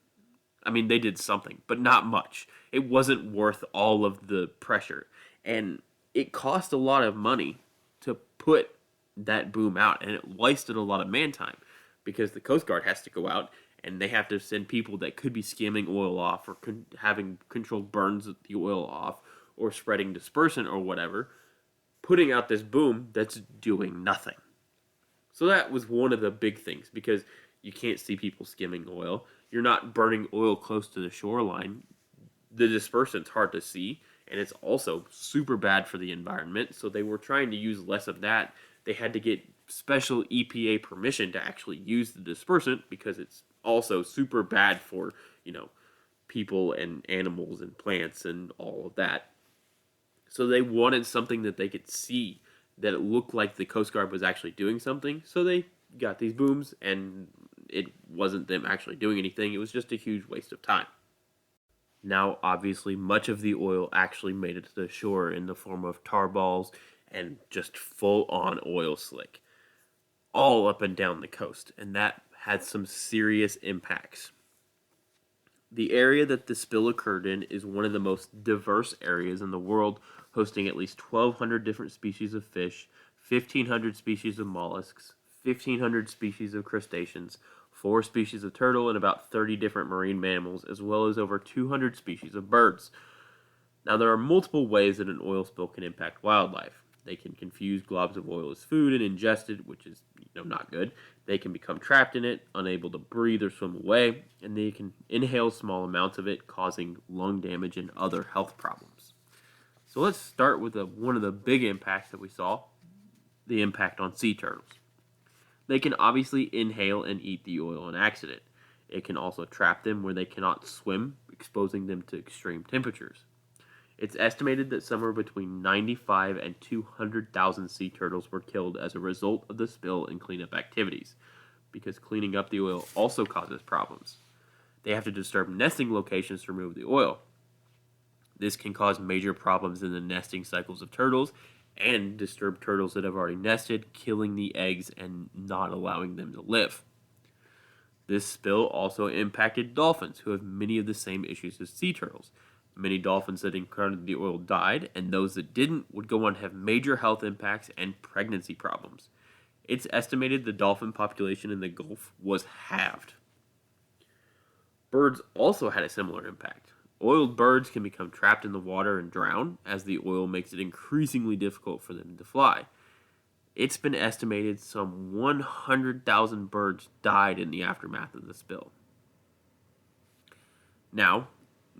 [SPEAKER 2] I mean, they did something, but not much. It wasn't worth all of the pressure. And it cost a lot of money to put that boom out, and it wasted a lot of man time because the Coast Guard has to go out and they have to send people that could be skimming oil off or having controlled burns of the oil off or spreading dispersant or whatever, putting out this boom that's doing nothing. So that was one of the big things because you can't see people skimming oil. You're not burning oil close to the shoreline. The dispersant's hard to see, and it's also super bad for the environment. So they were trying to use less of that. They had to get special EPA permission to actually use the dispersant because it's also super bad for, people and animals and plants and all of that. So they wanted something that they could see, that it looked like the Coast Guard was actually doing something. So they got these booms, and it wasn't them actually doing anything. It was just a huge waste of time. Now, obviously, much of the oil actually made it to the shore in the form of tar balls and just full-on oil slick, all up and down the coast, and that had some serious impacts. The area that the spill occurred in is one of the most diverse areas in the world, hosting at least 1,200 different species of fish, 1,500 species of mollusks, 1,500 species of crustaceans, 4 species of turtle, and about 30 different marine mammals, as well as over 200 species of birds. Now, there are multiple ways that an oil spill can impact wildlife. They can confuse globs of oil as food and ingest it, which is not good. They can become trapped in it, unable to breathe or swim away, and they can inhale small amounts of it, causing lung damage and other health problems. So let's start with one of the big impacts that we saw, the impact on sea turtles. They can obviously inhale and eat the oil on accident. It can also trap them where they cannot swim, exposing them to extreme temperatures. It's estimated that somewhere between 95 and 200,000 sea turtles were killed as a result of the spill and cleanup activities, because cleaning up the oil also causes problems. They have to disturb nesting locations to remove the oil. This can cause major problems in the nesting cycles of turtles and disturb turtles that have already nested, killing the eggs and not allowing them to live. This spill also impacted dolphins, who have many of the same issues as sea turtles. Many dolphins that encountered the oil died, and those that didn't would go on to have major health impacts and pregnancy problems. It's estimated the dolphin population in the Gulf was halved. Birds also had a similar impact. Oiled birds can become trapped in the water and drown, as the oil makes it increasingly difficult for them to fly. It's been estimated some 100,000 birds died in the aftermath of the spill. Now,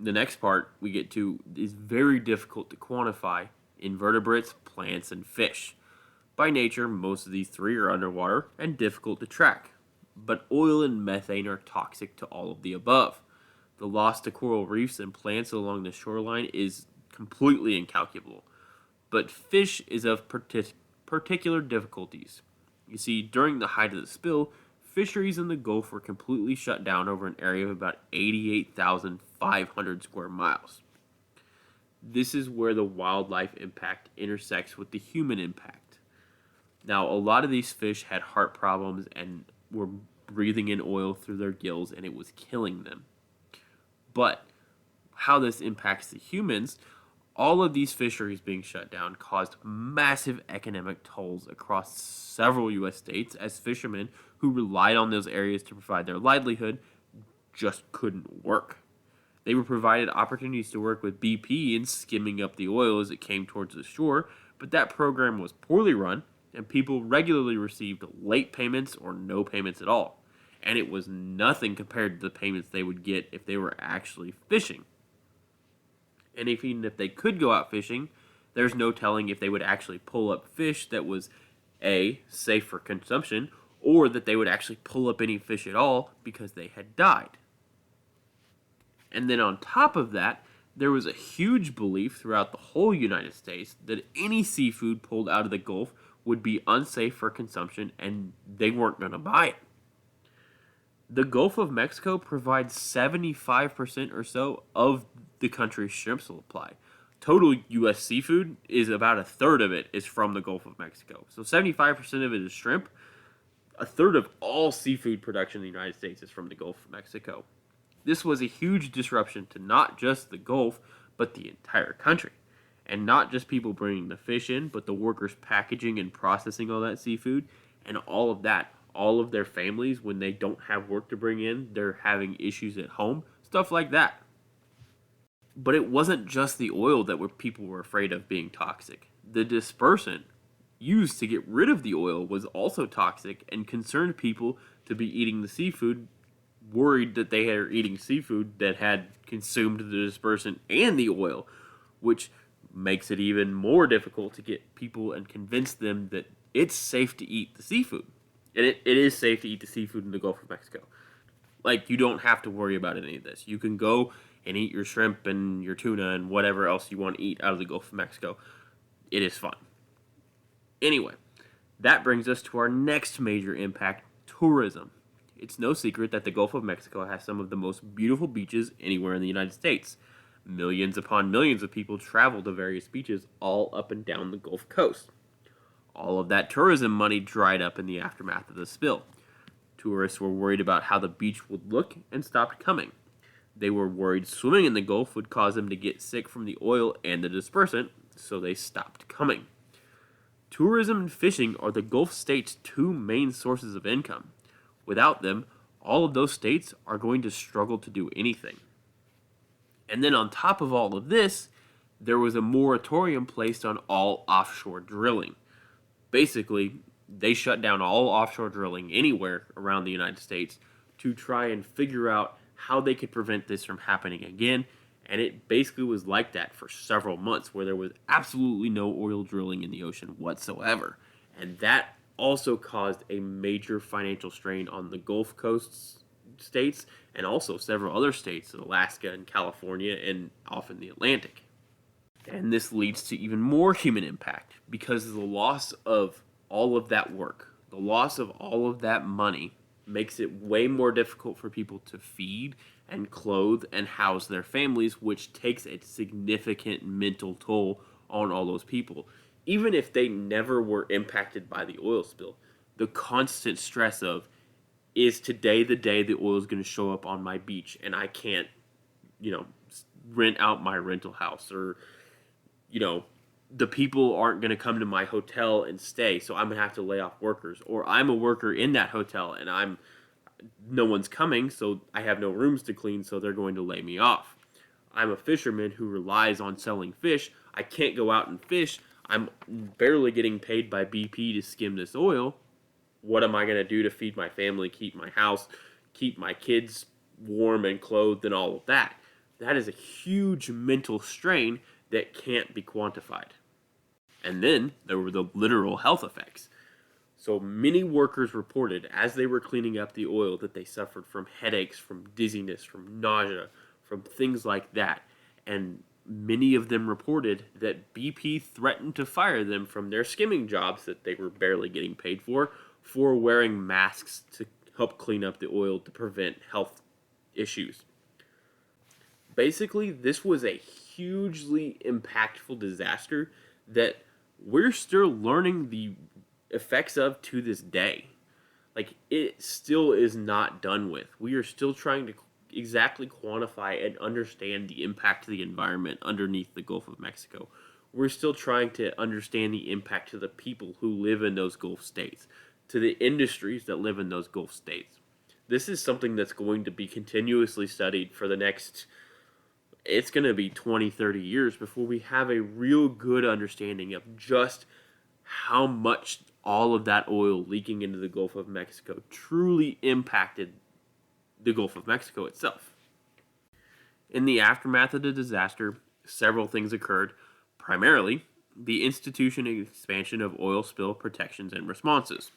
[SPEAKER 2] the next part we get to is very difficult to quantify: invertebrates, plants, and fish. By nature, most of these three are underwater and difficult to track, but oil and methane are toxic to all of the above. The loss to coral reefs and plants along the shoreline is completely incalculable, but fish is of particular difficulties. You see, during the height of the spill, fisheries in the Gulf were completely shut down over an area of about 88,500 square miles. This is where the wildlife impact intersects with the human impact. Now, a lot of these fish had heart problems and were breathing in oil through their gills, and it was killing them. But how this impacts the humans, all of these fisheries being shut down caused massive economic tolls across several U.S. states, as fishermen who relied on those areas to provide their livelihood just couldn't work. They were provided opportunities to work with BP in skimming up the oil as it came towards the shore, but that program was poorly run, and people regularly received late payments or no payments at all. And it was nothing compared to the payments they would get if they were actually fishing. And even if they could go out fishing, there's no telling if they would actually pull up fish that was A, safe for consumption, or that they would actually pull up any fish at all because they had died. And then on top of that, there was a huge belief throughout the whole United States that any seafood pulled out of the Gulf would be unsafe for consumption, and they weren't going to buy it. The Gulf of Mexico provides 75% or so of the country's shrimp supply. Total U.S. seafood is about a third of it is from the Gulf of Mexico. So 75% of it is shrimp. A third of all seafood production in the United States is from the Gulf of Mexico. This was a huge disruption to not just the Gulf, but the entire country. And not just people bringing the fish in, but the workers packaging and processing all that seafood, and all of that. All of their families, when they don't have work to bring in, they're having issues at home, stuff like that. But it wasn't just the oil that people were afraid of being toxic. The dispersant used to get rid of the oil was also toxic and concerned people to be eating the seafood, worried that they are eating seafood that had consumed the dispersant and the oil, which makes it even more difficult to get people and convince them that it's safe to eat the seafood. And it is safe to eat the seafood in the Gulf of Mexico. Like, you don't have to worry about any of this. You can go and eat your shrimp and your tuna and whatever else you want to eat out of the Gulf of Mexico. It is fun. Anyway, that brings us to our next major impact: tourism. It's no secret that the Gulf of Mexico has some of the most beautiful beaches anywhere in the United States. Millions upon millions of people travel to various beaches all up and down the Gulf Coast. All of that tourism money dried up in the aftermath of the spill. Tourists were worried about how the beach would look and stopped coming. They were worried swimming in the Gulf would cause them to get sick from the oil and the dispersant, so they stopped coming. Tourism and fishing are the Gulf states' two main sources of income. Without them, all of those states are going to struggle to do anything. And then on top of all of this, there was a moratorium placed on all offshore drilling. Basically, they shut down all offshore drilling anywhere around the United States to try and figure out how they could prevent this from happening again. And it basically was like that for several months, where there was absolutely no oil drilling in the ocean whatsoever. And that also caused a major financial strain on the Gulf Coast states and also several other states, Alaska and California, and off in the Atlantic. And this leads to even more human impact because the loss of all of that work, the loss of all of that money, makes it way more difficult for people to feed and clothe and house their families, which takes a significant mental toll on all those people. Even if they never were impacted by the oil spill, the constant stress of, is today the day the oil is going to show up on my beach and I can't, rent out my rental house, or, the people aren't going to come to my hotel and stay, so I'm going to have to lay off workers, or I'm a worker in that hotel and no one's coming, so I have no rooms to clean, so they're going to lay me off. I'm a fisherman who relies on selling fish. I can't go out and fish. I'm barely getting paid by BP to skim this oil. What am I going to do to feed my family, keep my house, keep my kids warm and clothed, and all of that? That is a huge mental strain that can't be quantified. And then there were the literal health effects. So many workers reported as they were cleaning up the oil that they suffered from headaches, from dizziness, from nausea, from things like that. And many of them reported that BP threatened to fire them from their skimming jobs that they were barely getting paid for wearing masks to help clean up the oil to prevent health issues. Basically, this was a hugely impactful disaster that we're still learning the effects of to this day. Like, it still is not done with. We are still trying to exactly quantify and understand the impact to the environment underneath the Gulf of Mexico. We're still trying to understand the impact to the people who live in those Gulf states, to the industries that live in those Gulf states. This is something that's going to be continuously studied for the next, it's going to be 20, 30 years before we have a real good understanding of just how much all of that oil leaking into the Gulf of Mexico truly impacted the Gulf of Mexico itself. In the aftermath of the disaster, several things occurred. Primarily, the institution and expansion of oil spill protections and responses.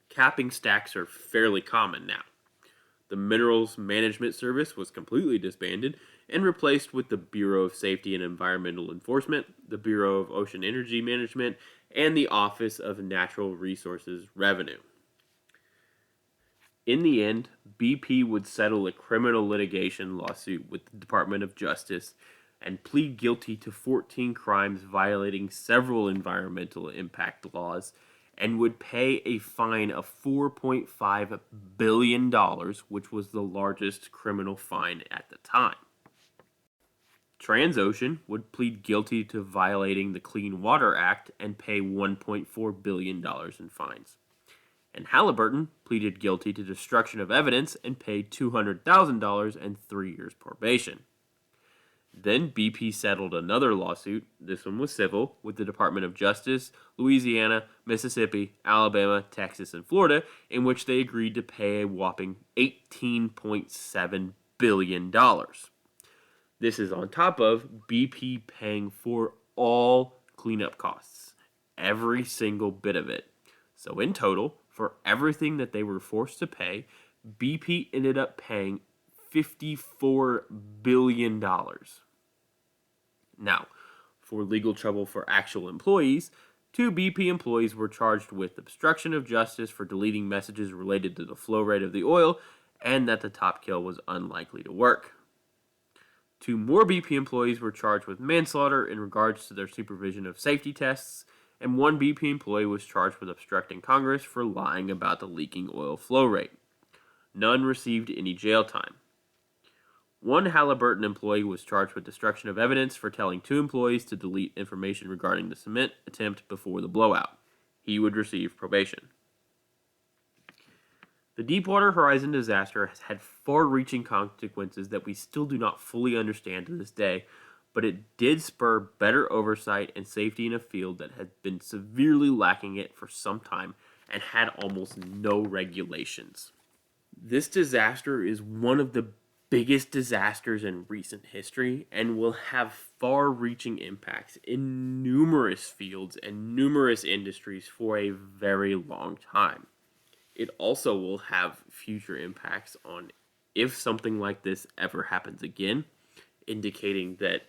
[SPEAKER 2] Capping stacks are fairly common now. The Minerals Management Service was completely disbanded and replaced with the Bureau of Safety and Environmental Enforcement, the Bureau of Ocean Energy Management, and the Office of Natural Resources Revenue. In the end, BP would settle a criminal litigation lawsuit with the Department of Justice and plead guilty to 14 crimes violating several environmental impact laws, and would pay a fine of $4.5 billion, which was the largest criminal fine at the time. Transocean would plead guilty to violating the Clean Water Act and pay $1.4 billion in fines. And Halliburton pleaded guilty to destruction of evidence and paid $200,000 and 3 years probation. Then BP settled another lawsuit, this one was civil, with the Department of Justice, Louisiana, Mississippi, Alabama, Texas, and Florida, in which they agreed to pay a whopping $18.7 billion. This is on top of BP paying for all cleanup costs, every single bit of it. So in total, for everything that they were forced to pay, BP ended up paying $54 billion. Now, for legal trouble for actual employees, 2 BP employees were charged with obstruction of justice for deleting messages related to the flow rate of the oil and that the top kill was unlikely to work. 2 more BP employees were charged with manslaughter in regards to their supervision of safety tests, and 1 BP employee was charged with obstructing Congress for lying about the leaking oil flow rate. None received any jail time. One Halliburton employee was charged with destruction of evidence for telling 2 employees to delete information regarding the cement attempt before the blowout. He would receive probation. The Deepwater Horizon disaster has had far-reaching consequences that we still do not fully understand to this day, but it did spur better oversight and safety in a field that had been severely lacking it for some time and had almost no regulations. This disaster is one of the biggest disasters in recent history and will have far-reaching impacts in numerous fields and numerous industries for a very long time. It also will have future impacts on if something like this ever happens again, indicating that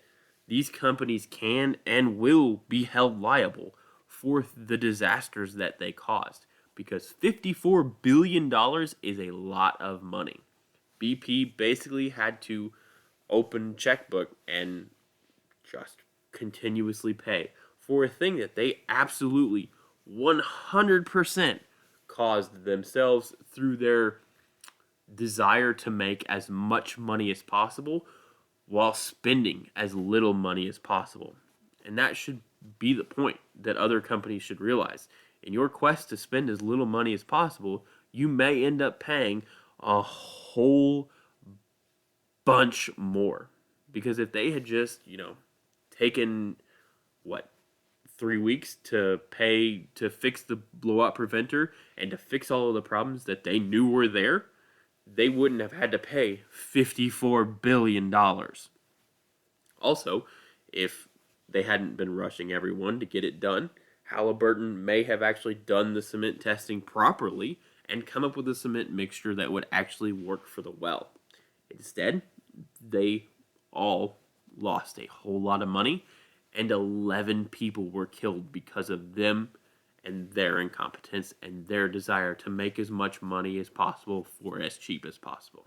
[SPEAKER 2] these companies can and will be held liable for the disasters that they caused, because $54 billion is a lot of money. BP basically had to open checkbook and just continuously pay for a thing that they absolutely 100% caused themselves through their desire to make as much money as possible while spending as little money as possible. And that should be the point that other companies should realize. In your quest to spend as little money as possible, you may end up paying a whole bunch more. Because if they had just, taken, 3 weeks to pay to fix the blowout preventer and to fix all of the problems that they knew were there, they wouldn't have had to pay $54 billion. Also, if they hadn't been rushing everyone to get it done, Halliburton may have actually done the cement testing properly and come up with a cement mixture that would actually work for the well. Instead, they all lost a whole lot of money, and 11 people were killed because of them and their incompetence and their desire to make as much money as possible for as cheap as possible.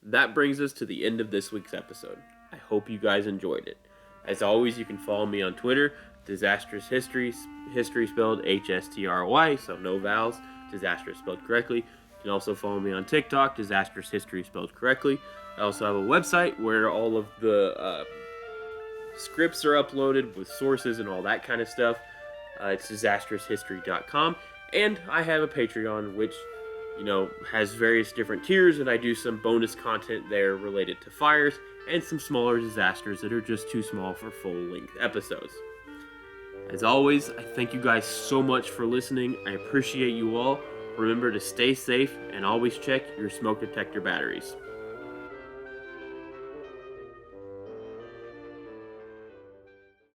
[SPEAKER 2] That brings us to the end of this week's episode. I hope you guys enjoyed it. As always, you can follow me on Twitter, Disastrous History, history spelled HSTRY, so no vowels, disastrous spelled correctly. You can also follow me on TikTok, Disastrous History spelled correctly. I also have a website where all of the scripts are uploaded with sources and all that kind of stuff. It's disastroushistory.com. And I have a Patreon, which, has various different tiers, and I do some bonus content there related to fires and some smaller disasters that are just too small for full-length episodes. As always, I thank you guys so much for listening. I appreciate you all. Remember to stay safe and always check your smoke detector batteries.